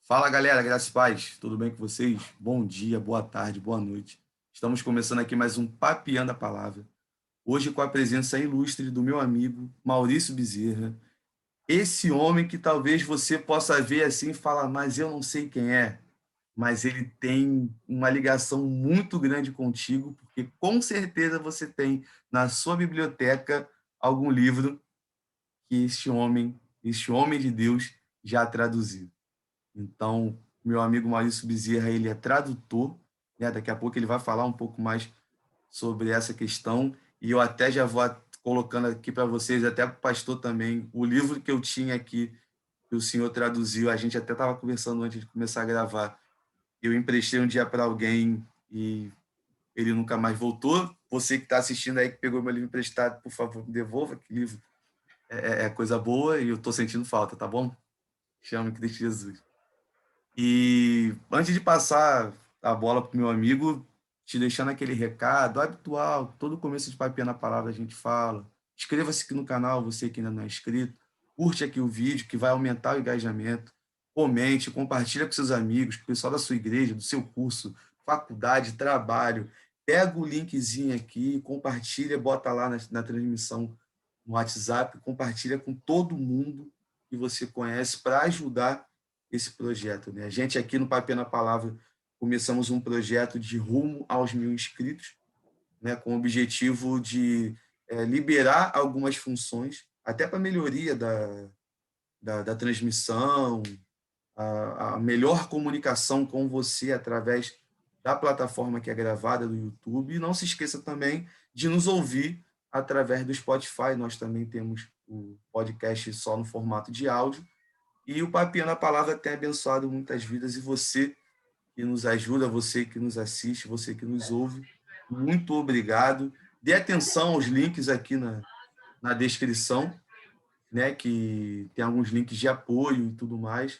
Fala galera, graças e paz, tudo bem com vocês? Bom dia, boa tarde, boa noite. Estamos começando aqui mais um Papeando a Palavra. Hoje com a presença ilustre do meu amigo Maurício Bezerra. Esse homem que talvez você possa ver assim e falar, mas eu não sei quem é. Mas ele tem uma ligação muito grande contigo, porque com certeza você tem na sua biblioteca algum livro que este homem de Deus já traduziu. Então, meu amigo Maurício Bezerra, ele é tradutor, né? Daqui a pouco ele vai falar um pouco mais sobre essa questão, e eu até já vou colocando aqui para vocês, até para o pastor também, o livro que eu tinha aqui, que o senhor traduziu, a gente até estava conversando antes de começar a gravar, eu emprestei um dia para alguém e ele nunca mais voltou. Você que está assistindo aí, que pegou meu livro emprestado, por favor, me devolva, que livro é coisa boa e eu estou sentindo falta, tá bom? Chama em Cristo Jesus. E antes de passar a bola para o meu amigo, te deixando aquele recado habitual, todo começo de Papinha na Palavra a gente fala. Inscreva-se aqui no canal, você que ainda não é inscrito. Curte aqui o vídeo, que vai aumentar o engajamento. Comente, compartilha com seus amigos, com o pessoal da sua igreja, do seu curso, faculdade, trabalho. Pega o linkzinho aqui, compartilha, bota lá na transmissão no WhatsApp, compartilha com todo mundo que você conhece para ajudar esse projeto, né? A gente aqui no Papel na Palavra começamos um projeto de rumo aos 1.000 inscritos, né? Com o objetivo de liberar algumas funções, até para melhoria da transmissão, a melhor comunicação com você através da plataforma que é gravada do YouTube. E não se esqueça também de nos ouvir através do Spotify. Nós também temos o podcast só no formato de áudio. E o Papiando a Palavra tem abençoado muitas vidas, e você que nos ajuda, você que nos assiste, você que nos ouve, muito obrigado. Dê atenção aos links aqui na descrição, né, que tem alguns links de apoio e tudo mais.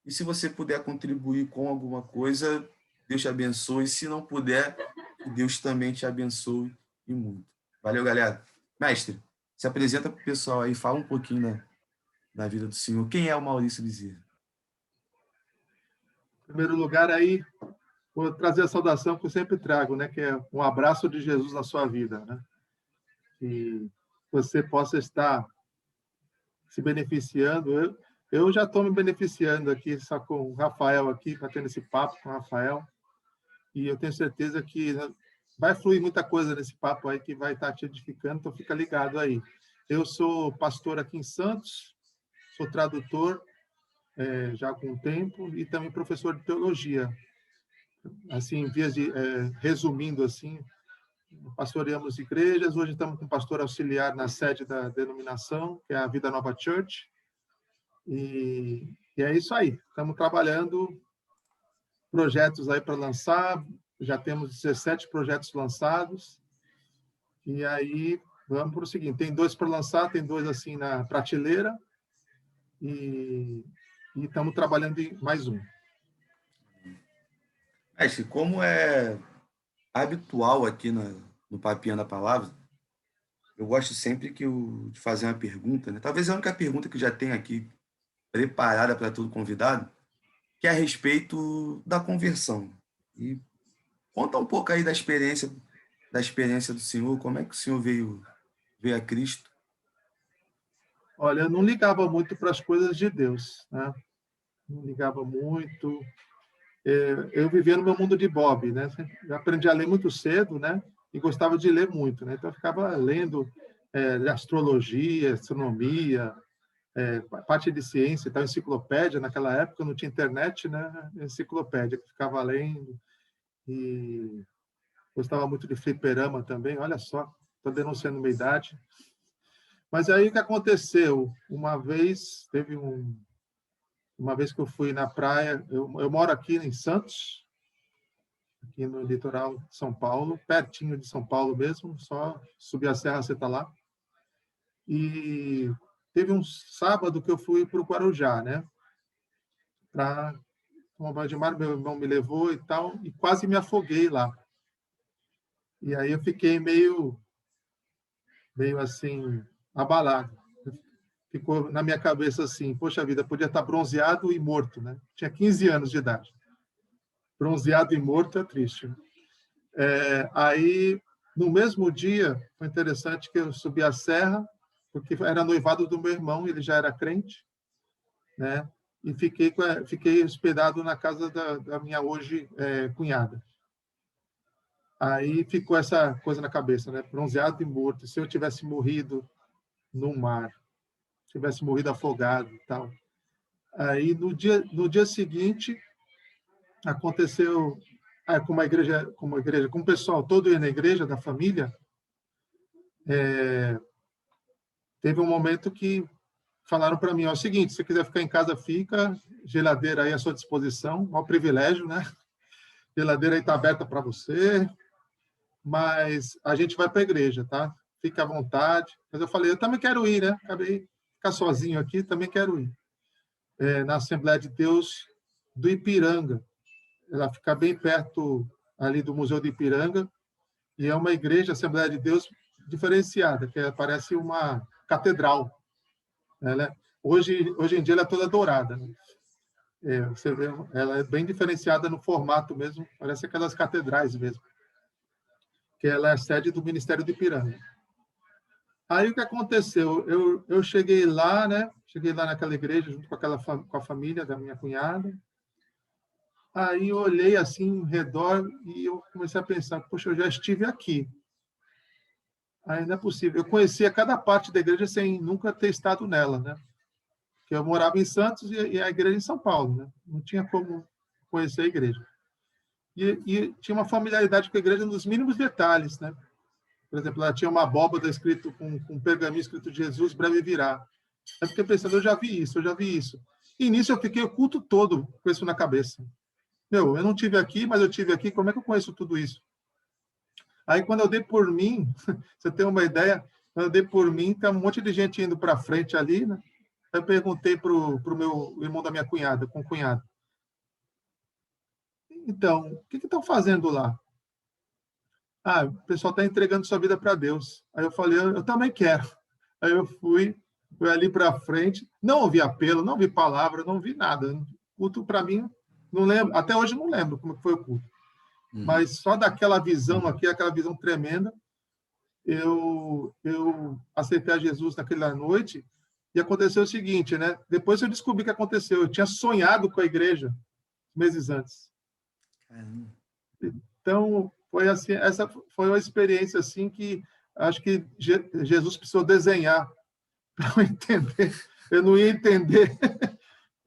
E se você puder contribuir com alguma coisa, Deus te abençoe. Se não puder, que Deus também te abençoe e muito. Valeu, galera. Mestre, se apresenta para o pessoal aí, fala um pouquinho da vida do senhor. Quem é o Maurício Bezerra? Em primeiro lugar, aí, vou trazer a saudação que eu sempre trago, né? Que é um abraço de Jesus na sua vida, né? Que você possa estar se beneficiando. Eu já estou me beneficiando aqui, só com o Rafael aqui, batendo esse papo com o Rafael, e eu tenho certeza que vai fluir muita coisa nesse papo aí que vai estar te edificando, então fica ligado aí. Eu sou pastor aqui em Santos, sou tradutor já há algum tempo e também professor de teologia. Assim, resumindo assim, pastoreamos igrejas, hoje estamos com um pastor auxiliar na sede da denominação, que é a Vida Nova Church, e é isso aí, estamos trabalhando projetos aí para lançar, já temos 17 projetos lançados, e aí vamos para o seguinte, tem 2 para lançar, tem 2 assim na prateleira, e estamos trabalhando em mais um. Mestre, como é habitual aqui no Papinha da Palavra, eu gosto sempre de fazer uma pergunta, né? Talvez a única pergunta que eu já tenho aqui preparada para todo convidado, que é a respeito da conversão. E conta um pouco aí da experiência do senhor, como é que o senhor veio a Cristo? Olha, eu não ligava muito para as coisas de Deus, né? Não ligava muito. Eu vivia no meu mundo de Bob, né? Eu aprendi a ler muito cedo, né? E gostava de ler muito, né? Então eu ficava lendo astrologia, astronomia, parte de ciência, tal, enciclopédia. Naquela época não tinha internet, né? Enciclopédia que ficava lendo, e gostava muito de fliperama também. Olha só, estou denunciando minha idade. Mas aí o que aconteceu? Uma vez que eu fui na praia, eu moro aqui em Santos, aqui no litoral de São Paulo, pertinho de São Paulo mesmo, só subir a serra você está lá. E teve um sábado que eu fui para o Guarujá, né? Para tomar banho de mar, meu irmão me levou e tal, e quase me afoguei lá. E aí eu fiquei meio assim, abalado. ficou na minha cabeça assim, poxa vida, podia estar bronzeado e morto, né? Tinha 15 anos de idade. Bronzeado e morto é triste, né? Aí, no mesmo dia, foi interessante que eu subi a serra, porque era noivado do meu irmão, ele já era crente, né? E fiquei hospedado na casa da minha hoje cunhada. Aí ficou essa coisa na cabeça, né? Bronzeado e morto. Se eu tivesse morrido no mar, tivesse morrido afogado e tal. Aí, no dia seguinte, aconteceu com o pessoal todo ia na igreja, da família, teve um momento que falaram para mim, ó, é o seguinte, se você quiser ficar em casa, fica, geladeira aí à sua disposição, maior privilégio, né? Geladeira aí está aberta para você, mas a gente vai para a igreja, tá? Fica à vontade. Mas eu falei, eu também quero ir, né? Acabei de ficar sozinho aqui, também quero ir. Na Assembleia de Deus do Ipiranga. Ela fica bem perto ali do Museu do Ipiranga, e é uma igreja, Assembleia de Deus, diferenciada, que parece uma catedral. Hoje em dia ela é toda dourada, né? Você vê, ela é bem diferenciada no formato mesmo, parece aquelas catedrais mesmo, que ela é a sede do Ministério do Ipiranga. Aí o que aconteceu? Eu cheguei lá, né? Cheguei lá naquela igreja junto com a família da minha cunhada. Aí eu olhei assim ao redor e eu comecei a pensar, poxa, eu já estive aqui. Aí não é possível. Eu conhecia cada parte da igreja sem nunca ter estado nela, né? Porque eu morava em Santos e a igreja em São Paulo, né? Não tinha como conhecer a igreja. E tinha uma familiaridade com a igreja nos mínimos detalhes, né? Por exemplo, ela tinha uma abóbada escrito com um pergaminho escrito Jesus breve virá. Eu fiquei pensando, eu já vi isso, eu já vi isso. E nisso eu fiquei o culto todo com isso na cabeça. Meu, eu não tive aqui, mas eu tive aqui, como é que eu conheço tudo isso? Aí, quando eu dei por mim, você tem uma ideia, quando eu dei por mim, tem um monte de gente indo para frente ali, né? Eu perguntei para o meu irmão da minha cunhada, com o cunhado, então, o que estão fazendo lá? Ah, o pessoal está entregando sua vida para Deus. Aí eu falei, eu também quero. Aí eu fui ali para frente, não ouvi apelo, não ouvi palavra, não ouvi nada. O culto, para mim, não lembro, até hoje não lembro como foi o culto. Mas só daquela visão aqui, aquela visão tremenda, eu aceitei a Jesus naquela noite e aconteceu o seguinte, né? Depois eu descobri o que aconteceu. Eu tinha sonhado com a igreja meses antes. Caramba. Então, foi assim, essa foi uma experiência assim que acho que Jesus precisou desenhar para eu entender. Eu não ia entender,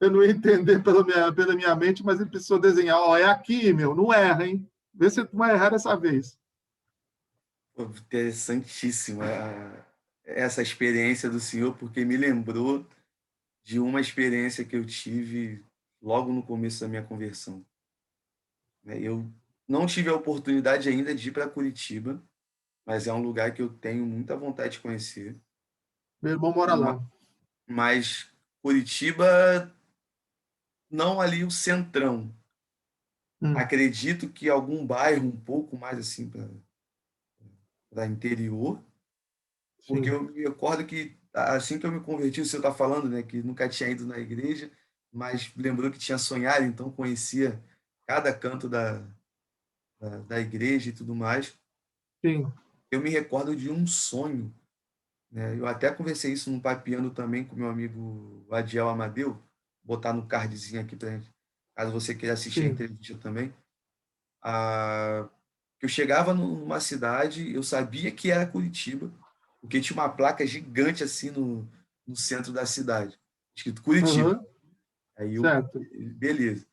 eu não ia entender pela minha mente, mas ele precisou desenhar. Ó, é aqui, meu, não erra, hein? Vê se tu vai errar dessa vez. Pô, interessantíssima essa experiência do senhor, porque me lembrou de uma experiência que eu tive logo no começo da minha conversão, né? Eu não tive a oportunidade ainda de ir para Curitiba, mas é um lugar que eu tenho muita vontade de conhecer. Meu irmão mora Ma- lá. Mas Curitiba, não ali o centrão. Hum, Acredito que algum bairro um pouco mais assim para interior, porque sim. eu me recordo que assim que eu me converti, o senhor está falando, né, que nunca tinha ido na igreja, mas lembrou que tinha sonhado, então conhecia cada canto da igreja e tudo mais. Sim. Eu me recordo de um sonho, né? Eu até conversei isso num papiando também com meu amigo Adiel Amadeu, botar no cardzinho aqui para gente, caso você queira assistir a Sim. entrevista também. Ah, eu chegava numa cidade, eu sabia que era Curitiba, porque tinha uma placa gigante assim no centro da cidade, escrito Curitiba. Uhum. Aí eu, Certo. beleza.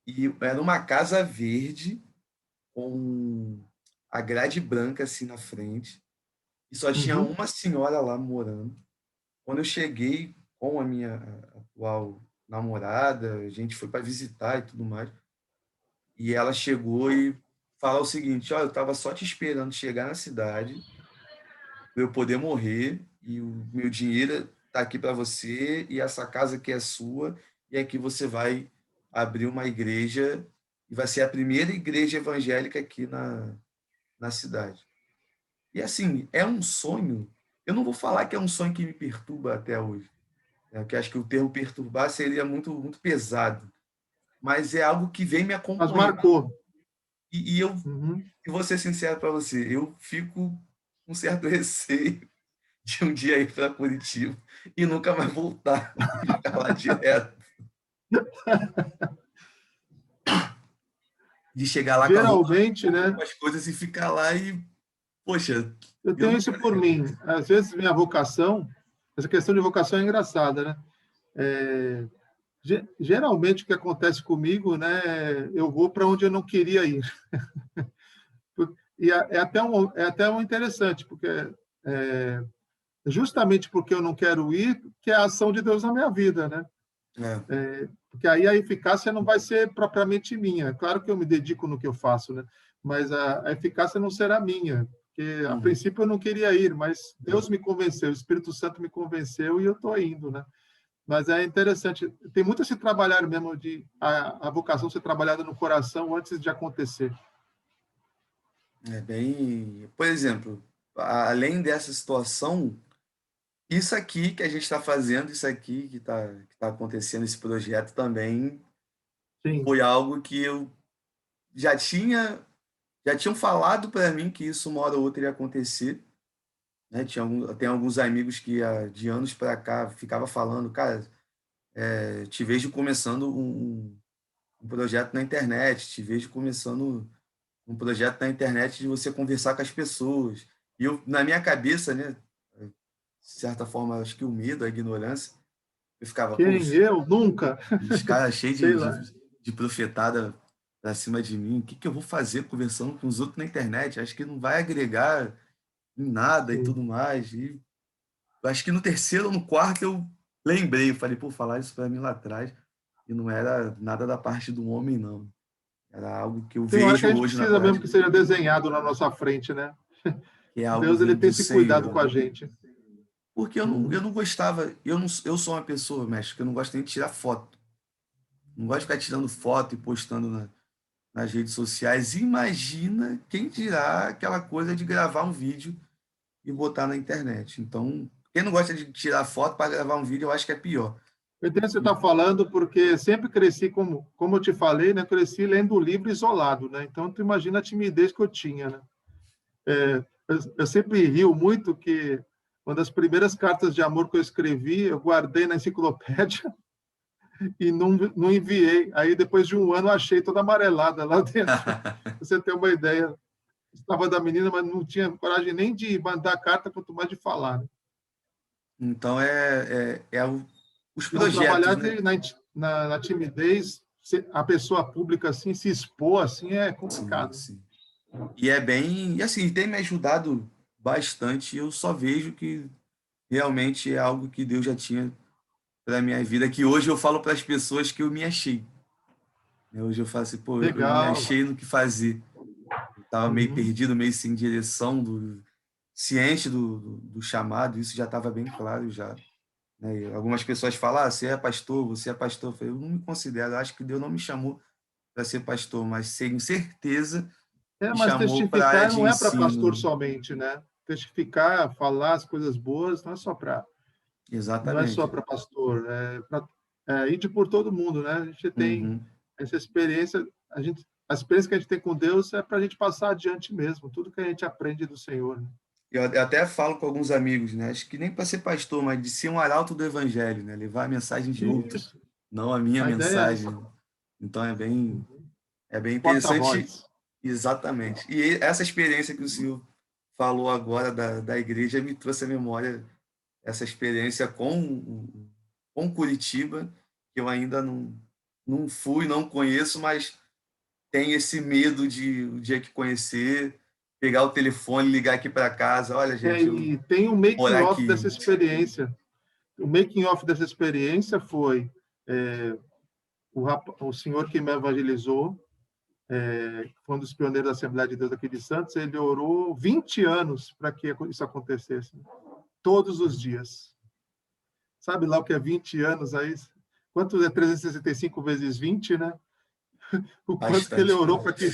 E era uma casa verde com a grade branca assim na frente, e só tinha Uhum. uma senhora lá morando. Quando eu cheguei com a minha atual namorada, a gente foi para visitar e tudo mais, e ela chegou e falou o seguinte: olha, eu estava só te esperando chegar na cidade para eu poder morrer, e o meu dinheiro está aqui para você, e essa casa aqui é sua, e aqui você vai abrir uma igreja, e vai ser a primeira igreja evangélica aqui na cidade. E assim, é um sonho eu não vou falar que é um sonho que me perturba até hoje, que acho que o termo perturbar seria muito, muito pesado, mas é algo que vem me Mas acompanhando. marcou. E Uhum. vou ser sincero para você, eu fico com um certo receio de um dia ir para Curitiba e nunca mais voltar e ficar lá direto. De chegar lá com a roupa, Geralmente, né? com as coisas e ficar lá e, poxa, Eu eu tenho não isso quero. por mim. Às vezes, minha vocação, essa questão de vocação é engraçada, né? É, geralmente, o que acontece comigo, né? Eu vou para onde eu não queria ir. E é até um interessante, porque é, justamente porque eu não quero ir, que é a ação de Deus na minha vida, né? É, Porque aí a eficácia não vai ser propriamente minha. Claro que eu me dedico no que eu faço, né? Mas a eficácia não será minha, porque a uhum. princípio eu não queria ir, mas Deus me convenceu, o Espírito Santo me convenceu e eu estou indo, né? Mas é interessante, tem muito a se trabalhar mesmo de a vocação ser trabalhada no coração antes de acontecer. É bem. Por exemplo, além dessa situação, isso aqui que a gente está fazendo, isso aqui que tá acontecendo, esse projeto também Sim, foi algo que eu já tinha, já tinham falado para mim que isso uma hora ou outra ia acontecer, né? Tem alguns amigos que de anos para cá ficava falando, cara, te vejo começando um projeto na internet, te vejo começando um projeto na internet de você conversar com as pessoas. E eu, na minha cabeça, né, de certa forma, acho que o medo, a ignorância, eu ficava, quem? poxa, Eu? Nunca. os caras cheios Sei lá. de profetada pra cima de mim, o que que eu vou fazer conversando com os outros na internet? Acho que não vai agregar em nada e tudo Sim. mais. E acho que no terceiro ou no quarto eu lembrei, eu falei, pô, falar isso para mim lá atrás, e não era nada da parte do homem, não. Era algo que eu Tem hora que a vejo gente hoje na precisa mesmo que prática, seja desenhado na nossa frente, né? que é algo Deus ele vindo tem do esse cuidado com Senhor. a gente. Porque eu Uhum. não gostava, eu sou uma pessoa, mestre, que eu não gosto nem de tirar foto. Não gosto de ficar tirando foto e postando nas redes sociais. Imagina quem dirá aquela coisa de gravar um vídeo e botar na internet. Então, quem não gosta de tirar foto para gravar um vídeo, eu acho que é pior. Eu entendo o que você está falando, porque sempre cresci, como eu te falei, né? Cresci lendo o livro isolado, né? Então, tu imagina a timidez que eu tinha, né? Eu sempre rio muito que uma das primeiras cartas de amor que eu escrevi, eu guardei na enciclopédia e não enviei. Aí, depois de um ano, eu achei toda amarelada lá dentro. Pra você ter uma ideia. Estava da menina, mas não tinha coragem nem de mandar carta, quanto mais de falar, né? Então, os Então, projetos, trabalhar né? na timidez, a pessoa pública assim, se expor assim, é Sim, complicado. sim. E é bem. E assim, tem me ajudado bastante. Eu só vejo que realmente é algo que Deus já tinha para a minha vida, que hoje eu falo para as pessoas que eu me achei. Né? Hoje eu falo assim, pô, eu me Legal. achei no que fazer. Eu estava meio Uhum. perdido, meio sem direção, ciente do chamado, isso já estava bem claro já. Né? E algumas pessoas falam, você é pastor, você é pastor. Eu falei, eu não me considero, eu acho que Deus não me chamou para ser pastor, mas tenho certeza me Mas chamou para a área testificar de não é para pastor ensino. somente, né? Testificar, falar as coisas boas, não é só Exatamente. para pastor, é para ir de por todo mundo, né? A gente tem Uhum. essa experiência, a experiência que a gente tem com Deus é para a gente passar adiante mesmo, tudo que a gente aprende do Senhor, né? Eu até falo com alguns amigos, né? Acho que nem para ser pastor, mas de ser um arauto do evangelho, né? Levar a mensagem de outro, Isso. não a minha A ideia é essa. mensagem. Então é bem interessante, Porta-voz. exatamente. E essa experiência que o senhor falou agora da igreja me trouxe à memória essa experiência com Curitiba, que eu ainda não fui, não conheço, mas tenho esse medo de o dia que conhecer, pegar o telefone, ligar aqui para casa, olha, gente, eu E tem um morar making off aqui. dessa experiência. O making off dessa experiência foi o senhor que me evangelizou, foi um dos pioneiros da Assembleia de Deus aqui de Santos, ele orou 20 anos para que isso acontecesse, todos os dias. Sabe lá o que é 20 anos aí? Quanto é 365 vezes 20, né? O quanto que ele Bastante orou coisa. para que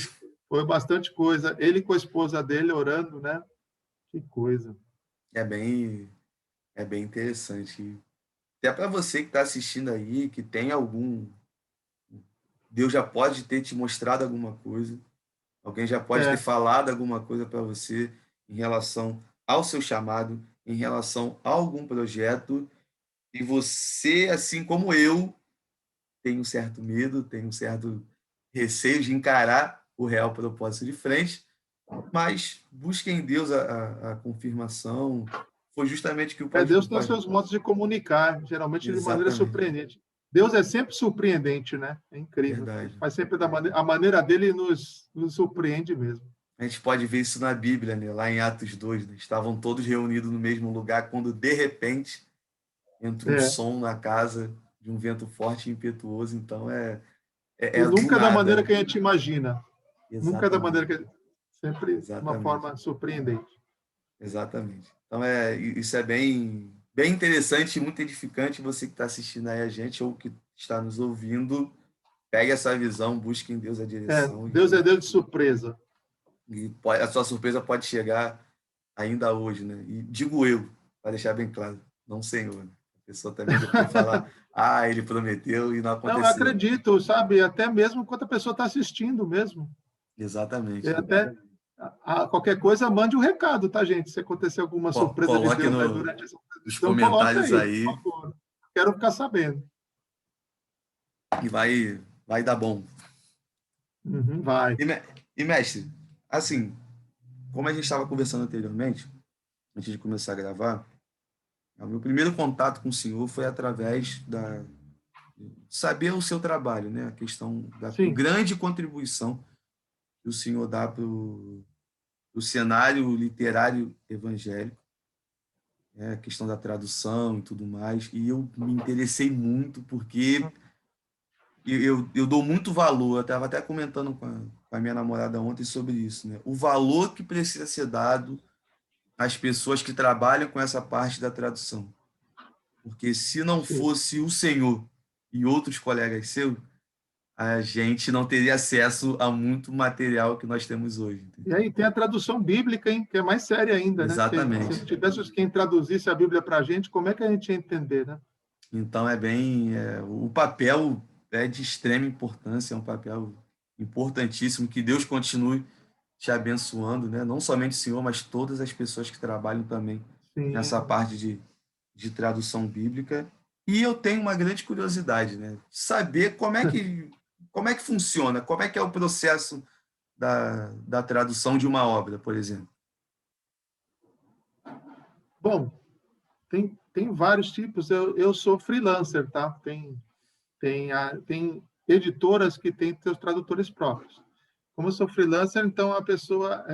foi bastante coisa. Ele com a esposa dele orando, né? Que coisa. É bem, é bem interessante. Até para você que está assistindo aí, que tem algum. Deus já pode ter te mostrado alguma coisa, alguém já pode ter É, falado alguma coisa para você em relação ao seu chamado, em relação a algum projeto, e você, assim como eu, tem um certo medo, tem um certo receio de encarar o real propósito de frente, mas busque em Deus a confirmação. Foi justamente o que Deus tem os seus modos de comunicar, geralmente de maneira Exatamente, surpreendente. Deus é sempre surpreendente, né? É incrível. Ele verdade. faz sempre a maneira dele nos surpreende mesmo. A gente pode ver isso na Bíblia, né? Lá em Atos 2, né? Estavam todos reunidos no mesmo lugar, quando de repente entra um É. som na casa de um vento forte e impetuoso. Então E é do nunca da maneira nada. que a gente imagina. Nunca da maneira Exatamente, que sempre de uma exatamente, forma surpreendente. exatamente. Então isso é bem interessante e muito edificante. Você que está assistindo aí a gente ou que está nos ouvindo, pegue essa visão, busque em Deus a É, direção Deus é Deus de surpresa. a sua surpresa pode chegar ainda hoje, né? E digo eu, para deixar bem claro, não o Senhor. Né? A pessoa também depois falar, ele prometeu e não Não, eu aconteceu. acredito, sabe? Até mesmo quando a pessoa está assistindo mesmo. Exatamente. Até qualquer coisa, mande um recado, tá, gente? Se acontecer alguma surpresa de Coloque Deus aí no, durante essa nos transmissão, coloca comentários aí, por aí favor. Quero ficar sabendo. e vai dar bom. Uhum, vai. E, e mestre, assim, como a gente estava conversando anteriormente, antes de começar a gravar, o meu primeiro contato com o senhor foi através da saber o seu trabalho, né? A questão da Sim, grande contribuição que o senhor dá para o cenário literário evangélico, né? A questão da tradução e tudo mais. E eu me interessei muito porque eu dou muito valor. Eu estava até comentando com a minha namorada ontem sobre isso, né? O valor que precisa ser dado às pessoas que trabalham com essa parte da tradução. Porque se não sim. fosse o senhor e outros colegas seus, a gente não teria acesso a muito material que nós temos hoje. E aí tem a tradução bíblica, hein, que é mais séria ainda, né? Que se não Exatamente. tivesse quem traduzisse a Bíblia para a gente, como é que a gente ia entender, né? Então o papel é de extrema importância, é um papel importantíssimo. Que Deus continue te abençoando, né? Não somente o senhor, mas todas as pessoas que trabalham também nessa Sim. parte de tradução bíblica. E eu tenho uma grande curiosidade, né? Saber como é que funciona, como é que é o processo da tradução de uma obra, por exemplo. Bom, tem vários tipos. Eu sou freelancer, tá? Tem editoras que têm seus tradutores próprios. Como eu sou freelancer, então a pessoa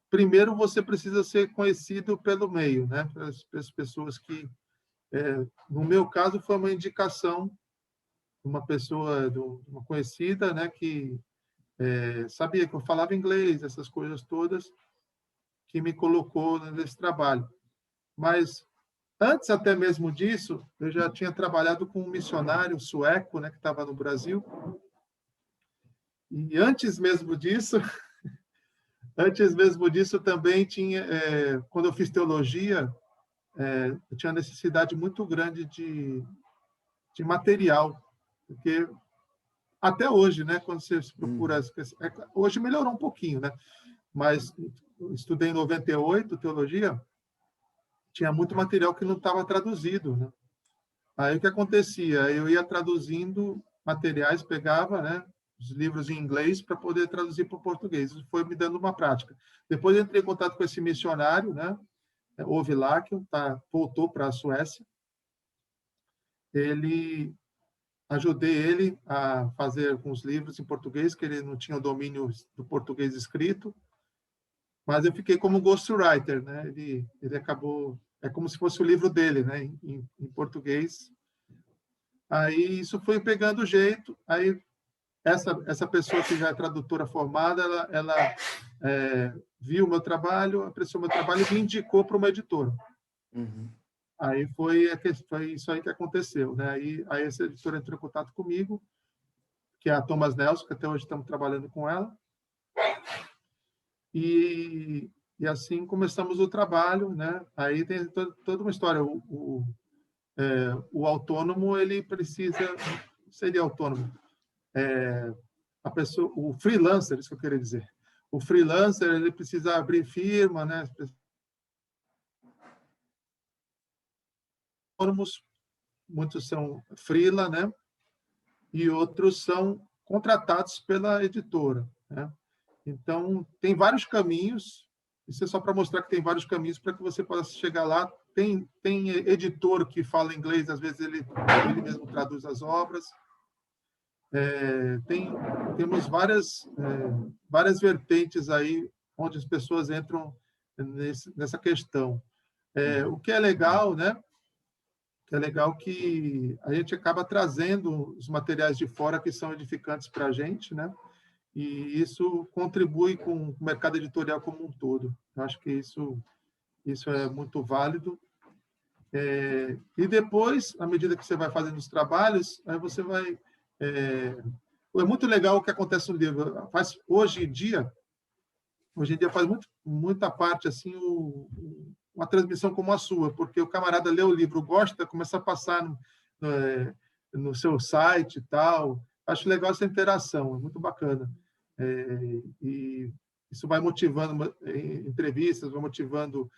primeiro você precisa ser conhecido pelo meio, né? Pelas pessoas que, no meu caso, foi uma indicação de uma pessoa, de uma conhecida, né? Que sabia que eu falava inglês, essas coisas todas, que me colocou nesse trabalho. Mas antes até mesmo disso, eu já tinha trabalhado com um missionário sueco, né? Que estava no Brasil. E antes mesmo disso também tinha, quando eu fiz teologia, eu tinha necessidade muito grande de material, porque até hoje, né, quando você procura, Uhum, hoje melhorou um pouquinho, né, mas eu estudei em 98 teologia, tinha muito material que não estava traduzido, né? Aí o que acontecia? Eu ia traduzindo materiais, pegava, né, os livros em inglês para poder traduzir para o português. Isso foi me dando uma prática. Depois eu entrei em contato com esse missionário, né, houve lá que voltou para a Suécia. Ele ajudei ele a fazer alguns livros em português, que ele não tinha o domínio do português escrito, mas eu fiquei como ghostwriter, né? Ele acabou, é como se fosse o livro dele, né, em português. Aí isso foi pegando jeito. Aí essa pessoa que já é tradutora formada, ela viu o meu trabalho, apreciou o meu trabalho e me indicou para uma editora. uhum. Aí foi isso aí que aconteceu, né? Aí essa editora entrou em contato comigo, que é a Thomas Nelson, que até hoje estamos trabalhando com ela. E E assim começamos o trabalho, né? Aí tem toda uma história. O autônomo, ele precisa... Seria autônomo. A pessoa, o freelancer, isso que eu queria dizer. O freelancer, ele precisa abrir firma, né? Autônomos, muitos são freela, né? E outros são contratados pela editora, né? Então, tem vários caminhos. Isso é só para mostrar que tem vários caminhos para que você possa chegar lá. Tem editor que fala inglês, às vezes ele mesmo traduz as obras. Temos várias vertentes aí onde as pessoas entram nessa questão. O que é legal, né? Que é legal que a gente acaba trazendo os materiais de fora que são edificantes para a gente, né? E isso contribui com o mercado editorial como um todo. Eu acho que isso é muito válido. E depois, à medida que você vai fazendo os trabalhos, aí você vai... É muito legal o que acontece no livro. Hoje em dia faz muita parte assim uma transmissão como a sua, porque o camarada lê o livro, gosta, começa a passar no seu site e tal. Acho legal essa interação, é muito bacana. E isso vai motivando entrevistas, vai motivando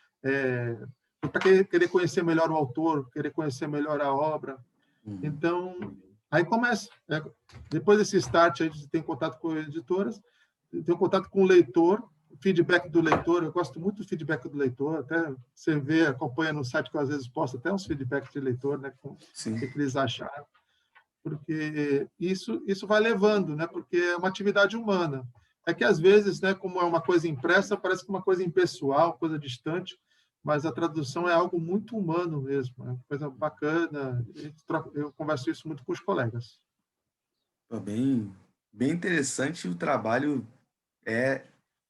para querer conhecer melhor o autor, querer conhecer melhor a obra. Então, aí começa. Depois desse start, a gente tem contato com editoras, tem contato com o leitor, feedback do leitor. Eu gosto muito do feedback do leitor. Até você vê, acompanha no site que eu às vezes posto até uns feedbacks de leitor, né, com o que eles acharam. Porque isso vai levando, né, porque é uma atividade humana. É que, às vezes, né, como é uma coisa impressa, parece que é uma coisa impessoal, coisa distante, mas a tradução é algo muito humano mesmo, é uma coisa bacana. Eu converso isso muito com os colegas. Bem, bem interessante o trabalho.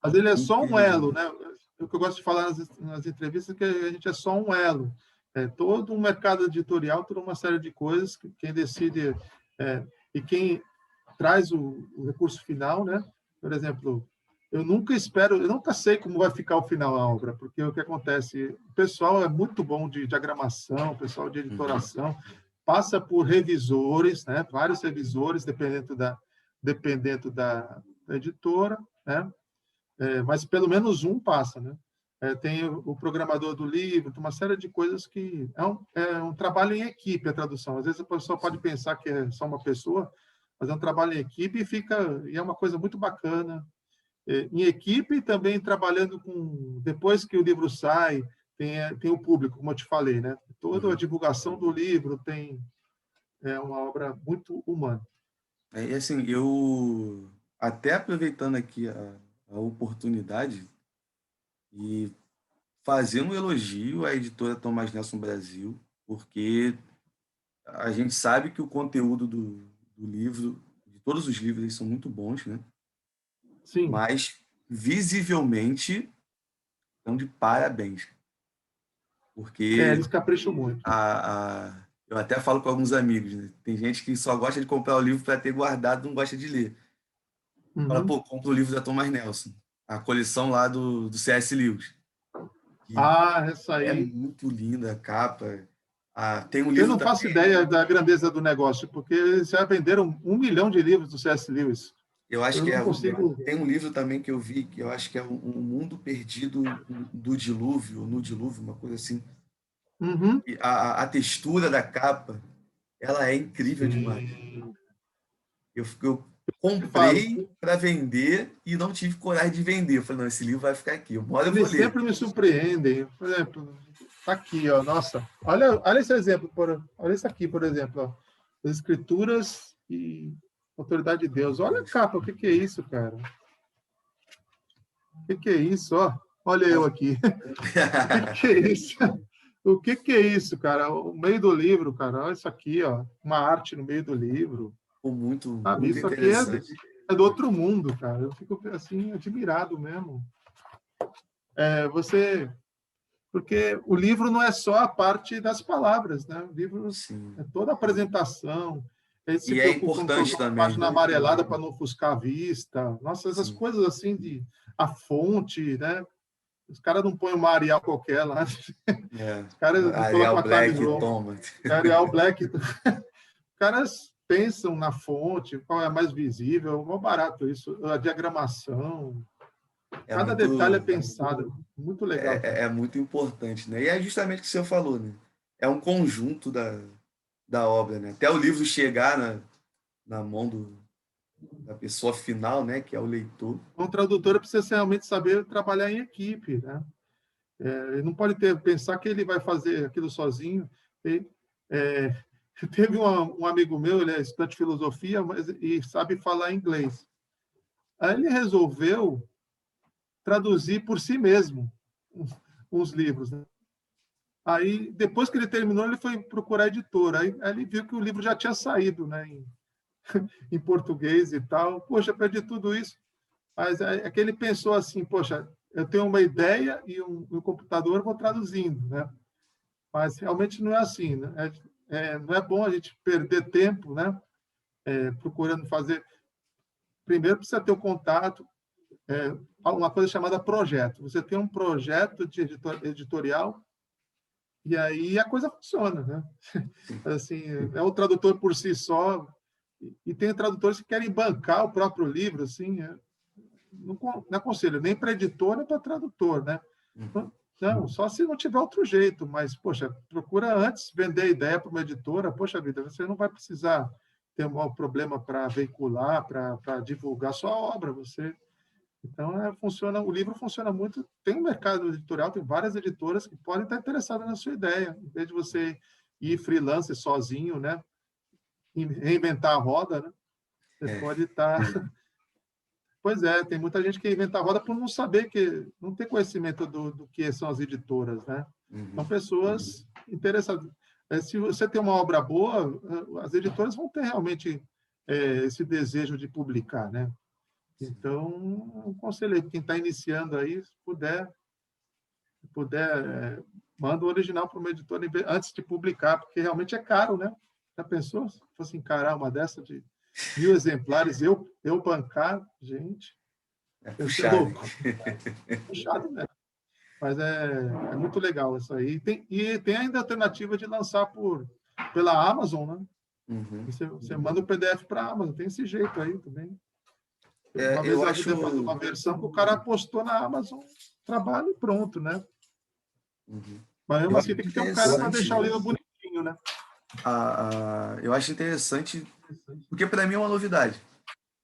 Mas ele é só um elo, Incrível. né? O que eu gosto de falar nas entrevistas é que a gente é só um elo. Todo um mercado editorial, toda uma série de coisas que quem decide e quem traz o recurso final, né? Por exemplo, eu nunca sei como vai ficar o final da obra, porque o que acontece, o pessoal é muito bom de diagramação, o pessoal de editoração, passa por revisores, né? Vários revisores, dependendo da editora, né? Mas pelo menos um passa, né? Tem o programador do livro, tem uma série de coisas que... É um trabalho em equipe, a tradução. Às vezes a pessoa pode pensar que é só uma pessoa, mas é um trabalho em equipe e é uma coisa muito bacana. Em equipe e também trabalhando com... Depois que o livro sai, tem o público, como eu te falei, né? Toda a divulgação do livro é uma obra muito humana. E assim, eu até aproveitando aqui a oportunidade e fazer um elogio à editora Thomas Nelson Brasil, porque a gente sabe que o conteúdo do livro, de todos os livros, eles são muito bons, né? Sim. Mas visivelmente estão de parabéns, porque Eles capricham muito. eu até falo com alguns amigos, né? Tem gente que só gosta de comprar o livro para ter guardado, não gosta de ler. Fala, pô, compra o livro da Thomas Nelson, a coleção lá do C.S. Lewis. Essa É aí. muito linda a capa. Tem um Eu livro não faço também. ideia da grandeza do negócio, porque eles já venderam 1 milhão de livros do C.S. Lewis. Eu acho Eu que não consigo... tem um livro também que eu vi, que eu acho que é um Mundo Perdido do Dilúvio, ou no Dilúvio, uma coisa assim. Uhum. E a textura da capa, ela é incrível demais. Sim. Eu Eu falo, comprei para vender e não tive coragem de vender. Eu falei, não, esse livro vai ficar aqui. Uma hora eu vou eles ler. sempre me surpreendem. Por exemplo, tá aqui, ó, nossa. Olha esse exemplo, olha isso aqui, por exemplo, ó. As Escrituras e Autoridade de Deus. Olha a capa, o que é isso, cara? O que é isso, ó? Olha eu aqui. O que é isso? O que é isso, cara? O meio do livro, cara. Olha isso aqui, ó. Uma arte no meio do livro. Ficou muito, Sabe? muito Isso aqui interessante. é do outro mundo, cara. Eu fico assim admirado mesmo. Porque o livro não é só a parte das palavras, né? O livro Sim. é toda a apresentação. Eles se E é preocupam em importante colocar uma também. página amarelada para não ofuscar a vista. Nossa, essas Sim. coisas assim a fonte, né? Os caras não põem uma Arial qualquer lá. Os caras não colocam Arial uma Black, Times Row. toma. Arial Black. Os caras pensam na fonte, qual é a mais visível, é mó barato isso, a diagramação. Cada detalhe é pensado, muito legal. É muito importante, né? E é justamente o que o senhor falou, né? É um conjunto da obra, né? Até o livro chegar na mão da pessoa final, né? Que é o leitor. Um tradutor precisa realmente saber trabalhar em equipe, né? Ele não pode pensar que ele vai fazer aquilo sozinho. Teve um amigo meu, ele é estudante de filosofia, e sabe falar inglês. Aí ele resolveu traduzir por si mesmo uns livros, né? Aí, depois que ele terminou, ele foi procurar a editora. Aí ele viu que o livro já tinha saído, né, em português e tal. Poxa, perdi tudo isso. Mas é que ele pensou assim, poxa, eu tenho uma ideia e um computador, vou traduzindo, né? Mas realmente não é assim, né? Não é bom a gente perder tempo, né? Procurando fazer. Primeiro precisa ter o contato, uma coisa chamada projeto. Você tem um projeto de editorial e aí a coisa funciona, né? Assim, é o tradutor por si só, e tem tradutores que querem bancar o próprio livro, assim, não aconselho nem para editor nem para tradutor, né? Não, só se não tiver outro jeito, mas, poxa, procura antes vender a ideia para uma editora, poxa vida, você não vai precisar ter um problema para veicular, para divulgar sua obra, Então, funciona, o livro funciona muito. Tem um mercado editorial, tem várias editoras que podem estar interessadas na sua ideia. Em vez de você ir freelance sozinho, né? Reinventar a roda, né? Você pode estar... Pois é, tem muita gente que inventa a roda por não saber, não ter conhecimento do que são as editoras, né? São pessoas interessadas. Se você tem uma obra boa, as editoras vão ter realmente esse desejo de publicar, né? Então, um conselho, quem está iniciando aí, se puder, manda o original para uma editora antes de publicar, porque realmente é caro, né? Já pensou? Se fosse encarar uma dessa de 1.000 exemplares, eu bancar, gente, É ia ser puxado. louco. Puxado, né? Mas é muito legal isso aí. E tem ainda a alternativa de lançar pela Amazon, né? Você manda o PDF para a Amazon, tem esse jeito aí também. Uma vez eu ajudei a fazer uma versão que o cara postou na Amazon, trabalho e pronto, né? Mas mesmo assim tem que ter um cara para deixar o livro bonitinho, né? Eu acho interessante, porque para mim é uma novidade,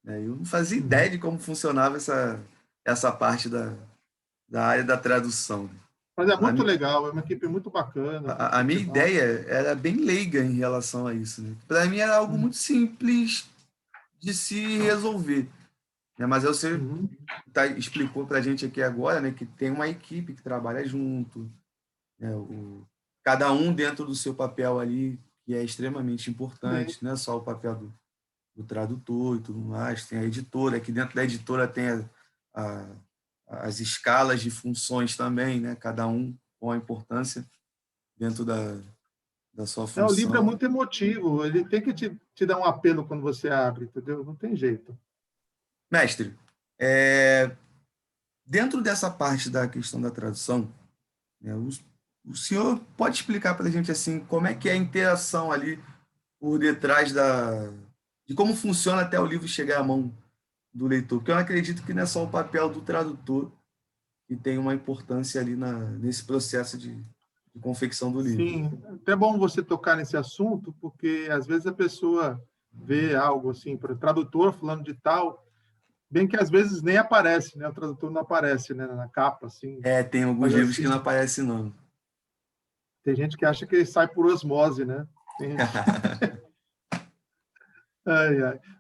né? Eu não fazia ideia de como funcionava essa parte da área da tradução. Mas é muito legal, é uma equipe muito bacana. A minha ideia era bem leiga em relação a isso, né? Para mim era algo muito simples de se resolver, né? Mas você explicou para a gente aqui agora, né, que tem uma equipe que trabalha junto, né? Cada um dentro do seu papel ali, que é extremamente importante, não é só o papel do tradutor e tudo mais, tem a editora, aqui dentro da editora tem as escalas de funções também, né? Cada um com a importância dentro da sua função. O livro é muito emotivo, ele tem que te dar um apelo quando você abre, entendeu? Não tem jeito. Mestre, dentro dessa parte da questão da tradução, né, o senhor pode explicar para a gente assim, como é que é a interação ali por detrás de como funciona até o livro chegar à mão do leitor? Porque eu acredito que não é só o papel do tradutor que tem uma importância ali nesse processo de confecção do livro. Sim, até bom você tocar nesse assunto, porque às vezes a pessoa vê algo assim, para o tradutor falando de tal, bem que às vezes nem aparece, né? O tradutor não aparece, né, na capa, assim. Tem alguns livros assim, que não aparecem, não. Tem gente que acha que sai por osmose, né?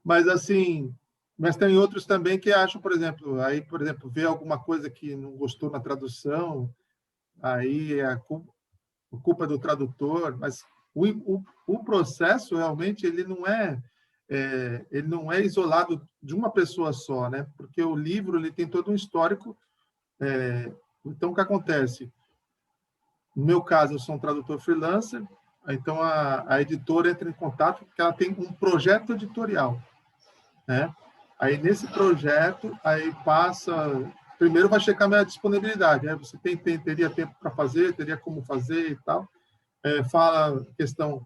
Mas assim, mas tem outros também que acham, por exemplo, vê alguma coisa que não gostou na tradução, aí a culpa é do tradutor, mas o processo realmente ele não é isolado de uma pessoa só, né? Porque o livro ele tem todo um histórico. Então, o que acontece? No meu caso, eu sou um tradutor freelancer, então a editora entra em contato porque ela tem um projeto editorial, né? Aí, nesse projeto, aí passa primeiro vai checar a minha disponibilidade, né? Você teria tempo para fazer, teria como fazer e tal. Fala questão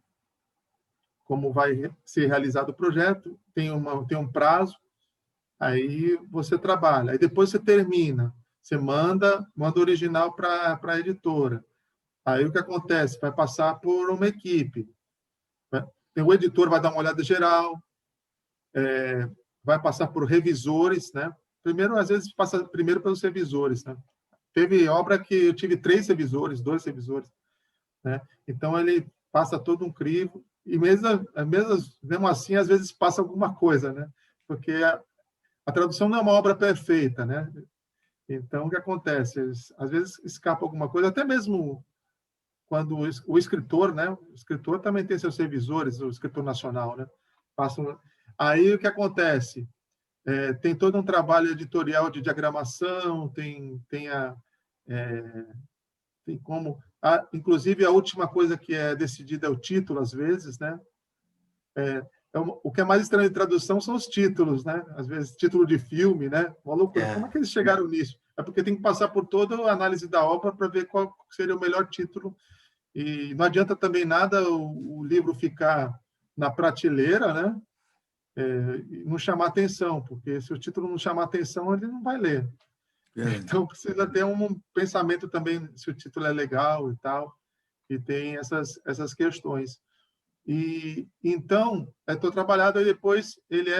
como vai ser realizado o projeto, tem um prazo, aí você trabalha. Aí depois você termina, você manda o original para a editora. Aí o que acontece? Vai passar por uma equipe. O editor vai dar uma olhada geral, vai passar por revisores, né? Primeiro, às vezes, passa primeiro pelos revisores, né? Teve obra que eu tive 3 revisores, 2 revisores, né? Então, ele passa todo um crivo, e mesmo assim, às vezes passa alguma coisa, né? Porque a tradução não é uma obra perfeita, né? Então, o que acontece? Às vezes escapa alguma coisa, até mesmo quando o escritor, né? O escritor também tem seus revisores, o escritor nacional, né? Aí, o que acontece? Tem todo um trabalho editorial de diagramação, tem como... inclusive, a última coisa que é decidida é o título, às vezes, né? O que é mais estranho de tradução são os títulos, né? Às vezes, título de filme, né? Uma loucura. Como é que eles chegaram nisso? É porque tem que passar por toda a análise da obra para ver qual seria o melhor título. E não adianta também nada o livro ficar na prateleira, né? E não chamar atenção, porque se o título não chamar atenção, ele não vai ler. Então, precisa ter um pensamento também se o título é legal e tal, e tem essas questões. E então, estou trabalhado, e depois ele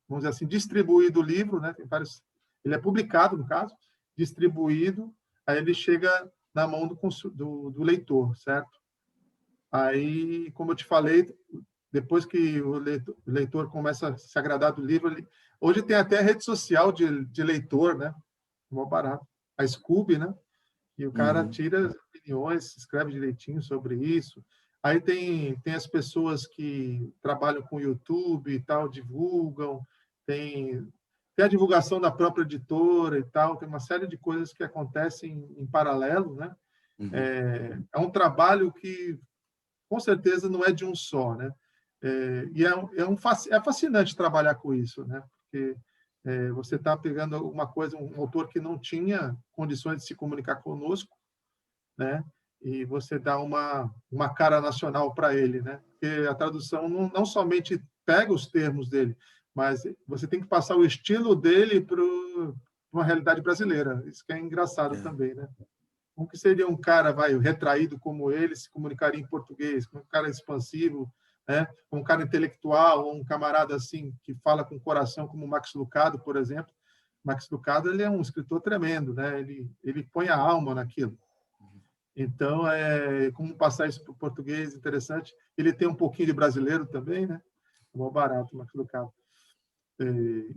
vamos dizer assim, distribuído o livro, né? Tem vários, ele é publicado, no caso, distribuído, aí ele chega na mão do leitor, certo? Aí, como eu te falei, depois que o leitor começa a se agradar do livro, hoje tem até rede social de leitor, né? Mó barato. A Scoob, né? E o cara tira as opiniões, escreve direitinho sobre isso. Aí tem as pessoas que trabalham com YouTube e tal, divulgam, tem a divulgação da própria editora e tal, tem uma série de coisas que acontecem em paralelo, né? É um trabalho que, com certeza, não é de um só, né? É fascinante trabalhar com isso, né? Porque você está pegando alguma coisa, um autor que não tinha condições de se comunicar conosco, né? E você dá uma cara nacional para ele, né? Porque a tradução não somente pega os termos dele, mas você tem que passar o estilo dele para uma realidade brasileira. Isso que é engraçado também, né? Como que seria um cara, retraído como ele, se comunicaria em português? Como um cara expansivo, né? Um cara intelectual, ou um camarada assim que fala com o coração, como o Max Lucado, por exemplo. Max Lucado, ele é um escritor tremendo, né? Ele põe a alma naquilo. Então, como passar isso para o português, interessante. Ele tem um pouquinho de brasileiro também, né? É mó barato, Max Lucado.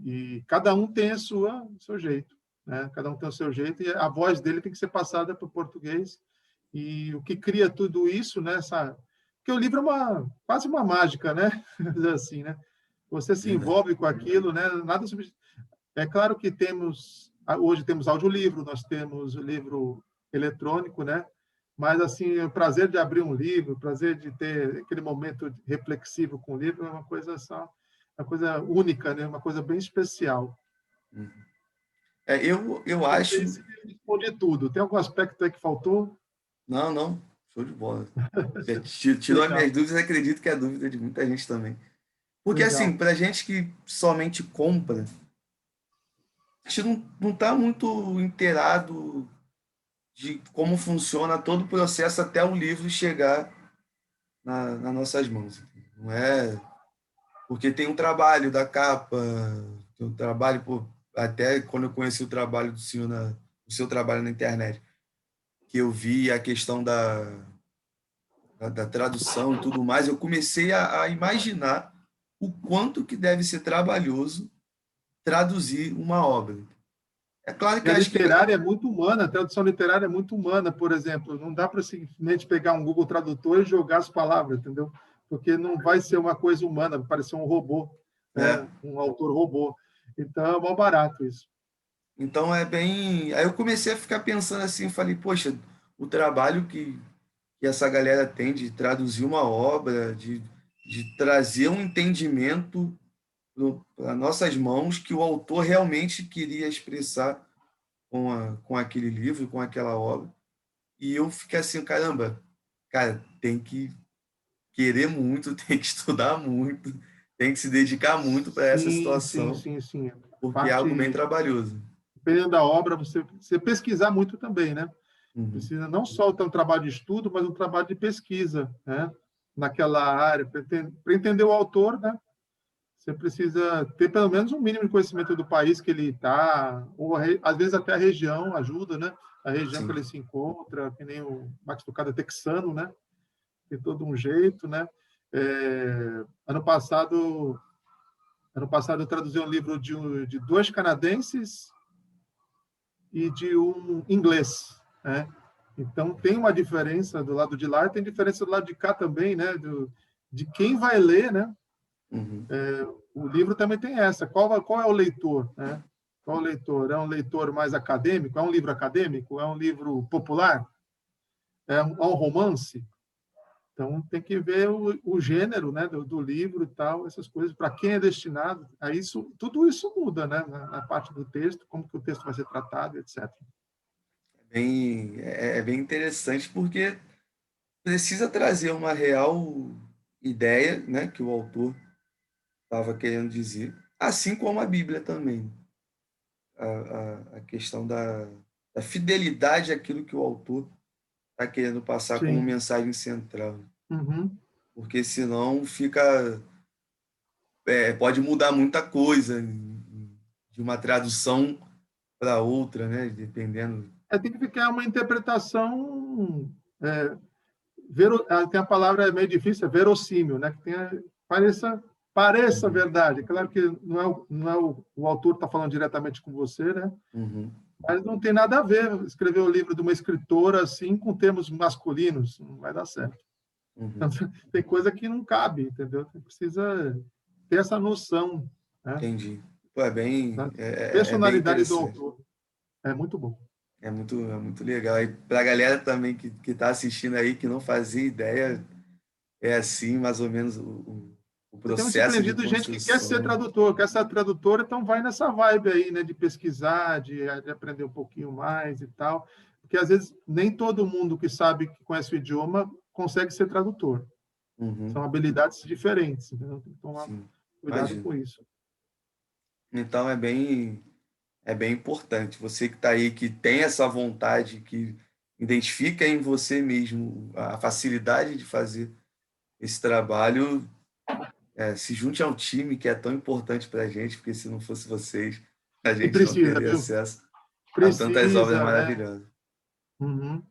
E cada um tem o seu jeito, né? Cada um tem o seu jeito, e a voz dele tem que ser passada para o português. E o que cria tudo isso, né? Porque o livro é quase uma mágica, né? Assim, né? Você se envolve com aquilo, né? Nada É claro que hoje temos audiolivro, nós temos o livro eletrônico, né? Mas, assim, o prazer de abrir um livro, o prazer de ter aquele momento reflexivo com o livro é uma coisa única, né? Uma coisa bem especial. Eu acho... Você responde tudo. Tem algum aspecto aí que faltou? Não. Show de bola. Tirou as minhas dúvidas, acredito que é a dúvida de muita gente também. Porque, assim, para gente que somente compra, a gente não está muito inteirado de como funciona todo o processo até o livro chegar nas nossas mãos. Não é... Porque tem um trabalho da capa, tem um trabalho... até quando eu conheci o trabalho do senhor, o seu trabalho na internet, que eu vi a questão da tradução e tudo mais, eu comecei a imaginar o quanto que deve ser trabalhoso traduzir uma obra. É claro que A acho que... literária é muito humana, a tradução literária é muito humana, por exemplo. Não dá para simplesmente pegar um Google Tradutor e jogar as palavras, entendeu? Porque não vai ser uma coisa humana, vai parecer um robô, né? Um autor robô. Então, é mal barato isso. Então, é bem... Aí eu comecei a ficar pensando assim, falei, poxa, o trabalho que essa galera tem de traduzir uma obra, de trazer um entendimento para nossas mãos que o autor realmente queria expressar com aquele livro, com aquela obra. E eu fiquei assim, caramba, cara, tem que querer muito, tem que estudar muito, tem que se dedicar muito para essa Sim, sim, situação, sim, sim. porque é algo bem Parte, trabalhoso. dependendo da obra, você pesquisar muito também, né? Uhum. Precisa não só ter um trabalho de estudo, mas um trabalho de pesquisa, né? Naquela área, para entender o autor, né? Você precisa ter pelo menos um mínimo de conhecimento do país que ele está, ou às vezes até a região ajuda, né? A região que Sim. ele se encontra, que nem o batucada texano, né? Tem todo um jeito, né? É, ano passado eu traduzi um livro de dois canadenses e de um inglês, né? Então tem uma diferença do lado de lá e tem diferença do lado de cá também, né? De quem vai ler, né? Uhum. O livro também tem essa. Qual é o leitor, né? Qual é o leitor? É um leitor mais acadêmico? É um livro acadêmico? É um livro popular? É um romance? Então tem que ver o gênero, né? Do livro e tal, essas coisas. Para quem é destinado? Aí tudo isso muda, né? Na parte do texto, como que o texto vai ser tratado, etc. É bem interessante porque precisa trazer uma real ideia, né, que o autor estava querendo dizer, assim como a Bíblia também. A questão da fidelidade àquilo que o autor está querendo passar como Sim. mensagem central. Uhum. Porque senão fica. Pode mudar muita coisa de uma tradução para outra, né? Dependendo. Tem que ficar uma interpretação. É, tem a palavra meio difícil, é verossímil, né? Que pareça Uhum, verdade. Claro que não é o autor está falando diretamente com você, né? uhum, Mas não tem nada a ver escrever o livro de uma escritora assim com termos masculinos, não vai dar certo. Então, uhum. tem coisa que não cabe, entendeu? Você precisa ter essa noção, né? Entendi. Pô, Da é bem personalidade do interessante. autor. É muito bom. É muito legal. E para a galera também que está assistindo aí, que não fazia ideia, é assim mais ou menos o Eu tenho processo de surpreendido gente que quer ser construção. tradutor, quer ser tradutora, então vai nessa vibe aí, né, de pesquisar, de aprender um pouquinho mais e tal, porque às vezes nem todo mundo que sabe, que conhece o idioma, consegue ser tradutor. Uhum, São habilidades diferentes, entendeu? Tem que tomar sim, cuidado imagino. com isso. Então é bem importante. Você que está aí, que tem essa vontade, que identifica em você mesmo a facilidade de fazer esse trabalho, se junte ao time que é tão importante para a gente, porque se não fosse vocês, a E gente não precisa, teria viu? acesso a tantas obras Precisa, né? maravilhosas. Uhum.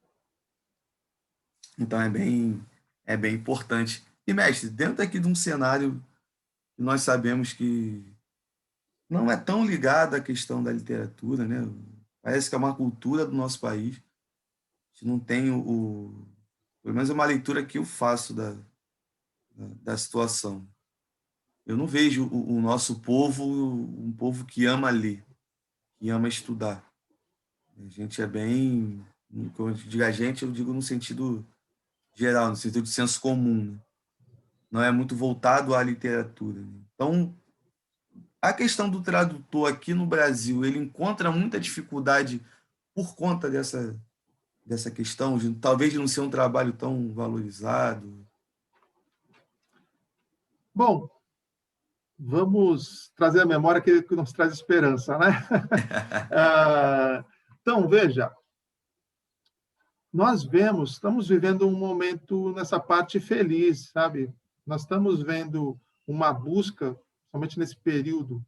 Então é bem importante. E, mestre, dentro aqui de um cenário que nós sabemos que não é tão ligado à questão da literatura, né? Parece que é uma cultura do nosso país. A gente não tem pelo menos é uma leitura que eu faço da situação. Eu não vejo o nosso povo um povo que ama ler, que ama estudar. A gente é bem, quando eu digo a gente, eu digo no sentido geral, no sentido de senso comum, né? Não é muito voltado à literatura, né? Então, a questão do tradutor aqui no Brasil, ele encontra muita dificuldade por conta dessa questão, de talvez não ser um trabalho tão valorizado. Bom, vamos trazer a memória que nos traz esperança, né? Então, veja, estamos vivendo um momento nessa parte feliz, sabe? Nós estamos vendo uma busca, somente nesse período,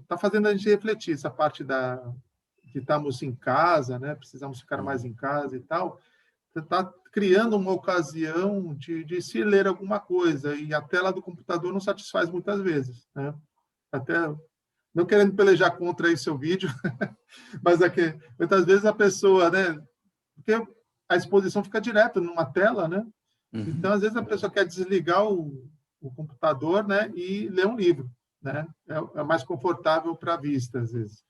está fazendo a gente refletir essa parte de estarmos em casa, né? Precisamos ficar mais Uhum, em casa e tal. Está criando uma ocasião de se ler alguma coisa e a tela do computador não satisfaz muitas vezes, né? Até não querendo pelejar contra aí seu vídeo, mas é que muitas vezes a pessoa, né? Porque a exposição fica direto numa tela, né? Então, uhum, às vezes a pessoa quer desligar o computador, né, e ler um livro, né? É mais confortável para a vista, às vezes.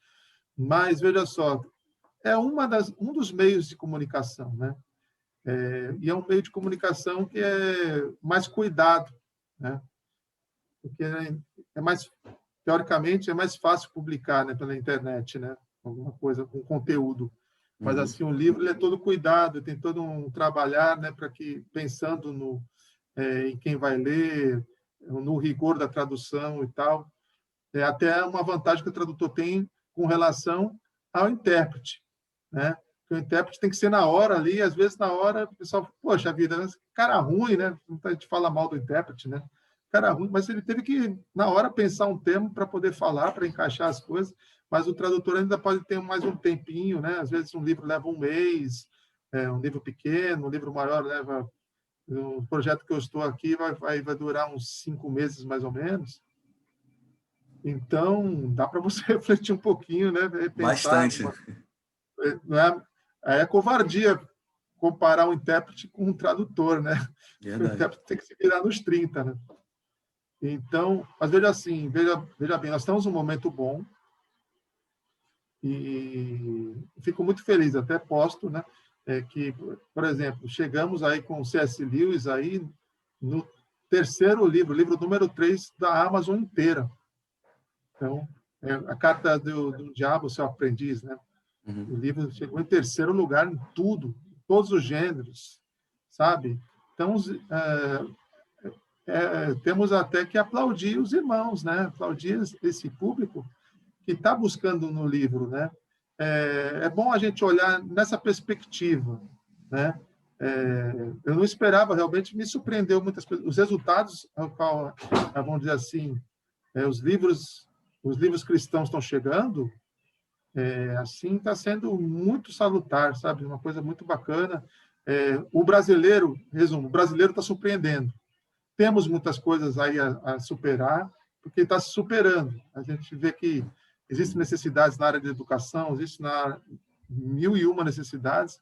Mas veja só, é um dos meios de comunicação, né? E é um meio de comunicação que é mais cuidado, né? porque é mais, teoricamente, é mais fácil publicar, né, pela internet, né, alguma coisa com conteúdo. Mas Uhum. assim, o livro ele é todo cuidado, tem todo um trabalhar, né, para que pensando em quem vai ler, no rigor da tradução e tal. É até uma vantagem que o tradutor tem com relação ao intérprete, né? Porque o intérprete tem que ser na hora ali, às vezes na hora o pessoal, poxa vida, cara ruim, né? A gente fala mal do intérprete, né? Cara ruim, mas ele teve que, na hora, pensar um termo para poder falar, para encaixar as coisas, mas o tradutor ainda pode ter mais um tempinho, né? Às vezes um livro leva um mês, um livro pequeno, um livro maior leva... O projeto que eu estou aqui vai durar uns 5 meses, mais ou menos. Então, dá para você refletir um pouquinho, né? Pensar, Bastante. não é covardia comparar um intérprete com um tradutor, né? O Verdade. intérprete tem que se virar nos 30, né? Então, mas veja assim, veja bem, nós estamos num momento bom e fico muito feliz, até posto, né? Que, por exemplo, chegamos aí com o C.S. Lewis aí no terceiro livro, livro número 3 da Amazon inteira. Então, a carta do diabo, seu aprendiz, né? Uhum. O livro chegou em terceiro lugar em tudo, em todos os gêneros, sabe? Então, temos até que aplaudir os irmãos, né? Aplaudir esse público que está buscando no livro, né? É bom a gente olhar nessa perspectiva, né? Eu não esperava, realmente me surpreendeu muitas coisas. Os resultados, ao qual, vamos dizer assim, os livros cristãos estão chegando, assim está sendo muito salutar, sabe? Uma coisa muito bacana. O brasileiro, resumo, o brasileiro está surpreendendo. Temos muitas coisas aí a superar, porque está se superando. A gente vê que existem necessidades na área de educação, existem mil e uma necessidades,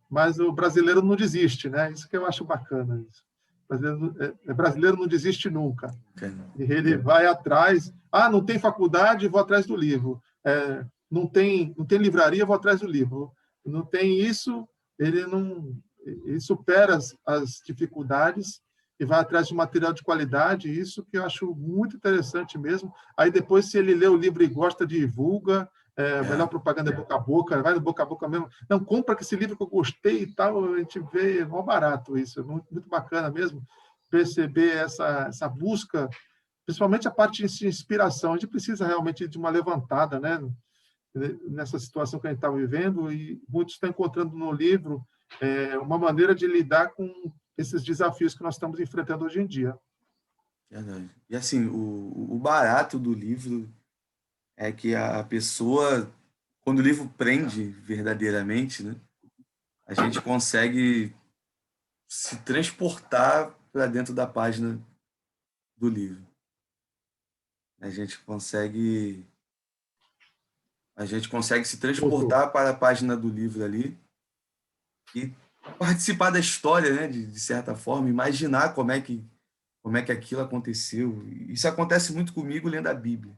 mas o brasileiro não desiste, né? Isso que eu acho bacana. Isso. O brasileiro não desiste nunca. Ele vai atrás. Ah, não tem faculdade, vou atrás do livro. Não tem livraria, vou atrás do livro. Não tem isso, ele supera as dificuldades e vai atrás de material de qualidade. Isso que eu acho muito interessante mesmo. Aí depois, se ele lê o livro e gosta, divulga. Melhor propaganda é boca a boca, vai no boca a boca mesmo. Não, compra esse livro que eu gostei e tal. A gente vê, é mó barato isso. É muito, muito bacana mesmo perceber essa busca, principalmente a parte de inspiração. A gente precisa realmente de uma levantada, né? Nessa situação que a gente está vivendo, e muitos estão encontrando no livro uma maneira de lidar com esses desafios que nós estamos enfrentando hoje em dia. Verdade. E assim, o barato do livro é que a pessoa, quando o livro prende verdadeiramente, né, a gente consegue se transportar para dentro da página do livro. A gente consegue se Voltou. transportar para a página do livro ali e participar da história, né, de certa forma, imaginar como é que aquilo aconteceu. Isso acontece muito comigo lendo a Bíblia,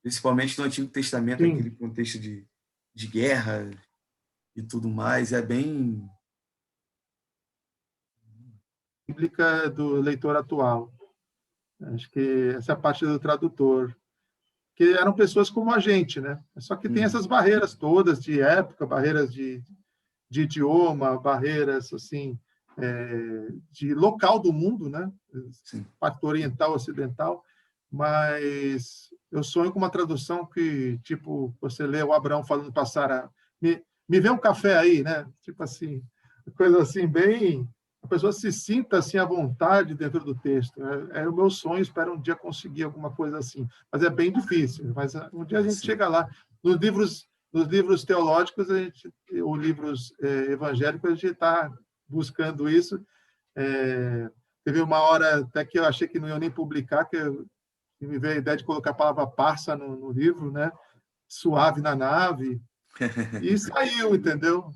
principalmente no Antigo Testamento, aquele Sim, contexto de guerra e tudo mais, é bem... bíblica do leitor atual. Acho que essa é a parte do tradutor, que eram pessoas como a gente, né? Só que tem Uhum. essas barreiras todas de época, barreiras de idioma, barreiras assim de local do mundo, né? Sim. Parte oriental, ocidental, mas eu sonho com uma tradução que, tipo, você lê o Abraão falando para Sara, me vê um café aí, né? Tipo assim, coisa assim bem, a pessoa se sinta assim à vontade dentro do texto. É o meu sonho, espero um dia conseguir alguma coisa assim, mas é bem difícil. Mas um dia a gente Assim. chega lá. Nos livros teológicos, ou livros evangélicos, a gente está buscando isso. Teve uma hora até que eu achei que não ia nem publicar, que me veio a ideia de colocar a palavra parça no livro, né? Suave na nave, e saiu, entendeu?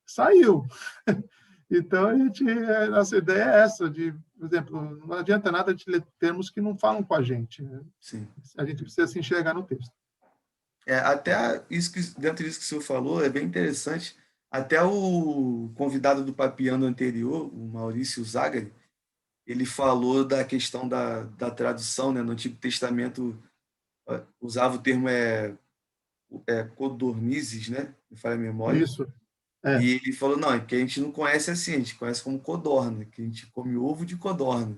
Saiu. Então, a nossa ideia é essa, por exemplo, não adianta nada de ler termos que não falam com a gente, né? Sim. A gente precisa se enxergar no texto. Até isso dentro disso que o senhor falou, é bem interessante. Até o convidado do Papiano anterior, o Maurício Zagari, ele falou da questão da tradução, né? No Antigo Testamento usava o termo codornizes, né? Me falha a memória. Isso. É. E ele falou, não, é que a gente não conhece assim, a gente conhece como codorna, que a gente come ovo de codorna.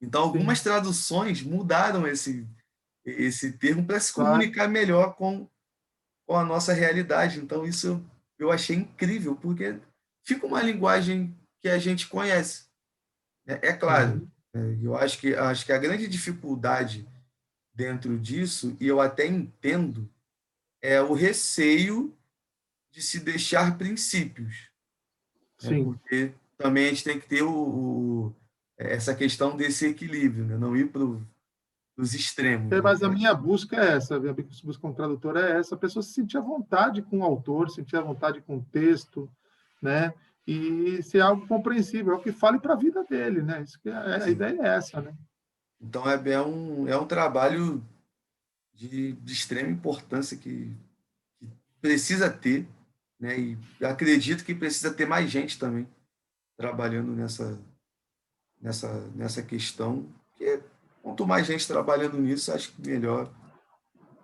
Então, Sim, algumas traduções mudaram esse termo para se claro. comunicar melhor com a nossa realidade. Então, isso eu achei incrível, porque fica uma linguagem que a gente conhece. É claro, Uhum. eu acho que a grande dificuldade dentro disso, e eu até entendo, é o receio de se deixar princípios, né? Sim. Porque também a gente tem que ter essa questão desse equilíbrio, né? Não ir para os extremos, né? Mas a minha busca é essa, a minha busca como tradutor é essa, a pessoa se sentir à vontade com o autor, se sentir à vontade com o texto, né? E ser algo compreensível, é o que fale para a vida dele, né? Isso que a Sim. ideia é essa, né? Então é um trabalho de extrema importância que precisa ter, né? E acredito que precisa ter mais gente também trabalhando nessa questão, porque quanto mais gente trabalhando nisso, acho que melhor,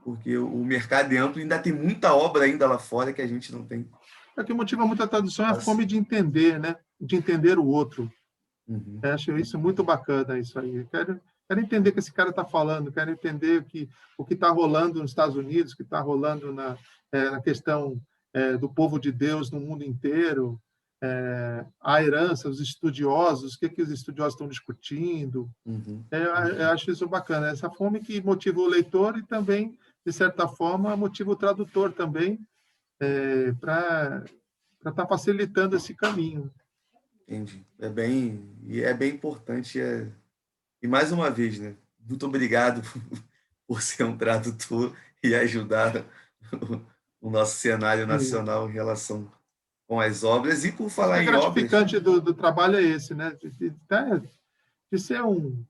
porque o mercado é amplo e ainda tem muita obra ainda lá fora que a gente não tem. O que motiva muito a tradução é a fome de entender, né? De entender o outro. Uhum, Eu acho isso muito bacana, isso aí. Quero entender o que esse cara está falando, quero entender o que está rolando nos Estados Unidos, o que está rolando na questão do povo de Deus no mundo inteiro, a herança, os estudiosos, o que os estudiosos estão discutindo. uhum, Eu acho isso bacana, essa fome que motiva o leitor e também, de certa forma, motiva o tradutor também, para estar facilitando esse caminho. entendi. E é bem importante. E mais uma vez, né? Muito obrigado por ser um tradutor e ajudar o nosso cenário E nacional em relação com as obras. E por isso que falar é em obras, gratificante do trabalho é esse, né? De ser um...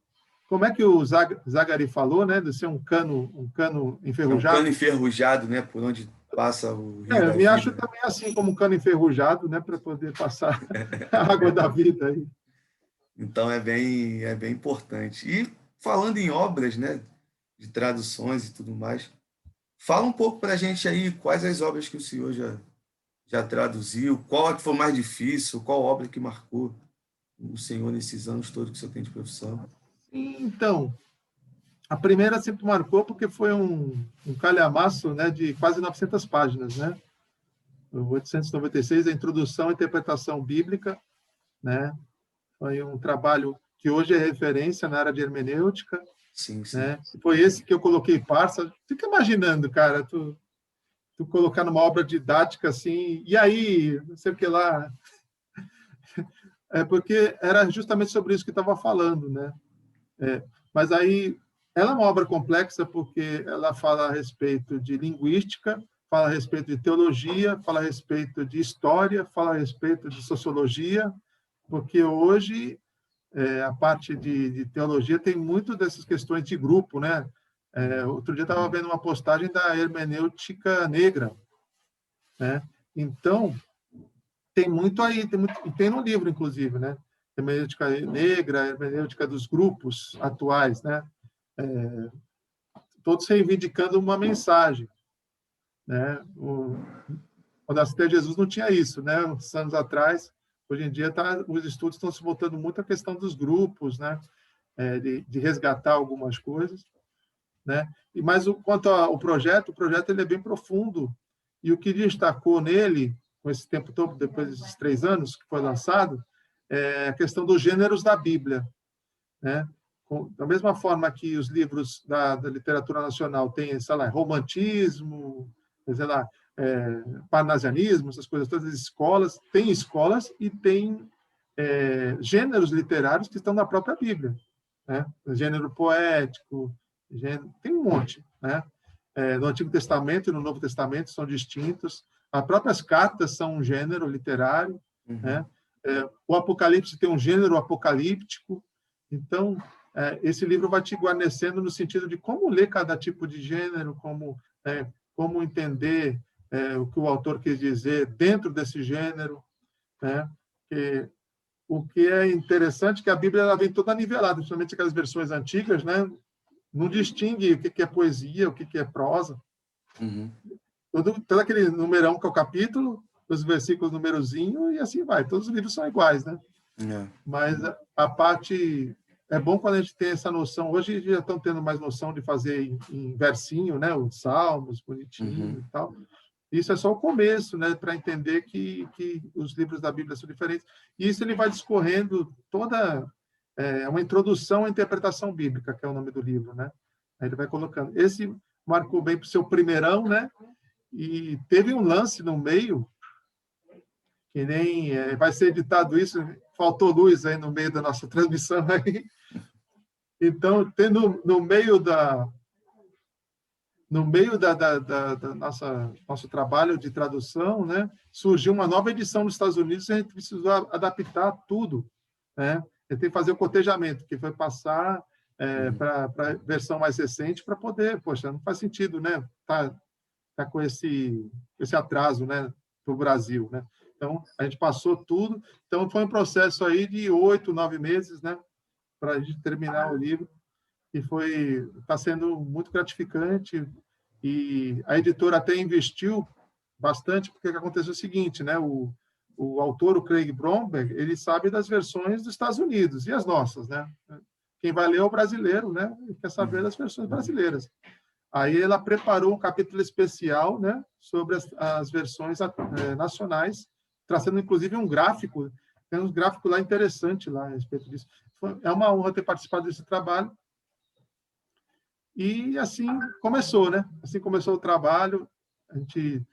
Como é que o Zagari falou, né? De ser um cano é um cano enferrujado. enferrujado, né? Por onde passa o rio Eu da me acho vida. também assim, como um cano enferrujado, né? Para poder passar a água da vida aí. Então é bem importante. E falando em obras, né? De traduções e tudo mais, fala um pouco para a gente aí quais as obras que o senhor já traduziu, qual a que foi mais difícil, qual obra que marcou o senhor nesses anos todos que o senhor tem de profissão. Então, a primeira sempre marcou porque foi um calhamaço, né? De quase 900 páginas, né? O 896, a introdução à interpretação bíblica, né? Foi um trabalho que hoje é referência na área de hermenêutica, Sim, sim. né? Foi esse que eu coloquei parça. Fica imaginando, cara, tu colocar numa obra didática assim, e aí, não sei o que lá. Porque era justamente sobre isso que estava falando, né? Mas aí, ela é uma obra complexa porque ela fala a respeito de linguística, fala a respeito de teologia, fala a respeito de história, fala a respeito de sociologia, porque hoje a parte de teologia tem muito dessas questões de grupo, né? Outro dia estava vendo uma postagem da hermenêutica negra, né? Então, tem muito aí, e tem no livro, inclusive, né? Hermenêutica negra, hermenêutica dos grupos atuais, né? Todos reivindicando uma mensagem, né? Quando a Jesus não tinha isso, né? Uns anos atrás, hoje em dia os estudos estão se voltando muito à questão dos grupos, né? De resgatar algumas coisas, né? Mas quanto ao projeto, o projeto ele é bem profundo e o que destacou nele, com esse tempo todo, depois desses 3 anos que foi lançado, é a questão dos gêneros da Bíblia, né? Da mesma forma que os livros da literatura nacional têm, sei lá, romantismo, sei lá, parnasianismo, essas coisas todas, tem escolas e tem gêneros literários que estão na própria Bíblia, né? Gênero poético, tem um monte, né? No Antigo Testamento e no Novo Testamento são distintos. As próprias cartas são um gênero literário, Uhum. né? O Apocalipse tem um gênero apocalíptico. Então, esse livro vai te guarnecendo no sentido de como ler cada tipo de gênero, como entender o que o autor quis dizer dentro desse gênero, né? O que é interessante é que a Bíblia ela vem toda nivelada, principalmente aquelas versões antigas, né? Não distingue o que é poesia, o que é prosa. Uhum. Todo aquele numerão que é o capítulo, os versículos numerozinho, e assim vai. Todos os livros são iguais, né? É. Mas a parte... É bom quando a gente tem essa noção. Hoje já estão tendo mais noção de fazer em versinho, né? Os salmos, bonitinho e tal. Isso é só o começo, né? Para entender que os livros da Bíblia são diferentes. E isso ele vai discorrendo toda... uma introdução à interpretação bíblica, que é o nome do livro, né? Aí ele vai colocando. Esse marcou bem para o seu primeirão, né? E teve um lance no meio, que nem vai ser editado isso, faltou luz aí no meio da nossa transmissão aí. Então, tendo no meio da nosso trabalho de tradução, né, surgiu uma nova edição nos Estados Unidos e a gente precisou adaptar tudo, né? A gente tem que fazer o cotejamento, que foi passar para a versão mais recente para poder, poxa, não faz sentido, né? Tá com esse atraso, né, para o Brasil, né? Então, a gente passou tudo. Então, foi um processo aí de 8, 9 meses, né, para a gente terminar o livro. E está sendo muito gratificante. E a editora até investiu bastante, porque aconteceu o seguinte, né, o autor, o Craig Bromberg, ele sabe das versões dos Estados Unidos e as nossas, né? Quem vai ler é o brasileiro, né? E quer saber das versões brasileiras. Aí ela preparou um capítulo especial, né, sobre as versões nacionais, traçando inclusive um gráfico, tem um gráfico lá interessante lá a respeito disso. É uma honra ter participado desse trabalho. E assim começou, né? Assim começou o trabalho. A gente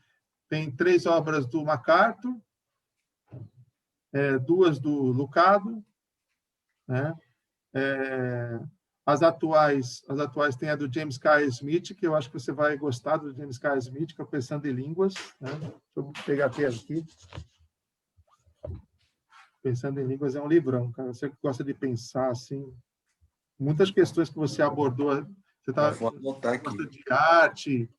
tem 3 obras do MacArthur, 2 do Lucado, né? As atuais tem a do James K. Smith, que eu acho que você vai gostar do James K. Smith, que é o Pensando em Línguas, né? Deixa eu pegar a tela aqui. Pensando em Línguas é um livrão, cara. Você que gosta de pensar, assim, muitas questões que você abordou. Você Vou anotar aqui. gosta de arte.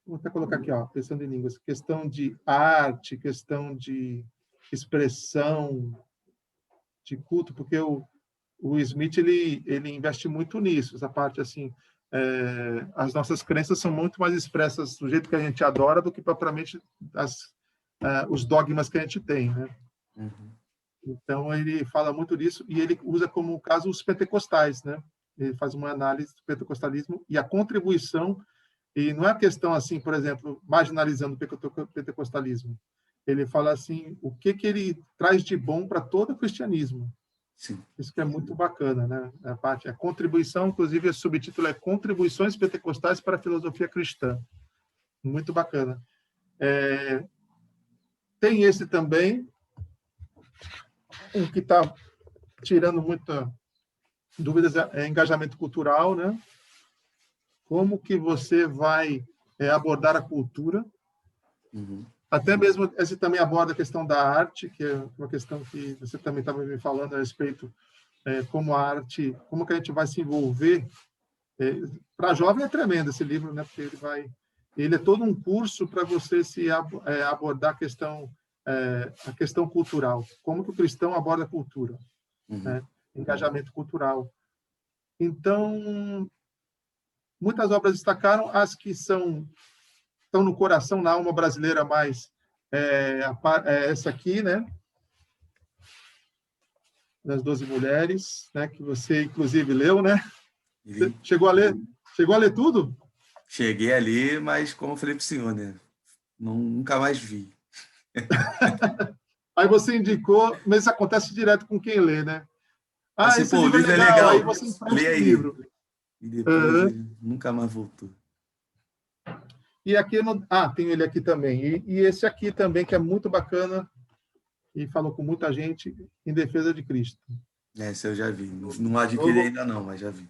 Vou até colocar aqui, ó, Pensando em Línguas. Questão de arte, questão de expressão, de culto, porque o Smith ele investe muito nisso, essa parte assim, as nossas crenças são muito mais expressas do jeito que a gente adora do que propriamente os dogmas que a gente tem, né? Então ele fala muito disso e ele usa como caso os pentecostais, né? Ele faz uma análise do pentecostalismo e a contribuição, e não é questão assim, por exemplo, marginalizando o pentecostalismo. Ele fala assim, o que ele traz de bom para todo o cristianismo. Sim. Isso que é muito bacana, né? A contribuição, inclusive, o subtítulo é Contribuições Pentecostais para a Filosofia Cristã. Muito bacana. Tem esse também, um que está tirando muita dúvidas, é engajamento cultural, né? Como que você vai abordar a cultura? Até mesmo, esse também aborda a questão da arte, que é uma questão que você também estava me falando a respeito, como a arte, como que a gente vai se envolver. Para jovem é tremendo esse livro, né? Porque ele é todo um curso para você abordar a questão cultural. Como que o cristão aborda a cultura, né? Engajamento cultural. Então, muitas obras destacaram, as que estão no coração, na alma brasileira mais, essa aqui, né? Das 12 Mulheres, né? Que você, inclusive, leu, né? Você chegou a ler tudo? Cheguei ali, mas como eu falei para o senhor, né? Nunca mais vi. Aí você indicou, mas isso acontece direto com quem lê, né? Assim, esse pô, o livro é livro é legal, legal. aí você empresta o livro. E depois ele nunca mais voltou. E aqui, tem ele aqui também. E esse aqui também, que é muito bacana, e falou com muita gente, Em Defesa de Cristo. Esse eu já vi. Não adquiri ainda não, mas já vi.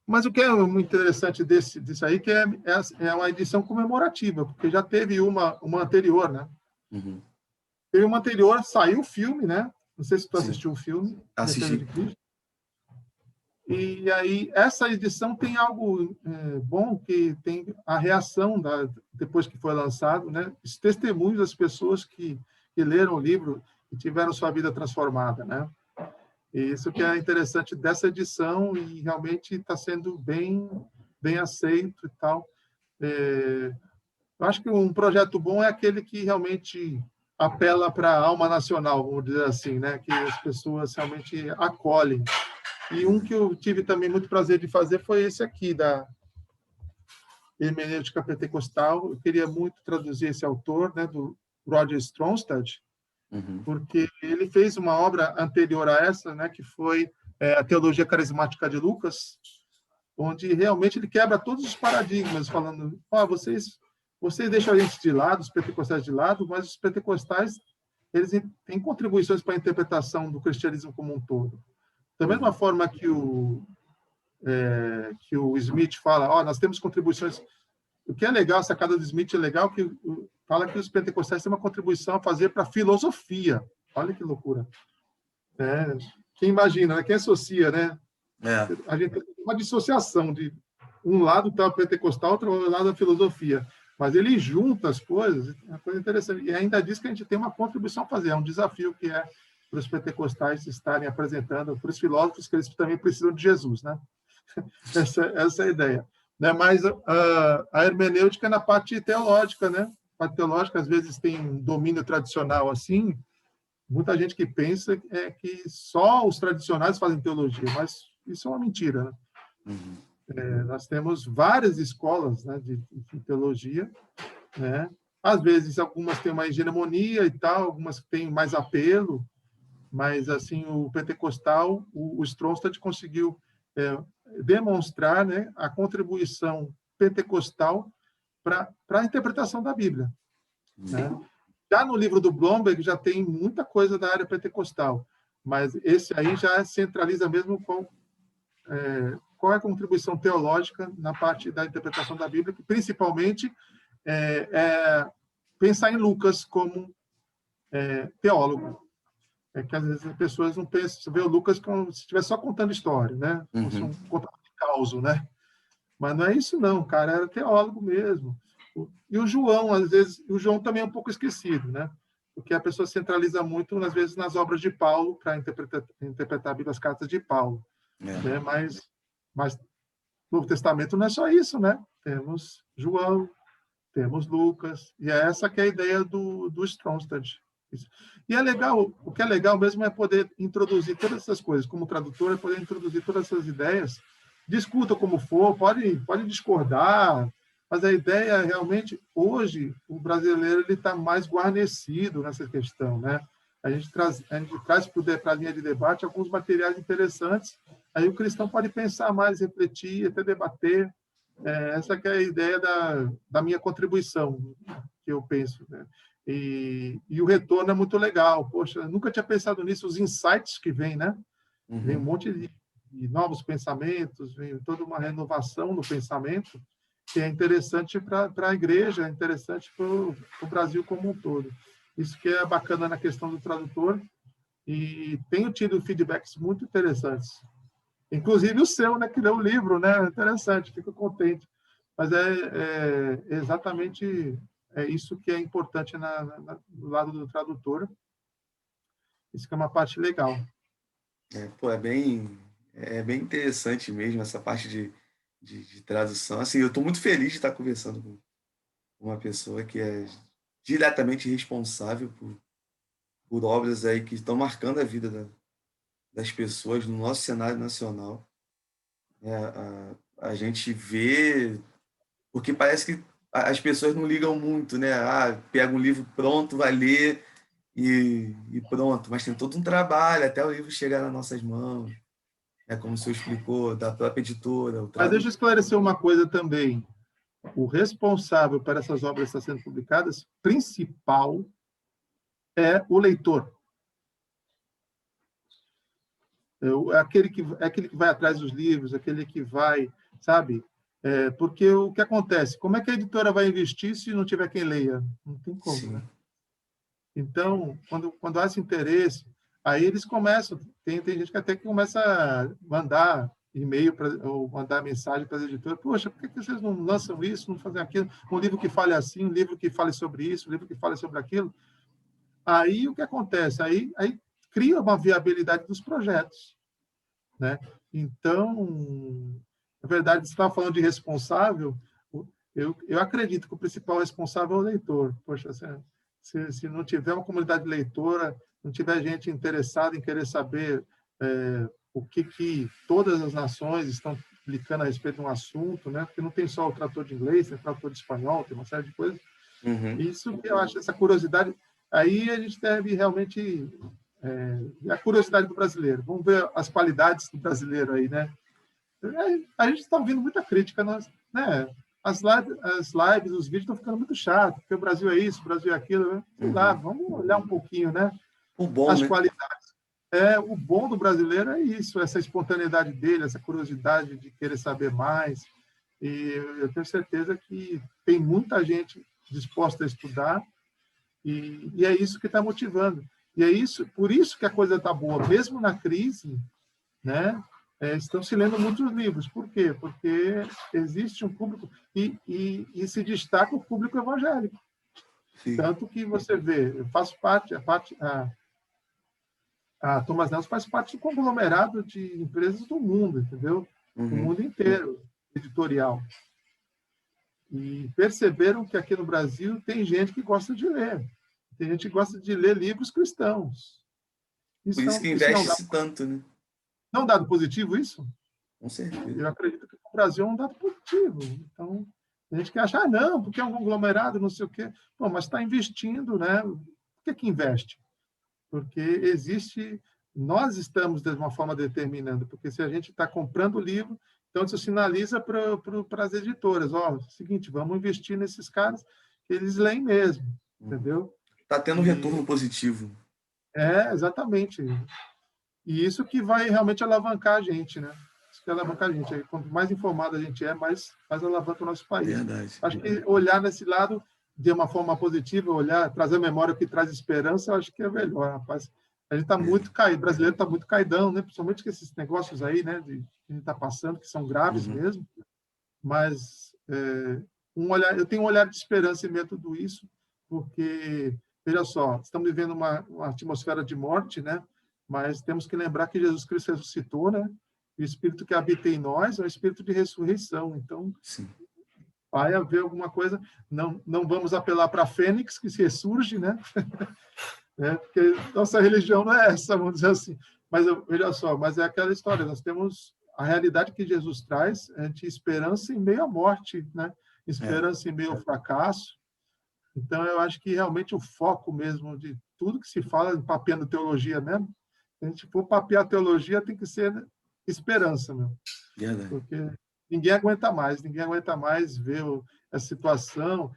Mas o que é muito interessante disso aí, que é uma edição comemorativa, porque já teve uma anterior, né? Teve uma anterior, saiu o filme, né? Não sei se tu assistiu o filme. Assisti. Defesa de Cristo. E aí, essa edição tem algo bom, que tem a reação, depois que foi lançado, né? Os testemunhos das pessoas que que leram o livro e tiveram sua vida transformada, né? E isso que é interessante dessa edição e realmente está sendo bem aceito e tal. Eu acho que um projeto bom é aquele que realmente apela para a alma nacional, vamos dizer assim, né? Que as pessoas realmente acolhem. E um que eu tive também muito prazer de fazer foi esse aqui, da Hermenêutica Pentecostal. Eu queria muito traduzir esse autor, né, do Roger Stronstad, porque ele fez uma obra anterior a essa, né, que foi a Teologia Carismática de Lucas, onde realmente ele quebra todos os paradigmas, falando, vocês deixam a gente de lado, os pentecostais de lado, mas os pentecostais eles têm contribuições para a interpretação do cristianismo como um todo. Da mesma forma que o Smith fala, nós temos contribuições. O que é legal, a sacada do Smith é legal, que fala que os pentecostais têm uma contribuição a fazer para a filosofia. Olha que loucura. Quem imagina, né? Quem associa, né? A gente tem uma dissociação de um lado está o pentecostal, outro lado a filosofia. Mas ele junta as coisas, é uma coisa interessante. E ainda diz que a gente tem uma contribuição a fazer, é um desafio que é para os pentecostais estarem apresentando, para os filósofos, que eles também precisam de Jesus, né? Essa é a ideia. Né? Mas a hermenêutica é na parte teológica, né? A parte teológica, às vezes, tem um domínio tradicional assim. Muita gente que pensa que só os tradicionais fazem teologia, mas isso é uma mentira, né? Nós temos várias escolas, né, de teologia, né? Às vezes, algumas têm uma hegemonia e tal, algumas têm mais apelo, mas, assim, o pentecostal, o Stronstad conseguiu demonstrar, né, a contribuição pentecostal para a interpretação da Bíblia. Né? Já no livro do Blomberg já tem muita coisa da área pentecostal, mas esse aí já centraliza mesmo qual é a contribuição teológica na parte da interpretação da Bíblia, que principalmente pensar em Lucas como teólogo. Que às vezes as pessoas não pensam, você vê o Lucas como se estivesse só contando história, né? Um contador de causa, né? Mas não é isso não, o cara era teólogo mesmo. E o João, às vezes, o João também é um pouco esquecido, né? Porque a pessoa centraliza muito, às vezes, nas obras de Paulo, para interpretar a Bíblia, as cartas de Paulo. Né? Mas no Novo Testamento não é só isso, né? Temos João, temos Lucas, e é essa que é a ideia do Stronstad. E é legal, o que é legal mesmo é poder introduzir todas essas coisas, como tradutor, é poder introduzir todas essas ideias, discuta como for, pode discordar, mas a ideia realmente, hoje, o brasileiro está mais guarnecido nessa questão, né? A gente traz para a linha de debate alguns materiais interessantes, aí o cristão pode pensar mais, refletir, até debater. Essa que é a ideia da minha contribuição, que eu penso, né? E o retorno é muito legal. Poxa, eu nunca tinha pensado nisso, os insights que vêm, né? Vem um monte de novos pensamentos, vem toda uma renovação no pensamento, que é interessante para a igreja, é interessante para o Brasil como um todo. Isso que é bacana na questão do tradutor, e tenho tido feedbacks muito interessantes. Inclusive o seu, né, que leu o livro, né? Interessante, fico contente. Mas é exatamente isso que é importante do lado do tradutor. Isso que é uma parte legal. É bem interessante mesmo essa parte de tradução. Assim, eu estou muito feliz de estar conversando com uma pessoa que é diretamente responsável por obras aí que estão marcando a vida das pessoas no nosso cenário nacional. A gente vê, porque parece que as pessoas não ligam muito, né? Pega um livro pronto, vai ler e pronto. Mas tem todo um trabalho até o livro chegar nas nossas mãos. Como o senhor explicou, da própria editora. Mas deixa eu esclarecer uma coisa também. O responsável por essas obras estar sendo publicadas, principal, é o leitor. É aquele que vai atrás dos livros, aquele que vai, sabe? Porque o que acontece? Como é que a editora vai investir se não tiver quem leia? Não tem como, Sim. né? Então, quando há esse interesse, aí eles começam, tem gente que até que começa a mandar e-mail ou mandar mensagem para as editoras: poxa, por que vocês não lançam isso, não fazem aquilo? Um livro que fale assim, um livro que fale sobre isso, um livro que fale sobre aquilo. Aí o que acontece? Aí cria uma viabilidade dos projetos, né? Então, na verdade, você estava falando de responsável, eu acredito que o principal responsável é o leitor. Poxa, se não tiver uma comunidade leitora, não tiver gente interessada em querer saber o que todas as nações estão publicando a respeito de um assunto, né? Porque não tem só o trator de inglês, tem o trator de espanhol, tem uma série de coisas. Isso que eu acho, essa curiosidade, aí a gente deve realmente a curiosidade do brasileiro. Vamos ver as qualidades do brasileiro aí, né? A gente está ouvindo muita crítica, né? As lives, os vídeos estão ficando muito chatos, porque o Brasil é isso, o Brasil é aquilo, né? Sei lá, vamos olhar um pouquinho, né? O bom, As né? qualidades. O bom do brasileiro é isso, essa espontaneidade dele, essa curiosidade de querer saber mais. E eu tenho certeza que tem muita gente disposta a estudar e é isso que está motivando. E é isso, por isso que a coisa está boa, mesmo na crise, né? Estão se lendo muitos livros. Por quê? Porque existe um público e se destaca o público evangélico. Sim. Tanto que você vê, eu faço parte, a Thomas Nelson faz parte do conglomerado de empresas do mundo, entendeu? Do mundo inteiro, editorial. E perceberam que aqui no Brasil tem gente que gosta de ler. Tem gente que gosta de ler livros cristãos. Por isso que Isso investe-se tanto, né? não é um dado positivo, isso? Com certeza. Eu acredito que o Brasil é um dado positivo. Então, a gente quer achar, não, porque é um conglomerado, não sei o quê. Bom, mas está investindo, né? Por que investe? Porque existe... Nós estamos, de uma forma, determinando, porque se a gente está comprando o livro, então isso sinaliza para as editoras, seguinte, vamos investir nesses caras, que eles leem mesmo, entendeu? Está tendo retorno positivo. Exatamente. E isso que vai realmente alavancar a gente, né? Isso que alavanca a gente. Aí, quanto mais informado a gente mais alavanca o nosso país. Verdade. Acho que olhar nesse lado de uma forma positiva, olhar, trazer memória que traz esperança, eu acho que é melhor, rapaz. A gente está muito caído, o brasileiro está muito caidão, né? Principalmente com esses negócios aí, né? Que a gente está passando, que são graves mesmo. Mas eu tenho um olhar de esperança em meio a tudo isso, porque, veja só, estamos vivendo uma atmosfera de morte, né? Mas temos que lembrar que Jesus Cristo ressuscitou, né? E o Espírito que habita em nós é o Espírito de ressurreição. Então, sim, vai haver alguma coisa. Não vamos apelar para a Fênix, que se ressurge, né? Porque nossa religião não é essa, vamos dizer assim. Mas, veja só, mas é aquela história, nós temos a realidade que Jesus traz, de esperança em meio à morte, né? Esperança em meio ao fracasso. Então, eu acho que realmente o foco mesmo de tudo que se fala, papeando teologia mesmo, se a gente for papear a teologia, tem que ser esperança, meu. verdade. Porque ninguém aguenta mais ver essa situação,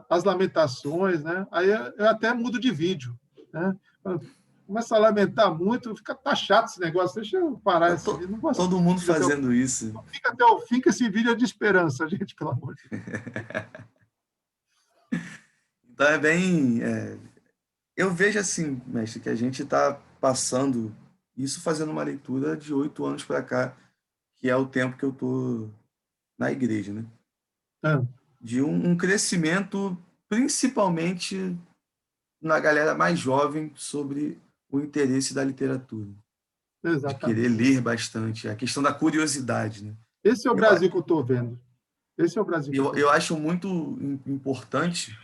as lamentações, né? Aí eu até mudo de vídeo, né? Começa a lamentar muito, tá chato esse negócio, deixa eu parar esse vídeo. Não gosto Todo mundo fazendo isso. Fica até o fim, que esse vídeo é de esperança, gente, pelo amor de Deus. Então é bem... Eu vejo assim, mestre, que a gente está passando isso fazendo uma leitura de 8 anos para cá, que é o tempo que eu estou na igreja, né? De um crescimento, principalmente na galera mais jovem, sobre o interesse da literatura. Exatamente. De querer ler bastante, a questão da curiosidade, né? Esse é o Brasil que eu estou vendo. Esse é o Brasil que eu acho muito importante,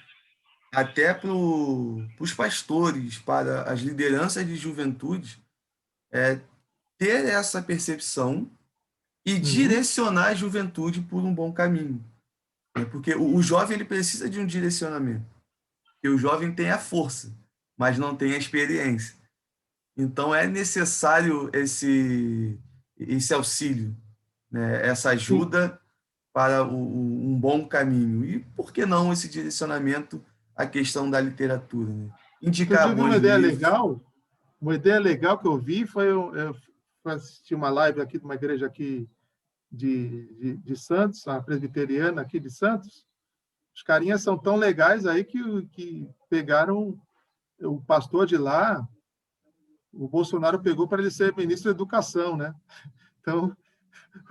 até para os pastores, para as lideranças de juventude, ter essa percepção e direcionar a juventude por um bom caminho. Porque o jovem ele precisa de um direcionamento. Porque o jovem tem a força, mas não tem a experiência. Então é necessário esse auxílio, né? Essa ajuda para um bom caminho. E por que não esse direcionamento à questão da literatura? Né? Indicar Inclusive, bons livros. Uma ideia legal que eu vi foi eu assisti uma live aqui de uma igreja aqui de Santos, a presbiteriana aqui de Santos. Os carinhas são tão legais aí que pegaram o pastor de lá, o Bolsonaro pegou para ele ser ministro da Educação, né? Então,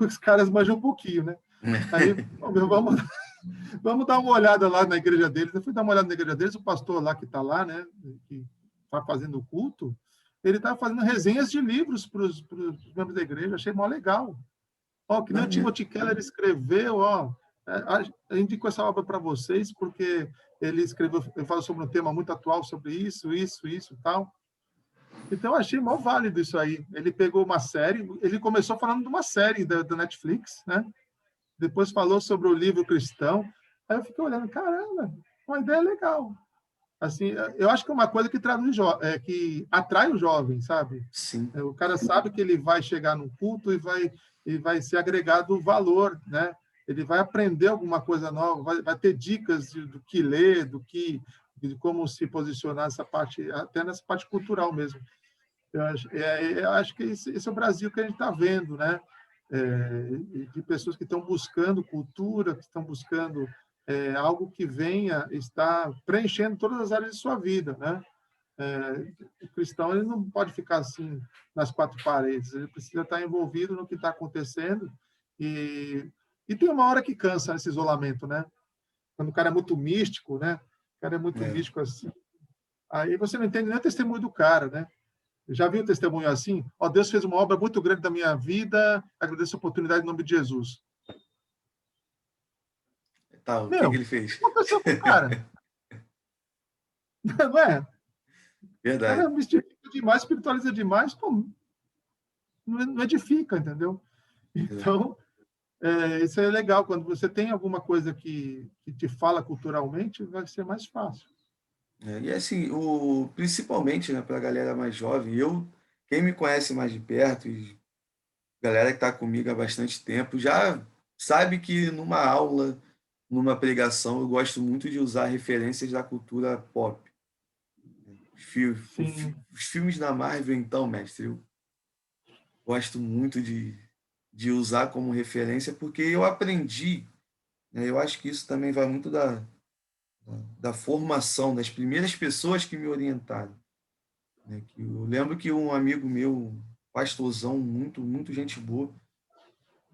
os caras manjam um pouquinho, né? Aí, vamos dar uma olhada lá na igreja deles. Eu fui dar uma olhada na igreja deles, o pastor lá que está lá, né? Que tá fazendo o culto, ele estava fazendo resenhas de livros para os membros da igreja. Achei mó legal. Ó, que nem o Maneiro. Timothy Keller escreveu, ó, eu indico essa obra para vocês porque ele escreveu, ele fala sobre um tema muito atual, sobre isso, e tal. Então, eu achei mó válido isso aí. Ele pegou uma série, ele começou falando de uma série da Netflix, né? Depois falou sobre o livro cristão. Aí eu fiquei olhando, caramba, uma ideia legal. Assim, eu acho que é uma coisa que que atrai o jovem, sabe? Sim. O cara sabe que ele vai chegar num culto e vai ser agregado valor, né? Ele vai aprender alguma coisa nova, vai ter dicas do que ler, de como se posicionar nessa parte, até nessa parte cultural mesmo. Eu acho que esse é o Brasil que a gente está vendo, né? De pessoas que estão buscando cultura, que estão buscando algo que venha estar preenchendo todas as áreas de sua vida, né? O cristão ele não pode ficar assim nas quatro paredes, ele precisa estar envolvido no que está acontecendo e tem uma hora que cansa esse isolamento, né? Quando o cara é muito místico, né? O cara é muito É. místico assim, aí você não entende nem o testemunho do cara, né? Já viu um testemunho assim? Ó, Deus fez uma obra muito grande na minha vida, agradeço a oportunidade em nome de Jesus. Tá, o que Meu, o ele que fez? aconteceu com o cara? Não é? O cara Verdade. mistifica demais, espiritualiza demais, pô, não edifica, entendeu? Verdade. Então, isso é legal. Quando você tem alguma coisa que te fala culturalmente, vai ser mais fácil. E assim, principalmente, né, para a galera mais jovem, quem me conhece mais de perto, e galera que está comigo há bastante tempo, já sabe que numa aula, numa pregação, eu gosto muito de usar referências da cultura pop. Sim. Os filmes da Marvel, então, mestre, eu gosto muito de usar como referência, porque eu aprendi, né, eu acho que isso também vai muito da formação, das primeiras pessoas que me orientaram. Né, que eu lembro que um amigo meu, pastorzão, muito gente boa,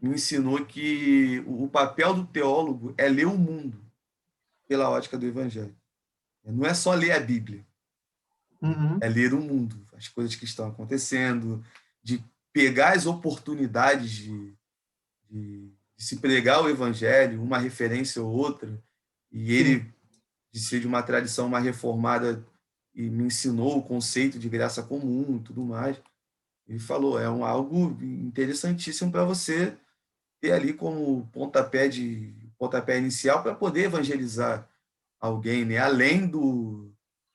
me ensinou que o papel do teólogo é ler o mundo pela ótica do evangelho. Não é só ler a Bíblia, é Uhum. ler o mundo, as coisas que estão acontecendo, de pegar as oportunidades de se pregar o evangelho, uma referência ou outra, e Sim. ele, de ser de uma tradição mais reformada, e me ensinou o conceito de graça comum e tudo mais. Ele falou, algo interessantíssimo para você ter ali como pontapé inicial para poder evangelizar alguém, né? Além do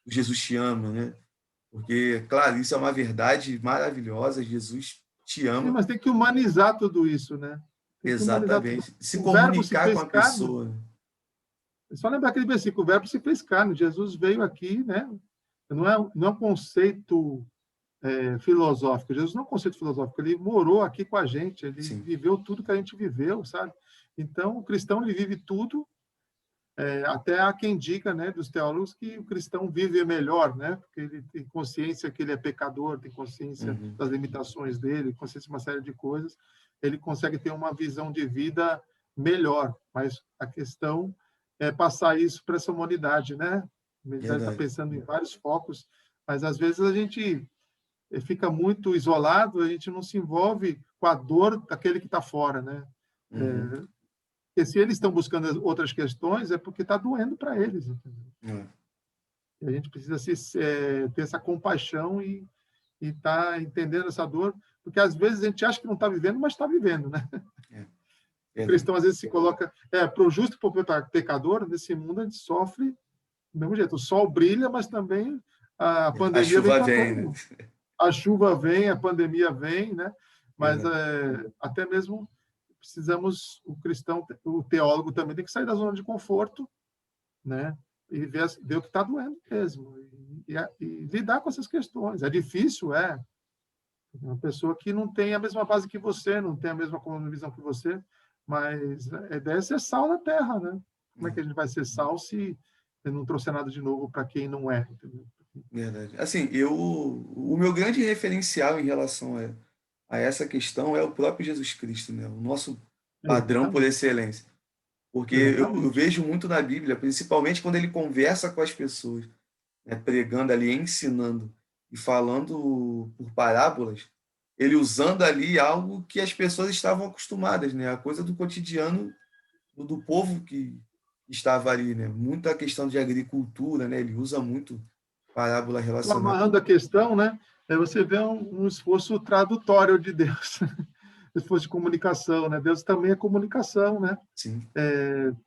Jesus te ama, né? Porque, claro, isso é uma verdade maravilhosa, Jesus te Sim, ama, mas tem que humanizar tudo isso, né? Tem que humanizar tudo. exatamente. Se O verbo se comunicar com fez a carne. pessoa. É só lembrar aquele versículo, o verbo se fez carne. Jesus veio aqui, né? Não é um conceito filosófico. Jesus não é um conceito filosófico. Ele morou aqui com a gente. Ele Sim. viveu tudo que a gente viveu, sabe? Então, o cristão ele vive tudo. Até há quem diga, né, dos teólogos, que o cristão vive melhor, né? Porque ele tem consciência que ele é pecador, tem consciência Uhum. das limitações dele, consciência de uma série de coisas. Ele consegue ter uma visão de vida melhor. Mas a questão é passar isso para essa humanidade, né? A humanidade está Verdade. pensando em vários focos, mas às vezes a gente fica muito isolado, a gente não se envolve com a dor daquele que está fora, né? Uhum. Porque se eles estão buscando outras questões, é porque está doendo para eles, entendeu? É. E a gente precisa ter essa compaixão e estar entendendo essa dor, porque às vezes a gente acha que não está vivendo, mas está vivendo, né? É. O Verdade. cristão às vezes se coloca, para o justo e para o pecador, nesse mundo a gente sofre do mesmo jeito. O sol brilha, mas também a A pandemia vem chuva para vem, todo né? mundo. A chuva vem, a pandemia vem, né? Mas Verdade. até mesmo precisamos, o cristão, o teólogo também tem que sair da zona de conforto, né? E ver o que está doendo mesmo. E lidar com essas questões. É difícil, é. Uma pessoa que não tem a mesma base que você, não tem a mesma visão que você, mas a ideia é ser sal na terra, né? Como é que a gente vai ser sal se não trouxer nada de novo para quem não é? Entendeu? Verdade. Assim, o meu grande referencial em relação a essa questão é o próprio Jesus Cristo, né? O nosso padrão por Exatamente. excelência. Porque eu Exatamente. vejo muito na Bíblia, principalmente quando ele conversa com as pessoas. né, pregando ali, ensinando e falando por parábolas, ele usando ali algo que as pessoas estavam acostumadas, né? A coisa do cotidiano do povo que estava ali, né? Muita questão de agricultura, né? Ele usa muito parábola Então, relacionada. amarrando a questão, né, você vê um esforço tradutório de Deus, esforço de comunicação, né? Deus também é comunicação, né? Sim,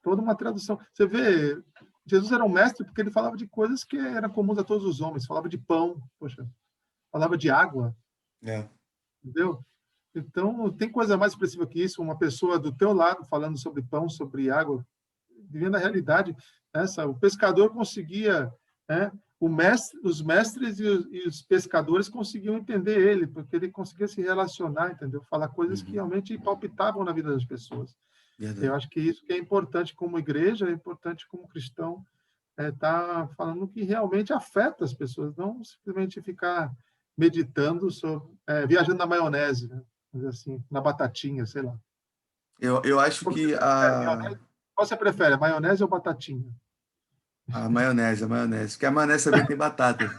Toda uma tradução. Você vê, Jesus era um mestre porque ele falava de coisas que eram comuns a todos os homens. Falava de pão, poxa, falava de água, é. entendeu? Então, tem coisa mais expressiva que isso? Uma pessoa do teu lado falando sobre pão, sobre água, vivendo a realidade essa. O pescador conseguia, né? Os mestres e os pescadores conseguiam entender ele, porque ele conseguia se relacionar, entendeu? Falar coisas que Uhum, realmente palpitavam na vida das pessoas. Eu verdade. acho que isso que é importante como igreja, é importante como cristão, tá falando que realmente afeta as pessoas, não simplesmente ficar meditando sobre, viajando na maionese, né? Assim, na batatinha, sei lá. Eu acho Qual que você que prefere, maionese? Qual você prefere, maionese ou batatinha? a maionese, porque a maionese também tem batata.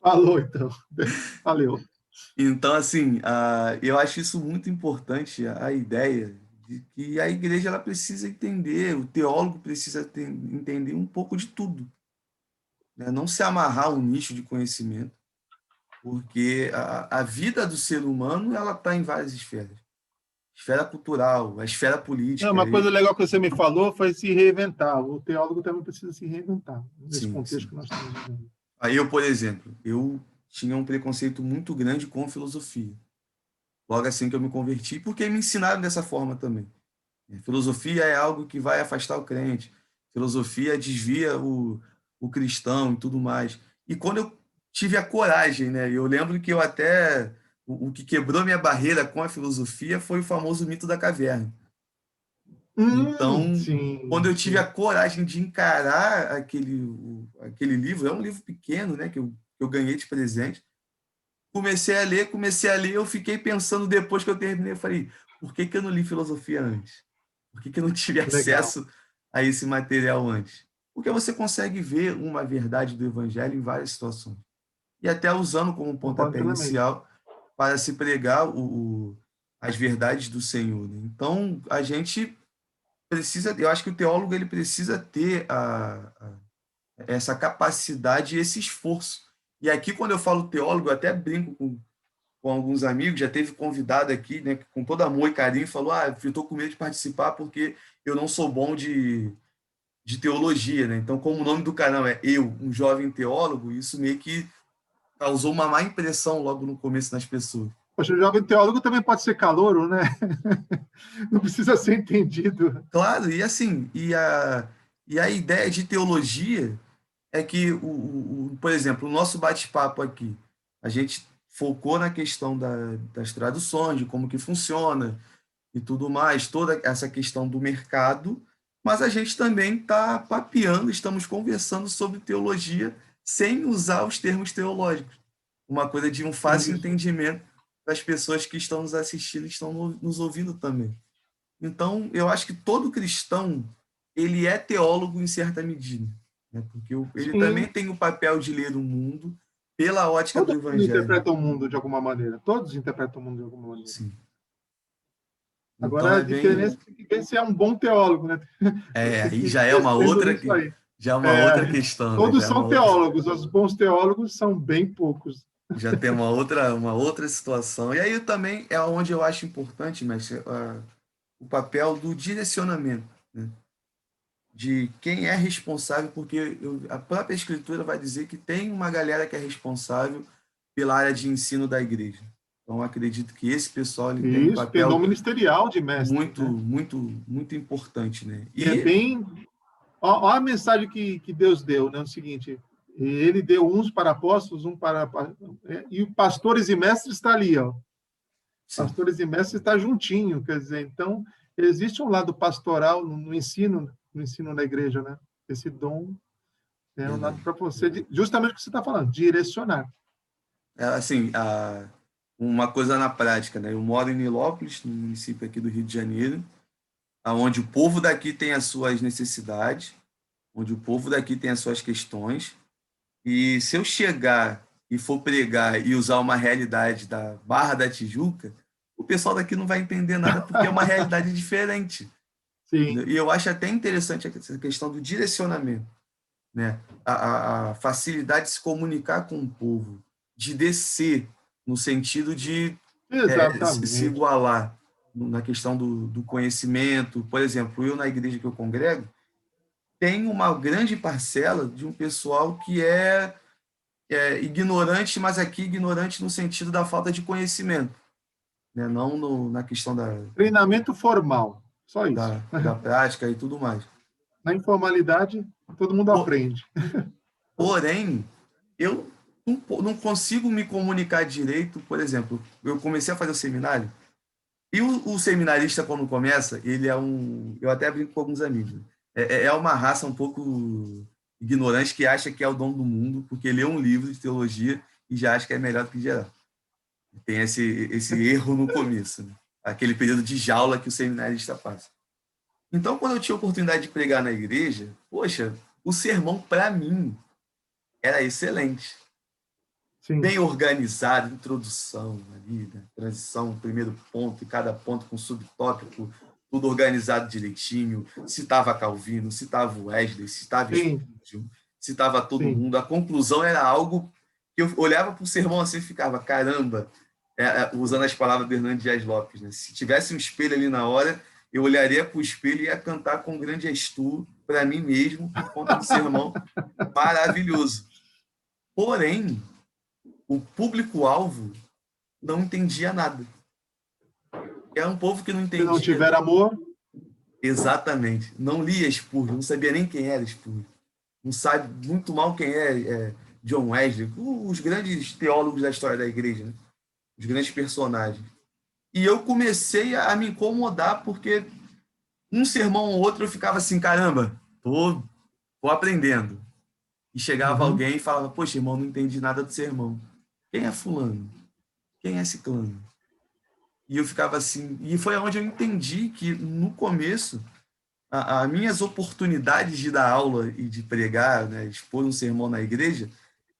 Falou, então. Valeu. Então, assim, eu acho isso muito importante, a ideia de que a igreja ela precisa entender, o teólogo precisa entender um pouco de tudo, né? Não se amarrar a um nicho de conhecimento, porque a vida do ser humano ela está em várias esferas. Esfera cultural, a esfera Não, política, uma coisa legal que você me falou foi se reinventar. O teólogo também precisa se reinventar nesse sim, contexto sim. que nós estamos vivendo. Aí eu, por exemplo, eu tinha um preconceito muito grande com filosofia. Logo assim que eu me converti, porque me ensinaram dessa forma também. Filosofia é algo que vai afastar o crente. Filosofia desvia o cristão e tudo mais. E quando eu tive a coragem, né? Eu lembro que eu até o que quebrou minha barreira com a filosofia foi o famoso mito da caverna. Então, quando Sim, eu tive a sim. coragem de encarar aquele livro, é um livro pequeno, né? Que eu ganhei de presente. Comecei a ler, eu fiquei pensando depois que eu terminei, eu falei, por que que eu não li filosofia antes? Por que que eu não tive Legal. acesso a esse material antes? Porque você consegue ver uma verdade do evangelho em várias situações. E até usando como Concordo pontapé plenamente. inicial para se pregar as verdades do Senhor, né? Então, a gente precisa, eu acho que o teólogo ele precisa ter essa capacidade e esse esforço. E aqui, quando eu falo teólogo, eu até brinco com alguns amigos, já teve convidado aqui, né, com todo amor e carinho, falou: eu estou com medo de participar porque eu não sou bom de teologia, né? Então, como o nome do canal é Eu, um jovem teólogo, isso meio que causou uma má impressão logo no começo nas pessoas. Poxa, o jovem teólogo também pode ser calouro, né? Não precisa ser entendido. Claro, e assim, e a ideia de teologia é que, por exemplo, o nosso bate-papo aqui, a gente focou na questão das traduções, de como que funciona, e tudo mais, toda essa questão do mercado, mas a gente também está papeando, estamos conversando sobre teologia sem usar os termos teológicos. Uma coisa de um fácil Isso. entendimento das pessoas que estão nos assistindo e estão nos ouvindo também. Então, eu acho que todo cristão, ele é teólogo em certa medida, né? Porque ele também Sim. tem o papel de ler o mundo pela ótica do Todo mundo evangelho. interpreta o mundo de alguma maneira. Todos interpretam o mundo de alguma maneira. Sim. Então Agora, a é diferença bem, é que ver se é um bom teólogo, né? Tem aí que já ir é uma crescendo outra nisso aí. já é uma É, outra questão, né? todos são teólogos, os bons teólogos são bem poucos. Já tem uma outra situação. E aí também é onde eu acho importante, mas o papel do direcionamento, né? De quem é responsável, porque a própria Escritura vai dizer que tem uma galera que é responsável pela área de ensino da igreja. Então, acredito que esse pessoal ele tem um Isso, tem dom papel ministerial de mestre, muito, né? muito, muito importante, né? E é E bem. Ó, a mensagem que Deus deu, né? O seguinte: ele deu uns para apóstolos, e pastores e mestres está ali, ó. sim, Pastores e mestres está juntinho, quer dizer, então existe um lado pastoral no ensino, no ensino da igreja, né? Esse dom é um lado verdade. para você, justamente o que você está falando, direcionar. Assim, uma coisa na prática, né? Eu moro em Nilópolis, no município aqui do Rio de Janeiro, onde o povo daqui tem as suas necessidades, onde o povo daqui tem as suas questões, e se eu chegar e for pregar e usar uma realidade da Barra da Tijuca, o pessoal daqui não vai entender nada porque é uma realidade diferente. Sim, E eu acho até interessante essa questão do direcionamento, né? A facilidade de se comunicar com o povo, de descer, no sentido de se exatamente. igualar na questão do conhecimento. Por exemplo, eu na igreja que eu congrego, tem uma grande parcela de um pessoal que é ignorante, mas aqui ignorante no sentido da falta de conhecimento, né? Não na questão Treinamento formal, só isso. da prática e tudo mais. Na informalidade, todo mundo aprende. Porém, eu não consigo me comunicar direito. Por exemplo, eu comecei a fazer o seminário, e o seminarista, quando começa, ele é um. Eu até brinco com alguns amigos. Né? É uma raça um pouco ignorante que acha que é o dono do mundo, porque lê um livro de teologia e já acha que é melhor do que geral. Tem esse erro no começo, né? Aquele período de jaula que o seminarista passa. Então, quando eu tinha a oportunidade de pregar na igreja, poxa, o sermão, para mim, era excelente. Sim, Bem organizado, introdução ali, né? Transição, primeiro ponto, e cada ponto com subtópico, tudo organizado direitinho. Citava Calvino, citava Wesley, citava sim, Spurgeon, citava todo sim. mundo. A conclusão era algo que eu olhava para o sermão assim e ficava, caramba, usando as palavras do Hernando Dias Lopes, né? Se tivesse um espelho ali na hora, eu olharia para o espelho e ia cantar com grande estu para mim mesmo por conta do sermão maravilhoso. Porém, o público-alvo não entendia nada. É um povo que não Se não entendia tiver amor, exatamente. Não lia Spurgeon, não sabia nem quem era Spurgeon. Não sabe muito mal quem é John Wesley, os grandes teólogos da história da igreja, né? Os grandes personagens. E eu comecei a me incomodar porque um sermão ou outro eu ficava assim, caramba, tô aprendendo. E chegava uhum. alguém e falava, poxa, irmão, não entendi nada do sermão. Quem é fulano? Quem é ciclano? E eu ficava assim, e foi onde eu entendi que no começo as minhas oportunidades de dar aula e de pregar, né, expor um sermão na igreja,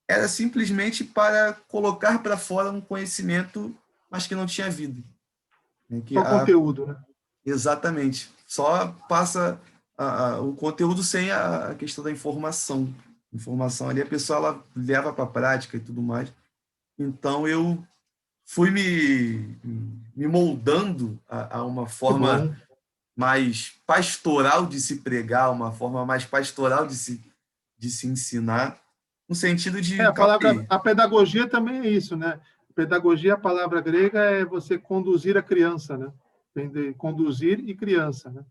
era simplesmente para colocar para fora um conhecimento, mas que não tinha vida, né, Só conteúdo, né? exatamente, só passa o conteúdo sem a questão da informação. Informação ali a pessoa ela leva para a prática e tudo mais. Então eu fui me moldando a uma Que forma bom. mais pastoral de se pregar, uma forma mais pastoral de se ensinar, no sentido É, de, a calma palavra, aí, a pedagogia também é isso, né? Pedagogia, a palavra grega é você conduzir a criança, né? Vem de conduzir e criança, né?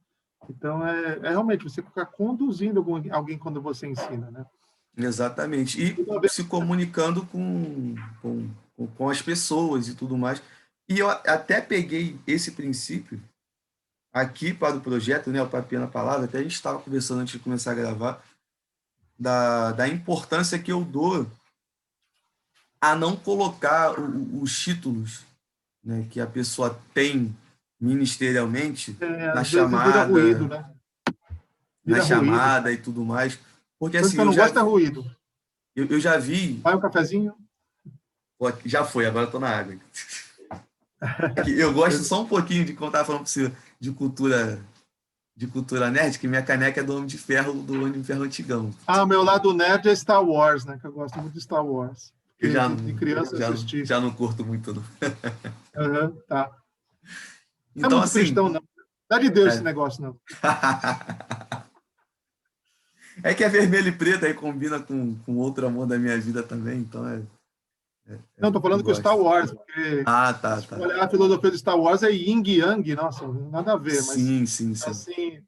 Então, é realmente você ficar conduzindo alguém quando você ensina, né? exatamente, e Tudo a ver. se comunicando com as pessoas e tudo mais. E eu até peguei esse princípio aqui para o projeto, né, o Papinha na Palavra, até a gente estava conversando antes de começar a gravar, da importância que eu dou a não colocar os títulos, né, que a pessoa tem ministerialmente na Às vezes vira ruído, chamada, né? Vira ruído. e tudo mais, porque Coisa assim, que eu não gosto é ruído. eu já vi, Vai um cafezinho? já foi, agora estou na água. Eu gosto só um pouquinho de, como eu estava falando para você, de cultura nerd, que minha caneca é do Homem de Ferro antigão. Ah, meu lado nerd é Star Wars, né? Que eu gosto muito de Star Wars. Eu Porque de criança eu assisti. já não curto muito, não. Aham, tá. Não é Então, muito assim, cristão, não. Não é de Deus esse é, negócio, não. é que é vermelho e preto, aí combina com outro amor da minha vida também, então Não, tô eu falando com Star gosto. Wars, porque Ah, tá, se for tá. olhar a filosofia de Star Wars é yin e yang, nossa, nada a ver, mas Sim, sim, sim. assim,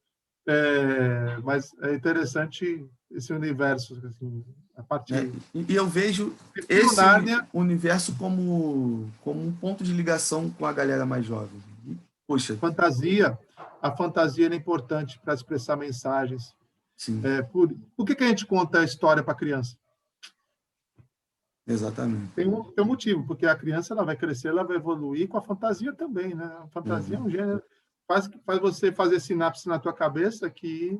mas é interessante esse universo, assim, a Né? parte. E eu vejo Prefiro esse Nárnia, universo como um ponto de ligação com a galera mais jovem. E, poxa, fantasia. A fantasia é importante para expressar mensagens. sim, Por que a gente conta a história para a criança? exatamente. Tem um motivo, porque a criança ela vai crescer, ela vai evoluir com a fantasia também, né? A fantasia é Uhum. um gênero, faz você fazer sinapse na tua cabeça que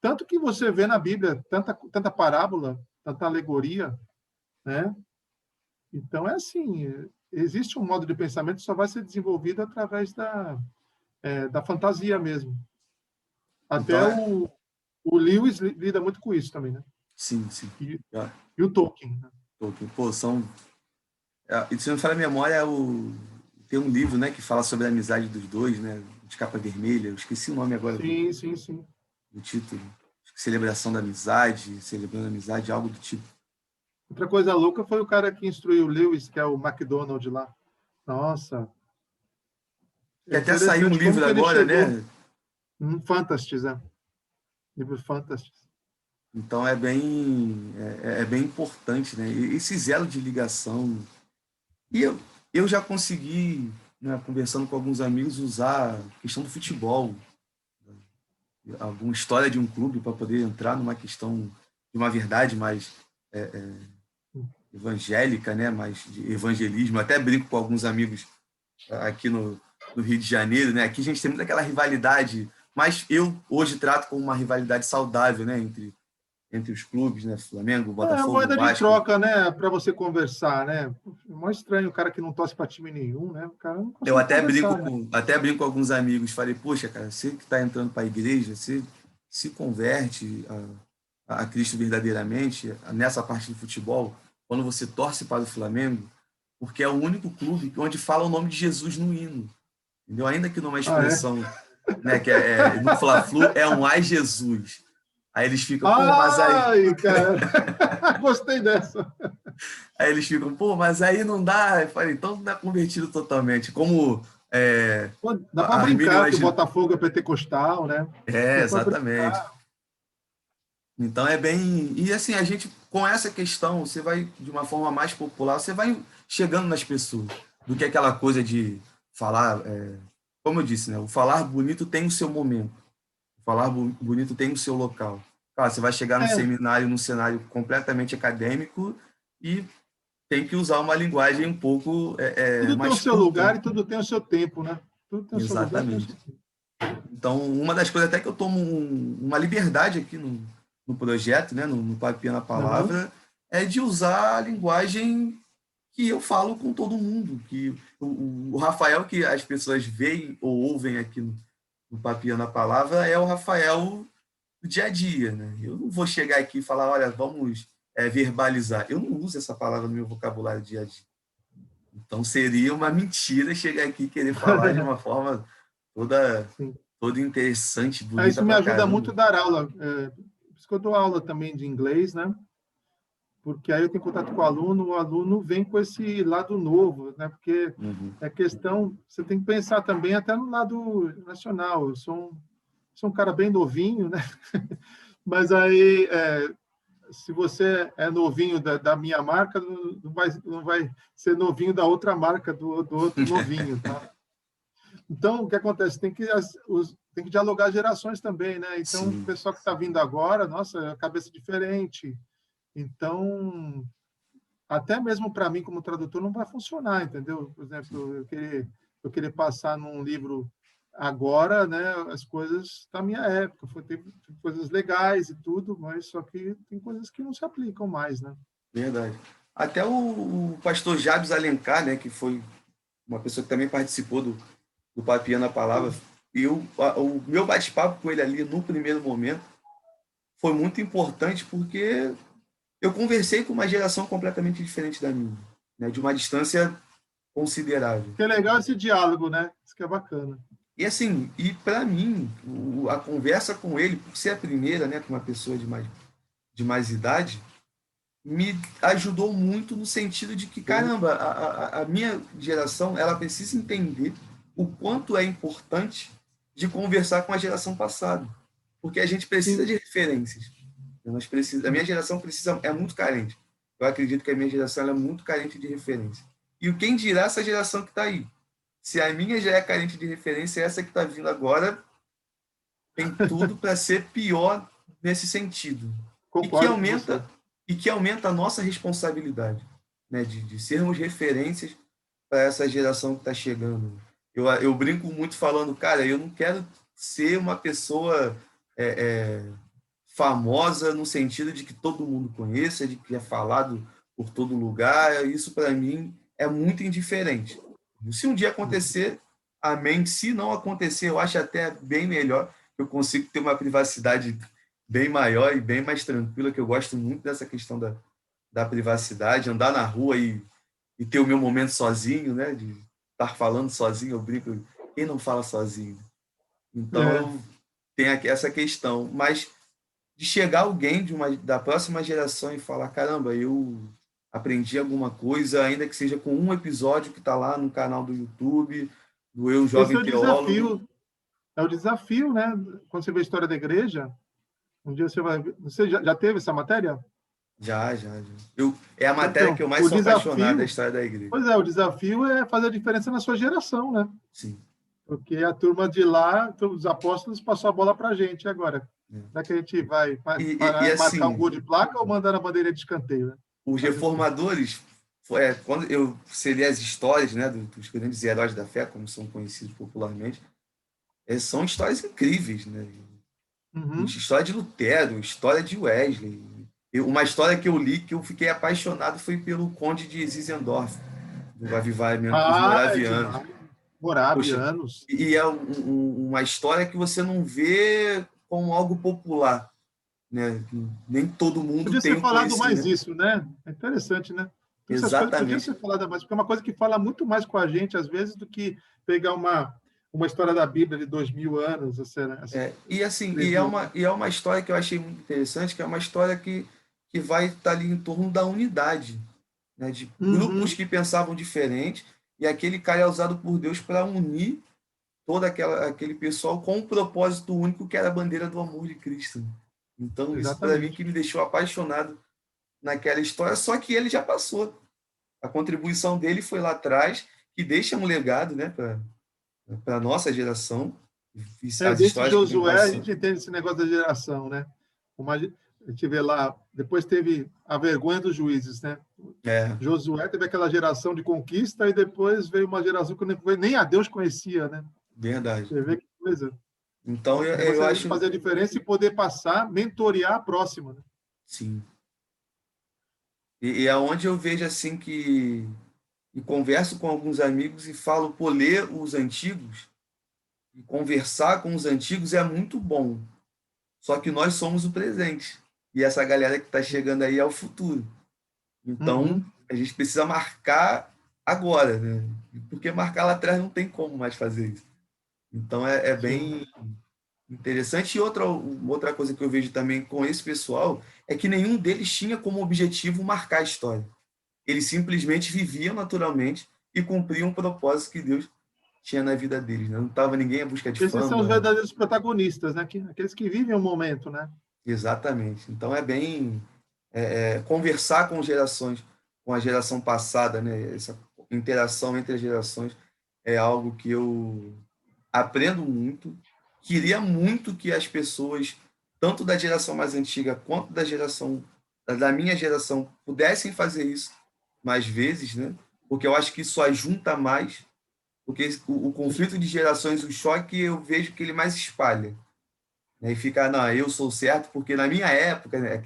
Tanto que você vê na Bíblia tanta parábola, tanta alegoria, né? Então, é assim, existe um modo de pensamento que só vai ser desenvolvido através da fantasia mesmo. Então, Até o Lewis lida muito com isso também, né? sim, sim. E, Ah, e o Tolkien, né? pô, e se não me falha a memória, tem um livro, né, que fala sobre a amizade dos dois, né, de capa vermelha. Eu esqueci o nome agora Sim, sim, sim. do título. Acho que Celebração da Amizade, Celebrando a Amizade, algo do tipo. Outra coisa louca foi o cara que instruiu o Lewis, que é o McDonald lá. Nossa, Que é até saiu um interessante como livro que ele agora, chegou né? em Fantastes, né? Livro Fantastes. Então é bem importante, né? Esse elo de ligação. E eu já consegui, né, conversando com alguns amigos, usar a questão do futebol, alguma história de um clube para poder entrar numa questão de uma verdade mais evangélica, né? Mais de evangelismo. Até brinco com alguns amigos aqui no Rio de Janeiro, né? Aqui a gente tem muito aquela rivalidade, mas eu hoje trato como uma rivalidade saudável, né? Entre os clubes, né? Flamengo, É Botafogo, moeda de Vasco. troca, né? Para você conversar, né? É mais estranho o cara que não torce para time nenhum, né? O cara não Eu consegue conversar, né? até brinco com alguns amigos, falei, poxa, cara, você que está entrando para a igreja, você se converte a Cristo verdadeiramente nessa parte do futebol, quando você torce para o Flamengo, porque é o único clube onde fala o nome de Jesus no hino, entendeu? Ainda que numa Ah, é? expressão, né, que no Fla-Flu é um ai Jesus. Aí eles ficam, pô, mas aí, Ai, cara, gostei dessa. aí eles ficam, pô, mas aí não dá. Eu falei, então não é convertido totalmente. Como Pô, dá para as brincar que milhões o de. Botafogo é pentecostal, né? Dá para Exatamente. brincar. Então é bem. E assim, a gente, com essa questão, você vai, de uma forma mais popular, você vai chegando nas pessoas. Do que aquela coisa de falar. Como eu disse, né? O falar bonito tem o seu momento. O falar bonito tem o seu local. Claro, você vai chegar no É, seminário, num cenário completamente acadêmico e tem que usar uma linguagem um pouco tudo tem o mais seu culta. lugar e tudo tem o seu tempo, né? Tudo tem o seu lugar e tem o Exatamente. seu tempo. Então, uma das coisas até que eu tomo uma liberdade aqui no projeto, né, no Papinha na Aham. Palavra, é de usar a linguagem que eu falo com todo mundo. Que o Rafael que as pessoas veem ou ouvem aqui no Papinha na Palavra é o Rafael do dia a dia. Né? Eu não vou chegar aqui e falar, olha, vamos verbalizar. Eu não uso essa palavra no meu vocabulário dia a dia. Então, seria uma mentira chegar aqui e querer falar de uma forma toda Sim. toda interessante, bonita Isso me pra ajuda muito caramba. a dar aula. Por isso que eu dou aula também de inglês, né? Porque aí eu tenho contato com o aluno vem com esse lado novo, né? Porque Uhum. é questão, você tem que pensar também até no lado nacional. Eu sou um cara bem novinho, né? Mas aí, se você é novinho da minha marca, não vai ser novinho da outra marca, do outro novinho, tá? Então, o que acontece? Tem que dialogar gerações também, né? Então, o Sim, pessoal que está vindo agora, nossa, é cabeça diferente. Então, até mesmo para mim, como tradutor, não vai funcionar, entendeu? Por exemplo, eu querer passar num livro agora, né, as coisas da minha época. Teve coisas legais e tudo, mas só que tem coisas que não se aplicam mais, né? verdade. Até o pastor Jabes Alencar, né, que foi uma pessoa que também participou do Papiando a Palavra, o meu bate-papo com ele ali no primeiro momento foi muito importante porque eu conversei com uma geração completamente diferente da minha, né, de uma distância considerável. Que é legal esse diálogo, né? Isso que é bacana. E assim, e para mim, a conversa com ele, por ser a primeira, né, com uma pessoa de mais idade, me ajudou muito no sentido de que, caramba, a minha geração ela precisa entender o quanto é importante de conversar com a geração passada. Porque a gente precisa Sim, de referências. A minha geração é muito carente. Eu acredito que a minha geração é muito carente de referência. E quem dirá essa geração que está aí? Se a minha já é carente de referência, essa que está vindo agora tem tudo para ser pior nesse sentido. E que concordo com você. aumenta a nossa responsabilidade, né, de sermos referências para essa geração que está chegando. Eu brinco muito falando, cara, eu não quero ser uma pessoa famosa no sentido de que todo mundo conheça, de que é falado por todo lugar. Isso, para mim, é muito indiferente. Se um dia acontecer, amém. Se não acontecer, eu acho até bem melhor. Eu consigo ter uma privacidade bem maior e bem mais tranquila, que eu gosto muito dessa questão da privacidade, andar na rua e ter o meu momento sozinho, né? De estar falando sozinho, eu brinco. Quem não fala sozinho? Então, É. eu tenho aqui essa questão. Mas de chegar alguém da próxima geração e falar, caramba, eu aprendi alguma coisa, ainda que seja com um episódio que está lá no canal do YouTube, do Eu Esse Jovem é o Teólogo. desafio. É o desafio, né? Quando você vê a história da igreja, um dia você vai... Você já teve essa matéria? Já. É a matéria que Então, eu mais o sou apaixonado da desafio... história da igreja. Pois é, o desafio é fazer a diferença na sua geração, né? Sim. Porque a turma de lá, os apóstolos, passou a bola para a gente agora. É. Será que a gente vai marcar um Assim, gol de placa ou mandar na bandeira de escanteio? Né? os Fazer o quê? reformadores, quando eu sei as histórias, né, dos grandes heróis da fé, como são conhecidos popularmente, são histórias incríveis, né? Uhum. História de Lutero, história de Wesley. Uma história que eu li que eu fiquei apaixonado foi pelo Conde de Zinzendorf, do avivamento dos Ah, é moravianos. demais. Poxa, Moravianos. e é uma história que você não vê como algo popular, né? Nem todo mundo Podia tem ser o falado mais conhecimento. isso, né? É interessante, né? Então, essas coisas podiam Exatamente. ser faladas mais, porque é uma coisa que fala muito mais com a gente, às vezes, do que pegar uma história da Bíblia de 2000 anos, E assim, 3000 é uma história que eu achei muito interessante, que é uma história que vai estar ali em torno da unidade, né, de grupos Uhum, que pensavam diferente, e aquele cara é usado por Deus para unir aquele pessoal com um propósito único, que era a bandeira do amor de Cristo. Então, isso para mim exatamente. que me deixou apaixonado naquela história, só que ele já passou. A contribuição dele foi lá atrás, que deixa um legado, né, para a nossa geração, as Desse histórias que vem Josué, a gente passando. entende esse negócio da geração, né? Como a gente vê lá, depois teve a vergonha dos juízes, né? É, Josué teve aquela geração de conquista e depois veio uma geração que nem a Deus conhecia, né? verdade. Você vê que coisa. Então, O negócio eu é a gente acho, fazer a diferença e poder passar, mentorear a próxima. Né? sim. E é onde eu vejo assim que e converso com alguns amigos e falo, pô, ler os antigos e conversar com os antigos é muito bom. Só que nós somos o presente. E essa galera que está chegando aí é o futuro. Então, Uhum. a gente precisa marcar agora, né? Porque marcar lá atrás não tem como mais fazer isso. Então, é Sim. bem interessante. E outra coisa que eu vejo também com esse pessoal é que nenhum deles tinha como objetivo marcar a história. Eles simplesmente viviam naturalmente e cumpriam o propósito que Deus tinha na vida deles. Né? Não estava ninguém à busca de Esses são os fama. verdadeiros protagonistas, né? Aqueles que vivem o momento, né? Exatamente. Então é bem conversar com gerações, com a geração passada, né? Essa interação entre as gerações é algo que eu aprendo muito. Queria muito que as pessoas, tanto da geração mais antiga quanto da minha geração, pudessem fazer isso mais vezes, né? Porque eu acho que isso ajunta mais, porque o conflito de gerações, o choque, eu vejo que ele mais espalha, né? E fica, não, eu sou certo, porque na minha época, né,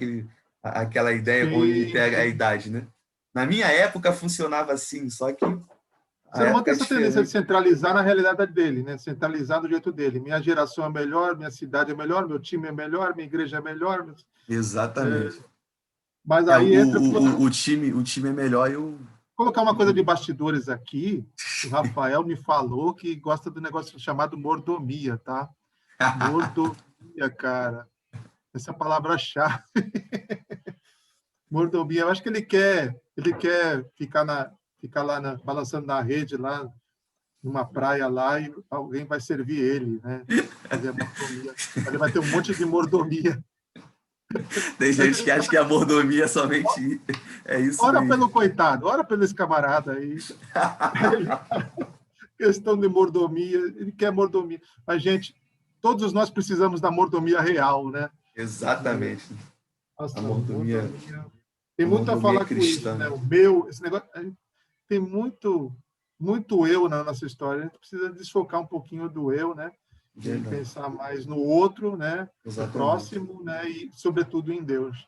aquela ideia onde Sim, pega a sim. idade, né? Na minha época funcionava assim, só que O a ser humano época tem é essa tendência de diferente. centralizar na realidade dele, né? Centralizar do jeito dele. Minha geração é melhor, minha cidade é melhor, meu time é melhor, minha igreja é melhor. Exatamente. Mas aí entra. O time é melhor, eu. Colocar uma coisa de bastidores aqui. O Rafael me falou que gosta do negócio chamado mordomia, tá? Mordomia, cara. Essa palavra-chave. Mordomia. Eu acho que ele quer ficar lá balançando na rede, lá numa praia lá, e alguém vai servir ele, né? Fazer a mordomia. Ele vai ter um monte de mordomia. Tem gente que acha que a mordomia é somente é isso Ora daí. pelo coitado, ora pelo esse camarada aí. Questão de mordomia, ele quer mordomia. Mas, gente, todos nós precisamos da mordomia real, né? Exatamente. A Nossa, mordomia, mordomia. Tem a muito a mordomia falar com isso, cristã. né? O meu, esse negócio. Tem muito eu na nossa história. A gente precisa desfocar um pouquinho do eu, né? de pensar mais no outro, né? No próximo, né? E, sobretudo, em Deus.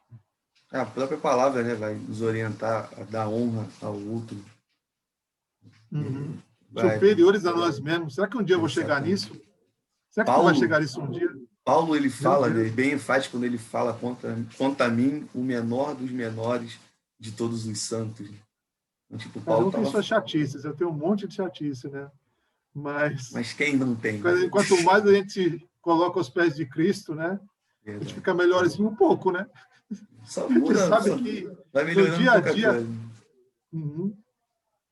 A própria palavra, né, vai nos orientar a dar honra ao outro. Uhum. Superiores a nós mesmos. Será que um dia eu vou chegar nisso? Será que tu vai chegar nisso um dia? Paulo, ele fala, né, bem enfático quando ele fala quanto a mim, o menor dos menores de todos os santos. Então, tipo, Cada um tem suas chatices. Eu tenho um monte de chatice, né? Mas quem não tem? Quanto mais a gente coloca os pés de Cristo, né? A gente fica melhorzinho um pouco, né? Só muda, a gente sabe que vai melhorando no dia a dia...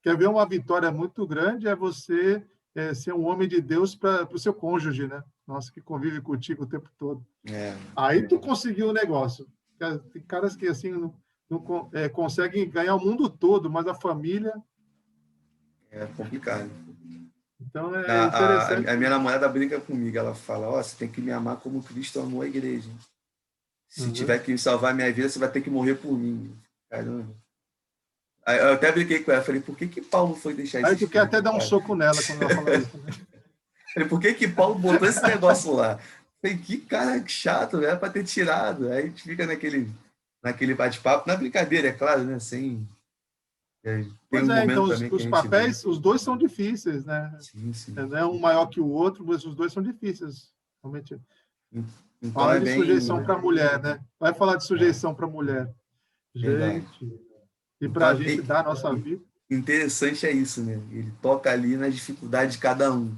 Quer ver uma vitória muito grande é você ser um homem de Deus para o seu cônjuge, né? Nossa, que convive contigo o tempo todo. Aí tu conseguiu o negócio. Tem caras que assim não conseguem ganhar o mundo todo, mas a família... É complicado. Então, é interessante. A minha namorada brinca comigo, ela fala, você tem que me amar como Cristo amou a igreja. Se tiver que salvar a minha vida, você vai ter que morrer por mim. Caramba. Aí eu até brinquei com ela, falei, por que Paulo foi deixar isso? Aí tu quer até dar um soco nela quando ela fala isso, né? Falei, por que Paulo botou esse negócio lá? Falei, que cara chato, era para ter tirado. Aí a gente fica naquele bate-papo, na brincadeira, é claro, né? Pois então os papéis, os dois são difíceis, né? Sim. É um maior que o outro, mas os dois são difíceis. Realmente. Então, fala de sujeição para a mulher, né? Vai falar de sujeição para a mulher. Gente, e para a gente dar a nossa vida. Interessante é isso, né? Ele toca ali nas dificuldades de cada um.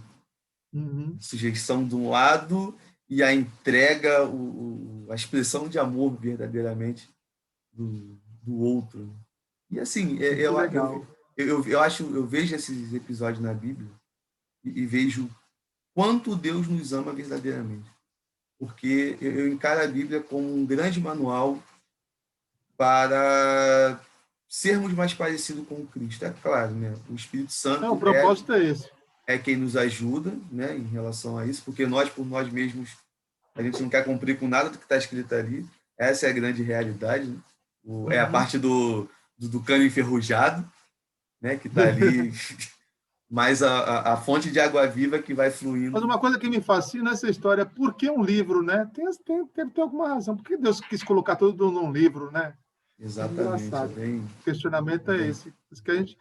Sujeição de um lado e a entrega, a expressão de amor verdadeiramente do outro. E assim, eu vejo esses episódios na Bíblia e vejo quanto Deus nos ama verdadeiramente. Porque eu encaro a Bíblia como um grande manual para sermos mais parecidos com Cristo. É claro, né? O Espírito Santo o propósito é esse. É quem nos ajuda, né, em relação a isso, porque nós, por nós mesmos, a gente não quer cumprir com nada do que está escrito ali. Essa é a grande realidade. Né? É a parte do cano enferrujado, né, que está ali, mas a fonte de água viva que vai fluindo. Mas uma coisa que me fascina nessa história, por que um livro, né? Tem alguma razão. Por que Deus quis colocar tudo num livro, né? Exatamente. O questionamento é esse. Que a gente,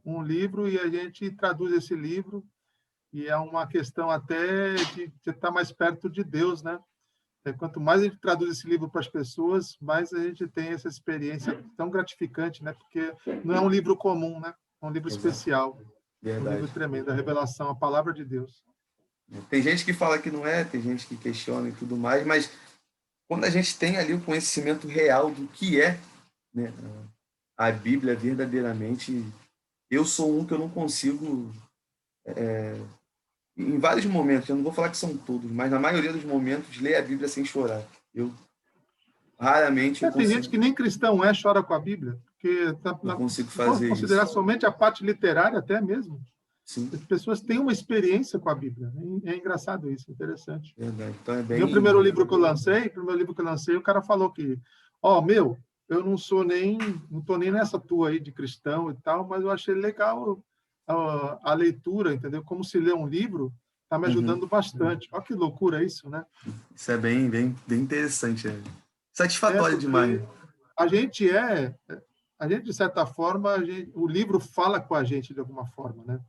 um livro e a gente traduz esse livro e é uma questão até de estar mais perto de Deus, né? Quanto mais a gente traduz esse livro para as pessoas, mais a gente tem essa experiência tão gratificante, né? Porque não é um livro comum, né? É um livro especial. Verdade. Um livro tremendo, a revelação, a palavra de Deus. Tem gente que fala que não é, tem gente que questiona e tudo mais, mas quando a gente tem ali o conhecimento real do que é, né, a Bíblia verdadeiramente, eu sou um que eu não consigo, em vários momentos, eu não vou falar que são todos, mas na maioria dos momentos, ler a Bíblia sem chorar. Eu raramente consigo. Tem gente que nem cristão chora com a Bíblia, porque não consigo fazer considerar isso. somente a parte literária até mesmo. Sim. As pessoas têm uma experiência com a Bíblia. É engraçado isso, interessante. Verdade. Então Meu primeiro livro que eu lancei, o cara falou que, eu não estou nem nessa tua aí de cristão e tal, mas eu achei legal a leitura, entendeu? Como se lê um livro, está me ajudando bastante. Olha que loucura isso, né? Isso é bem interessante. Satisfatório demais. A gente, de certa forma, o livro fala com a gente de alguma forma, né?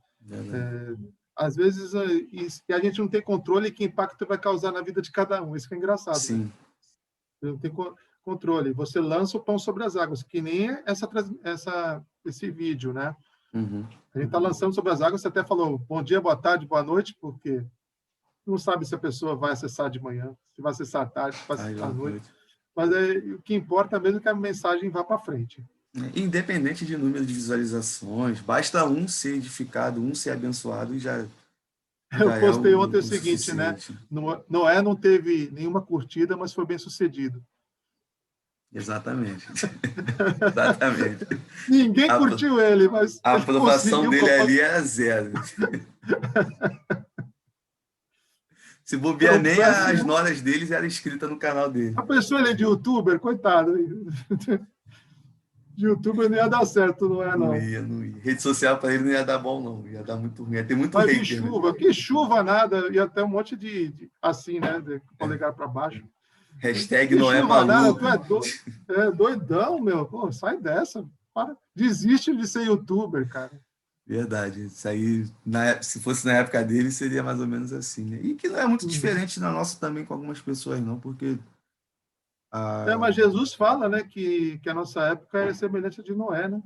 Às vezes, e a gente não tem controle que impacto vai causar na vida de cada um. Isso que é engraçado. Sim. Né? Não tem controle. Você lança o pão sobre as águas, que nem esse vídeo, né? A gente está lançando sobre as águas, você até falou bom dia, boa tarde, boa noite, porque não sabe se a pessoa vai acessar de manhã, se vai acessar à tarde, se vai acessar à noite. Mas o que importa mesmo é que a mensagem vá para frente. Independente de número de visualizações, basta um ser edificado, um ser abençoado e já eu postei ontem o seguinte, né? Noé não teve nenhuma curtida, mas foi bem sucedido. Exatamente. Exatamente. Ninguém curtiu ele, mas a aprovação dele ali era zero. Se bobear, nem as noras deles eram inscritas no canal dele. A pessoa ele é de youtuber, coitado. de youtuber não ia dar certo, não é, Não não. ia, não ia. Rede social para ele não ia dar bom, não. Ia dar muito ruim. Ia ter muito Vai vir hater, né? chuva, que chuva nada, ia ter um monte assim, né, de polegar para baixo. Hashtag Que não é chuva nada, tu maluco. é doidão, meu. Pô, sai dessa. Para. Desiste de ser youtuber, cara. Verdade. Isso aí, se fosse na época dele, seria mais ou menos assim, né? E que não é muito diferente na nossa também com algumas pessoas, não, porque Mas a... Jesus fala, né, que a nossa época é semelhante à de Noé, né?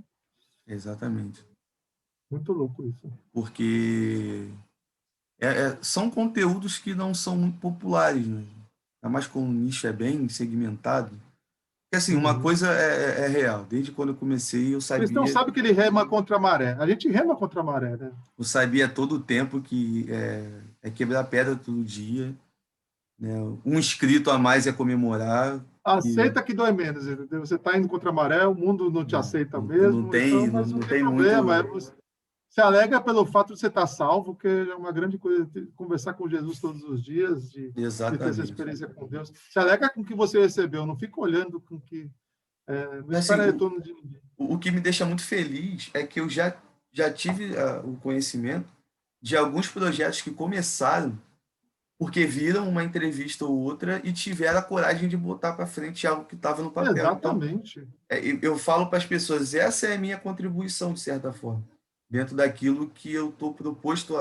Exatamente. Muito louco isso. Porque são conteúdos que não são muito populares, né? Ainda mais quando o nicho é bem segmentado. Porque, assim, uma coisa é real. Desde quando eu comecei, O cristão sabe que ele rema contra a maré. A gente rema contra a maré, né? eu sabia todo o tempo que é quebrar pedra todo dia, né? Um inscrito a mais é comemorar. E Aceita que dói menos, entendeu? Você está indo contra a maré, o mundo não te aceita não mesmo, então, tem, mas não tem tem muito. problema. Você se alega pelo fato de você estar salvo, que é uma grande coisa conversar com Jesus todos os dias, de ter essa Exatamente. experiência com Deus. Se alega com o que você recebeu, não fica olhando com que. Não Assim, espera retorno de ninguém. o que me deixa muito feliz é que eu já tive o conhecimento de alguns projetos que começaram porque viram uma entrevista ou outra e tiveram a coragem de botar para frente algo que estava no papel. Então, Exatamente. eu falo para as pessoas, essa é a minha contribuição, de certa forma, dentro daquilo que eu estou proposto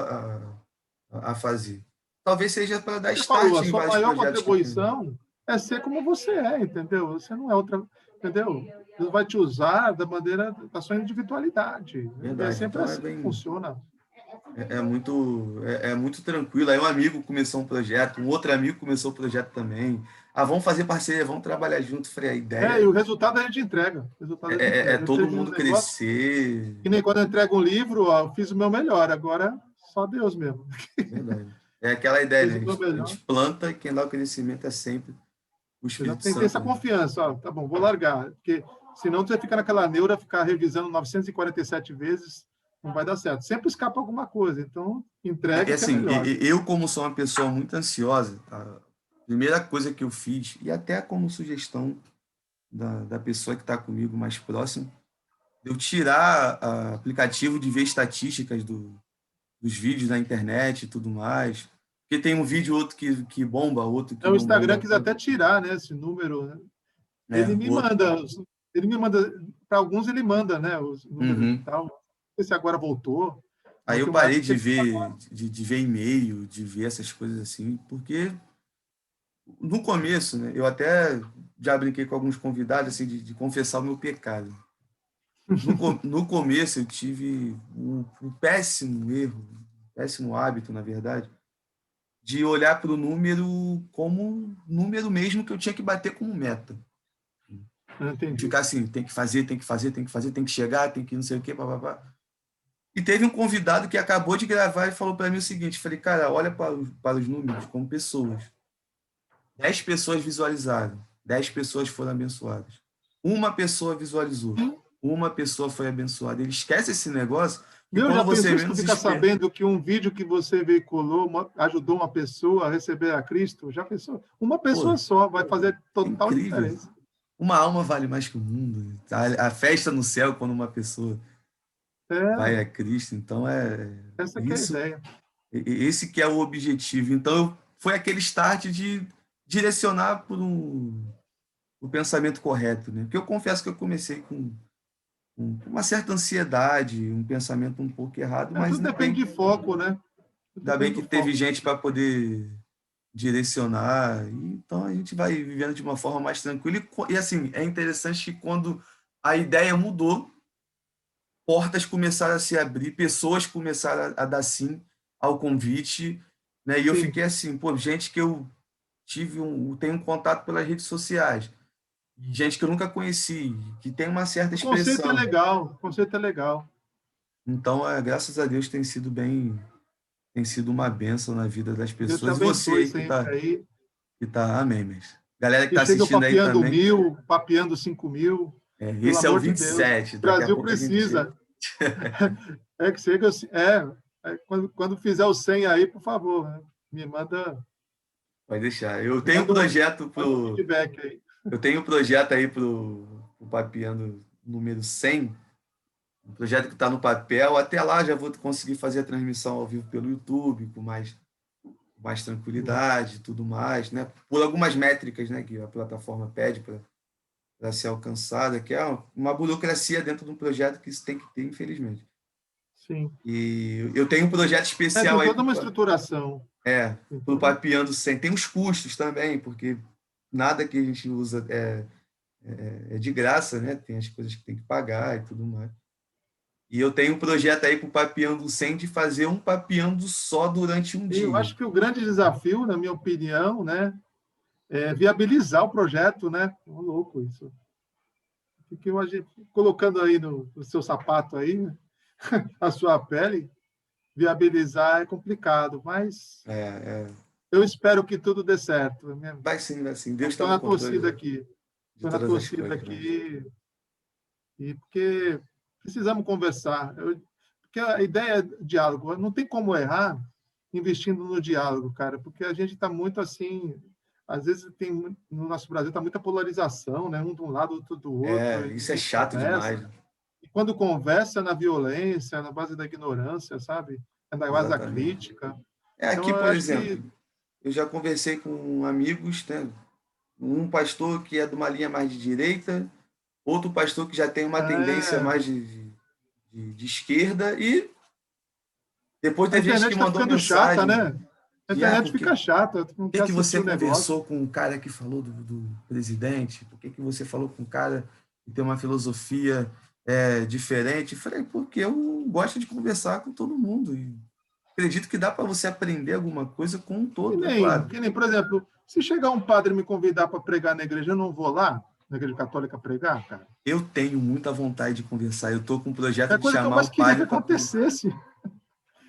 a fazer. Talvez seja para dar Você falou, start a em sua vários maior projetos que tem. contribuição é ser como você é, entendeu? Você não é outra, entendeu? Deus vai te usar da maneira da sua individualidade. E é Verdade. sempre Então assim que funciona. é muito tranquilo. Aí um amigo começou um projeto, um outro amigo começou o projeto também. Ah, vamos fazer parceria, vamos trabalhar junto. Falei, a E ideia o resultado a gente entrega. O resultado a gente é entrega. Eu todo termino um mundo negócio, crescer. que nem quando eu entrego um livro, ó, eu fiz o meu melhor. Agora, só Deus mesmo. Verdade. É aquela ideia, Fiz né? o meu A melhor. gente planta e quem dá o crescimento é sempre o Eu já Espírito tem que ter essa Santo, né? confiança. Ó, tá bom, vou largar. Porque senão você fica naquela neura, ficar revisando 947 vezes, não vai dar certo. Sempre escapa alguma coisa. Então, entrega É o que é assim, melhor. eu como sou uma pessoa muito ansiosa, a primeira coisa que eu fiz, e até como sugestão da pessoa que está comigo mais próximo, eu tirar o aplicativo de ver estatísticas dos vídeos na internet e tudo mais. Porque tem um vídeo outro que bomba, outro que O não Instagram bomba quis tanto. até tirar, né, esse número. Né? É, outro. Ele me manda, para alguns ele manda, né, os números e Uhum. tal. Não sei se agora voltou, Aí mas eu tem uma parei época que de ele estava ver, de ver e-mail, de ver essas coisas assim, porque no começo, né, eu até já brinquei com alguns convidados assim, de confessar o meu pecado. No começo eu tive um péssimo erro, um péssimo hábito, na verdade, de olhar para o número como um número mesmo que eu tinha que bater como meta. não E entendi. ficar assim, tem que fazer, tem que fazer, tem que fazer, tem que chegar, tem que não sei o quê, papapá. E teve um convidado que acabou de gravar e falou para mim o seguinte, falei, cara, olha para os números como pessoas. 10 pessoas visualizaram, 10 pessoas foram abençoadas. Uma pessoa visualizou, uma pessoa foi abençoada. Ele esquece esse negócio que Meu, quando já você pensou se tu menos ficar espera. sabendo que um vídeo que você veiculou ajudou uma pessoa a receber a Cristo? Já pensou? Uma Pô, pessoa só vai fazer é total incrível. diferença. Uma alma vale mais que o mundo. A festa no céu quando uma pessoa vai É, a Cristo. Então essa que é a isso, ideia. esse que é o objetivo. Então foi aquele start de direcionar por o pensamento correto, né? Porque eu confesso que eu comecei com uma certa ansiedade, um pensamento um pouco errado, mas Tudo ainda depende bem, de foco, né? Tudo ainda bem depende que do teve foco. gente para poder direcionar. E, então a gente vai vivendo de uma forma mais tranquila. E assim, é interessante que quando a ideia mudou, portas começaram a se abrir, pessoas começaram a dar sim ao convite, né? E eu Sim. fiquei assim, pô, gente que eu tenho um contato pelas redes sociais, gente que eu nunca conheci, que tem uma certa O conceito é expressão. legal, o conceito é legal. Então, graças a Deus tem sido uma bênção na vida das Deus te pessoas. E você abençoe aí sempre aí. amém, mestre. Galera que Que está chega o assistindo aí papeando também, 1.000, papeando 5.000. Pelo esse é o amor de vinte e Deus. sete O daqui a Brasil pouco a gente chega. precisa. É que chega. Quando fizer o 100 aí, por favor, né? Me manda, Pode deixar. Eu me tenho um manda um, projeto manda um pro feedback aí. Eu tenho um projeto aí pro Papiando número 100, um projeto que está no papel. Até lá já vou conseguir fazer a transmissão ao vivo pelo YouTube, com mais tranquilidade e tudo mais, né? Por algumas métricas, né, que a plataforma pede para ser alcançada, que é uma burocracia dentro de um projeto que isso tem que ter, infelizmente. Sim. E eu tenho um projeto especial Tem aí toda uma estruturação. pro Papeando 100. Tem os custos também, porque nada que a gente usa é de graça, né? Tem as coisas que tem que pagar e tudo mais. E eu tenho um projeto aí pro Papeando 100 de fazer um papeando só durante um Eu dia. acho que o grande desafio, na minha opinião, né, é viabilizar o projeto, né? Louco isso. Fique colocando aí no seu sapato aí, né? A sua pele, viabilizar é complicado, mas eu espero que tudo dê certo. Vai sim, vai sim. Deus está Estou no na controle torcida aqui. de Estou na todas as torcida coisas, né? aqui, e porque precisamos conversar. Porque a ideia é diálogo. Não tem como errar investindo no diálogo, cara, porque a gente está muito assim. Às vezes no nosso Brasil está muita polarização, né? Um de um lado, outro do outro, e Isso é ninguém chato demais. conversa. E quando conversa é na violência, na base da ignorância, sabe? É na base da Exatamente. crítica. Aqui, Então, eu por acho que exemplo, eu já conversei com amigos, né? Um pastor que é de uma linha mais de direita, outro pastor que já tem uma tendência é, mais de esquerda, e depois a teve gente internet que está mandou ficando chata, mensagem né? A que, internet porque fica chata, tu não por quer que assistir você o negócio. conversou com um cara que falou do presidente? Por que você falou com um cara que tem uma filosofia diferente? Eu falei, porque eu gosto de conversar com todo mundo. E acredito que dá para você aprender alguma coisa com um todo, é claro. Por exemplo, se chegar um padre e me convidar para pregar na igreja, eu não vou lá, na igreja católica, pregar, cara? Eu tenho muita vontade de conversar. Eu estou com um É projeto a de coisa que eu chamar mais o queria que padre para acontecesse.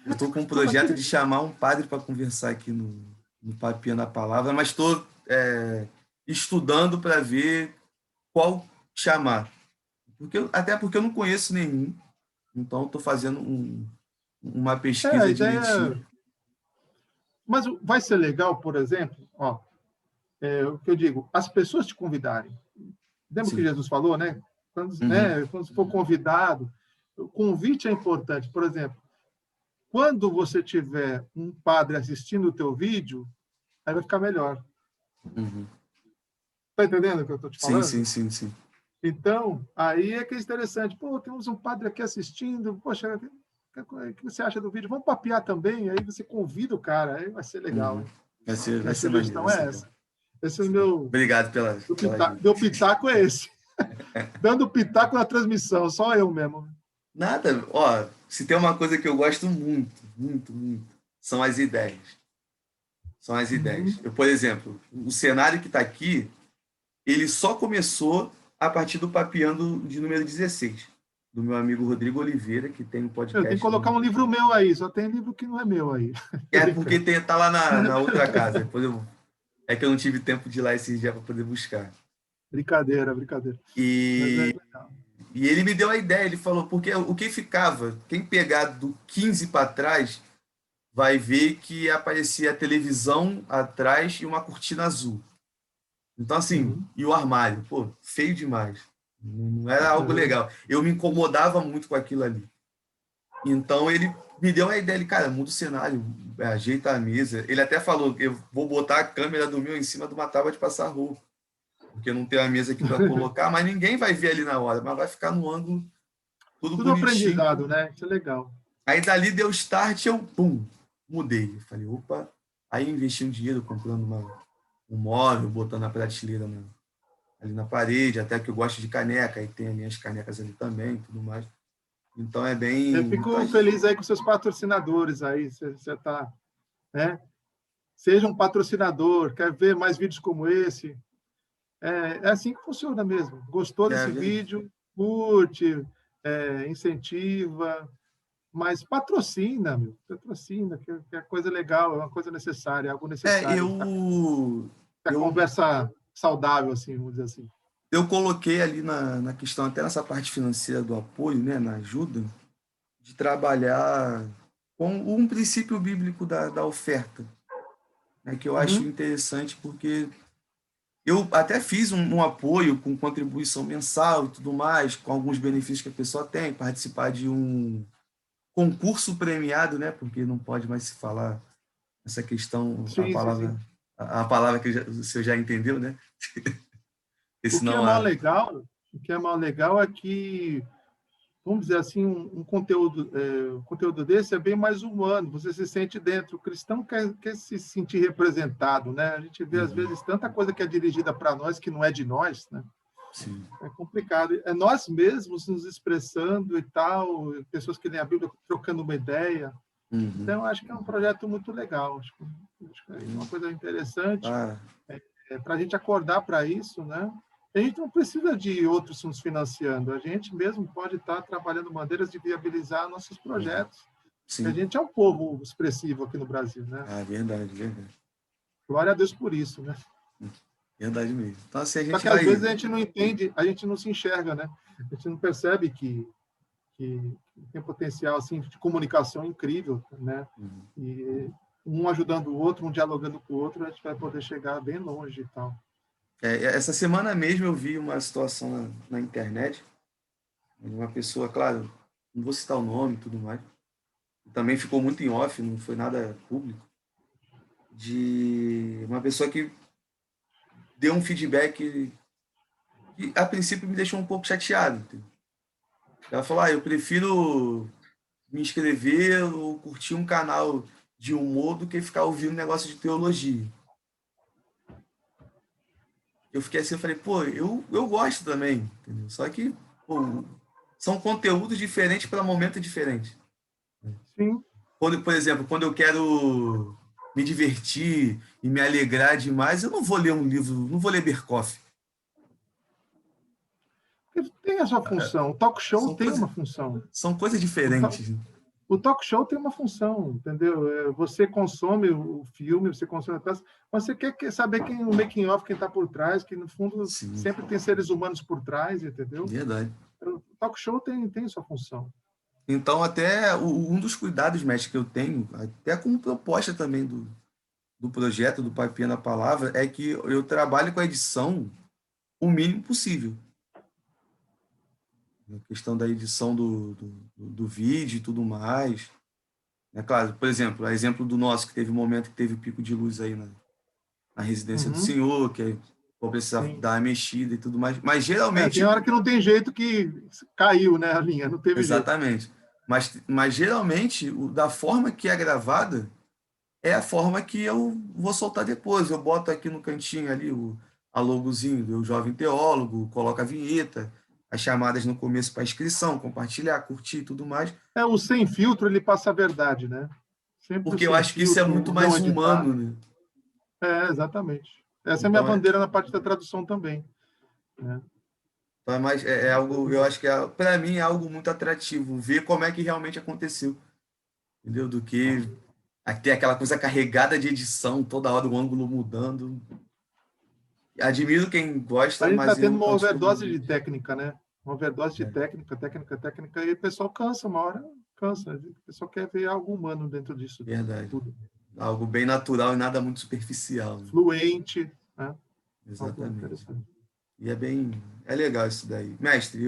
Eu estou com um Eu mais projeto queria... de chamar um padre para conversar aqui no Papinha na Palavra, mas estou estudando para ver qual chamar. Até porque eu não conheço nenhum, então estou fazendo uma A pesquisa ideia... direitinho. Mas vai ser legal, por exemplo, ó, o que eu digo, as pessoas te convidarem. Lembra o que Sim. Jesus falou, né? Uhum. Quando for convidado, o convite é importante. Por exemplo, quando você tiver um padre assistindo o teu vídeo, aí vai ficar melhor. Uhum. Está entendendo o que eu estou te Sim, falando? sim, sim, sim. Então, aí é que é interessante. Pô, temos um padre aqui assistindo. Poxa, o que você acha do vídeo? Vamos papear também. Aí você convida o cara. Aí vai ser legal. Uhum. Hein? Vai Minha ser maneiro, sugestão vai ser é bom. essa. Esse é o meu, Obrigado pela ajuda. meu pitaco é esse. Dando pitaco na transmissão, só eu mesmo. Nada, ó, se tem uma coisa que eu gosto muito, muito, muito, são as ideias. São as ideias. Uhum. Eu, por exemplo, o cenário que está aqui, ele só começou a partir do Papeando de número 16, do meu amigo Rodrigo Oliveira, que tem um Eu tenho que podcast. colocar um livro meu aí. Só tem livro que não é meu aí. Tô É porque brincando. tá lá na outra casa. É que eu não tive tempo de ir lá esse dia para poder buscar. Brincadeira, brincadeira. Mas é E, legal. e ele me deu a ideia, ele falou, porque o que ficava, quem pegar do 15 para trás, vai ver que aparecia a televisão atrás e uma cortina azul. Então, assim, Uhum. e o armário? Pô, feio demais. Não era algo Uhum. legal. Eu me incomodava muito com aquilo ali. Então, ele me deu a ideia, ele, cara, muda o cenário, ajeita a mesa. Ele até falou, eu vou botar a câmera do meu em cima de uma tábua de passar roupa, porque eu não tenho a mesa aqui para colocar, mas ninguém vai ver ali na hora, mas vai ficar no ângulo tudo Tudo bonitinho. aprendizado, né? Isso é legal. Aí, dali, deu start, eu, pum, mudei. Eu falei, opa. Aí, investi um dinheiro comprando um móvel, botando a prateleira ali na parede, até que eu gosto de caneca, aí tem as minhas canecas ali também, tudo mais. Então é Eu bem. Então, fico feliz aí com seus patrocinadores aí. Você tá, né? Seja um patrocinador, quer ver mais vídeos como esse? É assim que funciona mesmo. Gostou é, desse vídeo? Curte, incentiva, mas patrocina, meu. Patrocina, que é coisa legal, é uma coisa necessária, é algo é, necessário. A eu, conversa saudável, assim, vamos dizer assim. eu coloquei ali na questão, até nessa parte financeira do apoio, né, na ajuda, de trabalhar com um princípio bíblico da oferta, né, que eu acho Uhum. interessante porque Eu até fiz um apoio com contribuição mensal e tudo mais, com alguns benefícios que a pessoa tem, participar de um concurso premiado, né? Porque não pode mais se falar essa questão, Sim, sim, sim. a palavra que o senhor já entendeu, né? Porque O que é senão mais legal, o que é mais legal é que, vamos dizer assim, um conteúdo, um conteúdo desse é bem mais humano, você se sente dentro. O cristão quer se sentir representado, né? A gente vê, às Uhum, vezes, tanta coisa que é dirigida para nós que não é de nós, né? sim. É complicado. É nós mesmos nos expressando e tal, pessoas que leem a Bíblia trocando uma ideia. Uhum. Então, acho que é um projeto muito legal. Acho que é uma coisa interessante Ah, para a gente acordar para isso, né? A gente não precisa de outros nos financiando. A gente mesmo pode estar trabalhando maneiras de viabilizar nossos uhum, projetos. A sim. gente é um povo expressivo aqui no Brasil, né? Ah, verdade, verdade. Glória a Deus por isso, né? Verdade mesmo. Então, assim, a Só gente que às vezes vai. a gente não entende, a gente não se enxerga, né? A gente não percebe que tem potencial assim de comunicação incrível, né? Uhum. E um ajudando o outro, um dialogando com o outro, a gente vai poder chegar bem longe e tal. Essa semana mesmo eu vi uma situação na internet, de uma pessoa, claro, não vou citar o nome e tudo mais, também ficou muito em off, não foi nada público, de uma pessoa que deu um feedback que a princípio me deixou um pouco chateado. Entendeu? Ela falou: eu prefiro me inscrever ou curtir um canal de humor do que ficar ouvindo negócio de teologia. Eu fiquei assim, eu falei, pô, eu gosto também, entendeu? Só que, pô, são conteúdos diferentes para momentos diferentes. Sim, Quando, por exemplo, quando eu quero me divertir e me alegrar demais, eu não vou ler um livro, não vou ler Berkoff. tem a sua função. O talk show São tem coisas, uma função. são coisas O, to- diferentes. o talk show tem uma função, entendeu? Você consome o filme, você consome a peça, mas você quer saber quem o making of, quem está por trás, que no fundo Sim, sempre tem seres humanos por trás, entendeu? verdade. O talk show tem sua função. Então, até um dos cuidados, mestre, que eu tenho, até como proposta também do projeto do Papinha na Palavra, é que eu trabalho com a edição o mínimo possível. A questão da edição do vídeo e tudo mais. É claro, por exemplo, a exemplo do nosso, que teve um momento que teve o pico de luz aí na residência do Uhum, senhor, que vou precisar sim. dar uma mexida e tudo mais. Mas Tem geralmente, hora que não tem jeito que caiu, né, a linha, não teve jeito. exatamente. Mas geralmente, da forma que é gravada, é a forma que eu vou soltar depois. Eu boto aqui no cantinho ali a logozinho do Jovem Teólogo, coloco a vinheta, as chamadas no começo para inscrição, compartilhar, curtir e tudo mais, O sem filtro, ele passa a verdade, né? Sempre o porque eu sem acho que isso é filtro, muito o não mais editar. humano, né? Exatamente. Essa é a minha Então, bandeira na parte da tradução também, né? então é algo, eu acho que para mim é algo muito atrativo, ver como é que realmente aconteceu, entendeu? Do que ter aquela coisa carregada de edição, toda hora o ângulo mudando. Admiro quem A gosta, gente está mas tendo eu uma overdose de particularmente. técnica, né? Uma overdose de É, técnica, técnica, técnica, e o pessoal cansa, uma hora cansa. O pessoal quer ver algo humano dentro disso verdade. tudo. Algo bem natural e nada muito superficial. Né? Fluente, né? Algo Exatamente. interessante. E é legal isso daí. Mestre,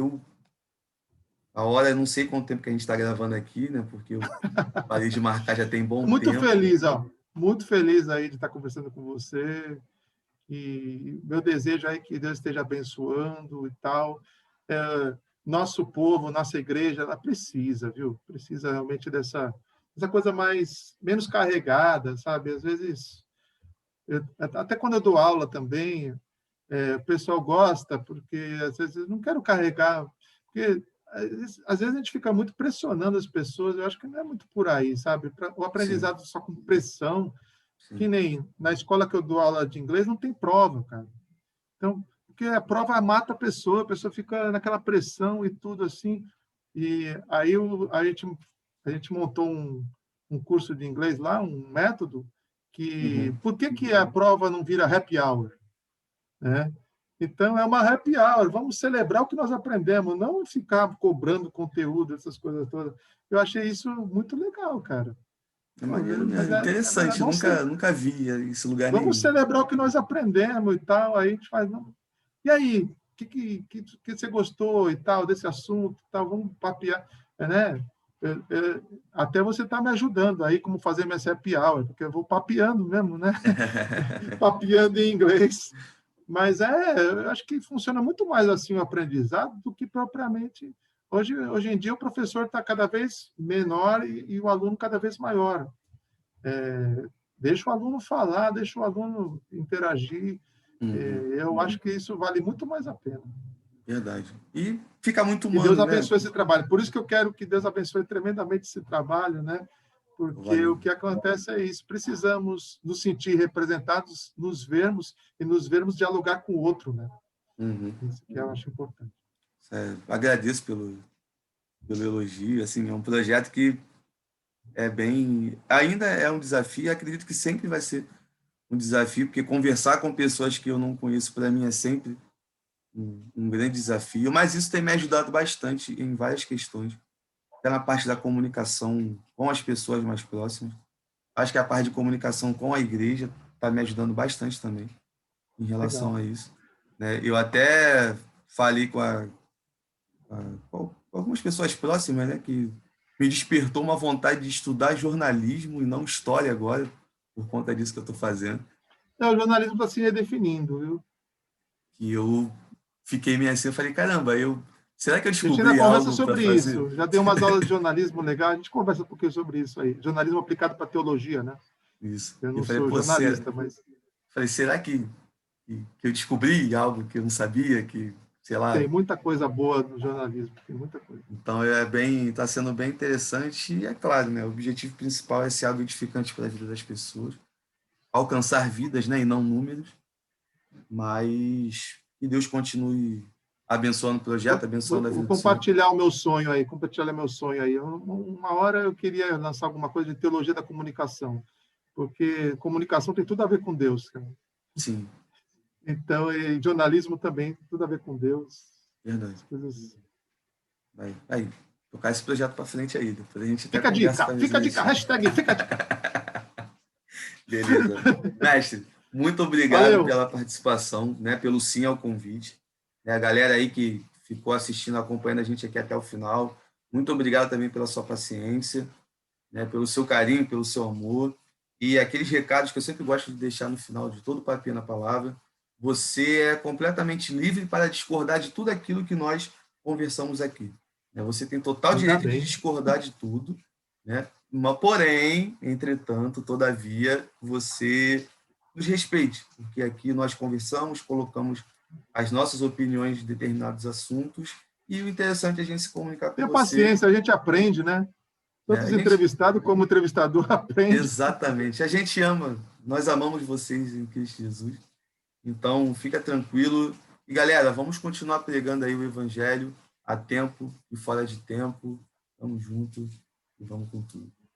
a hora, eu não sei quanto tempo que a gente está gravando aqui, né? Porque eu parei de marcar já tem bom Muito tempo. feliz, ó. Muito feliz aí de estar conversando com você. E meu desejo é que Deus esteja abençoando e tal. Nosso povo, nossa igreja, ela precisa, viu? Precisa realmente dessa coisa mais menos carregada, sabe? Às vezes, até quando eu dou aula também, o pessoal gosta, porque às vezes eu não quero carregar, porque às vezes a gente fica muito pressionando as pessoas, eu acho que não é muito por aí, sabe? O Sim, aprendizado só com pressão, que sim. nem na escola que eu dou aula de inglês, não tem prova, cara. Então, porque a prova mata a pessoa fica naquela pressão e tudo assim. E aí a gente montou um curso de inglês lá, um método, que Uhum. por que a prova não vira happy hour? Né? Então, é uma happy hour, vamos celebrar o que nós aprendemos, não ficar cobrando conteúdo, essas coisas todas. Eu achei isso muito legal, cara. É maneiro Mas mesmo, interessante. Nunca vi esse lugar nenhum. Vamos celebrar o que nós aprendemos e tal. Aí a gente faz. Não. E aí, o que você gostou e tal desse assunto e tal? Vamos papear, né? Até você está me ajudando aí como fazer minha happy hour, porque eu vou papeando mesmo, né? Papeando em inglês. Mas eu acho que funciona muito mais assim o aprendizado do que propriamente. Hoje em dia, o professor está cada vez menor e o aluno cada vez maior. Deixa o aluno falar, deixa o aluno interagir. Eu acho que isso vale muito mais a pena. Verdade. E fica muito Que Deus humano, né? abençoe esse trabalho. Por isso que eu quero que Deus abençoe tremendamente esse trabalho, né? Porque Valeu. o que acontece é isso. Precisamos nos sentir representados, nos vermos dialogar com o outro, né? Isso que eu acho importante. Agradeço pelo elogio. Assim, é um projeto que ainda é um desafio. Acredito que sempre vai ser um desafio, porque conversar com pessoas que eu não conheço para mim é sempre um grande desafio. Mas isso tem me ajudado bastante em várias questões, até na parte da comunicação com as pessoas mais próximas. Acho que a parte de comunicação com a igreja está me ajudando bastante também em relação a isso, né? Eu até falei com algumas pessoas próximas, né, que me despertou uma vontade de estudar jornalismo e não história agora, por conta disso que eu estou fazendo. O jornalismo está se redefinindo, viu? E eu fiquei meio assim, eu falei, caramba, será que eu A gente ainda descobri conversa algo para sobre fazer? isso. Já dei umas aulas de jornalismo legal, a gente conversa um pouquinho sobre isso aí. Jornalismo aplicado para teologia, né? Isso. Eu Eu não falei, sou pô, jornalista, mas... será que eu descobri algo que eu não sabia, que, sei lá... Tem muita coisa boa no jornalismo, tem muita coisa. Então, está sendo bem interessante e, é claro, né, o objetivo principal é ser algo edificante para a vida das pessoas, alcançar vidas, né, e não números, mas que Deus continue abençoando o projeto, abençoando a vida Vou do Senhor. compartilhar o meu sonho aí, Uma hora eu queria lançar alguma coisa de teologia da comunicação, porque comunicação tem tudo a ver com Deus, cara. Sim. Então, e jornalismo também tem tudo a ver com Deus. Verdade. As coisas... Vai tocar esse projeto para frente aí, depois a gente até Fica a conversa dica, para fica a dica, hashtag fica a dica. Beleza. Mestre, muito obrigado Valeu. pela participação, né, pelo sim ao convite. A galera aí que ficou assistindo, acompanhando a gente aqui até o final, muito obrigado também pela sua paciência, né, pelo seu carinho, pelo seu amor. E aqueles recados que eu sempre gosto de deixar no final de todo o Papinha na Palavra. Você é completamente livre para discordar de tudo aquilo que nós conversamos aqui. Você tem total direito de discordar de tudo, né? Porém, entretanto, todavia, você nos respeite, porque aqui nós conversamos, colocamos as nossas opiniões de determinados assuntos e o interessante é a gente se comunicar com Tenha você. Paciência, a gente aprende, né? Tanto os entrevistados como o entrevistador aprende. Exatamente. A gente ama, nós amamos vocês em Cristo Jesus. Então, fica tranquilo. E, galera, vamos continuar pregando aí o Evangelho a tempo e fora de tempo. Tamo junto e vamos com tudo.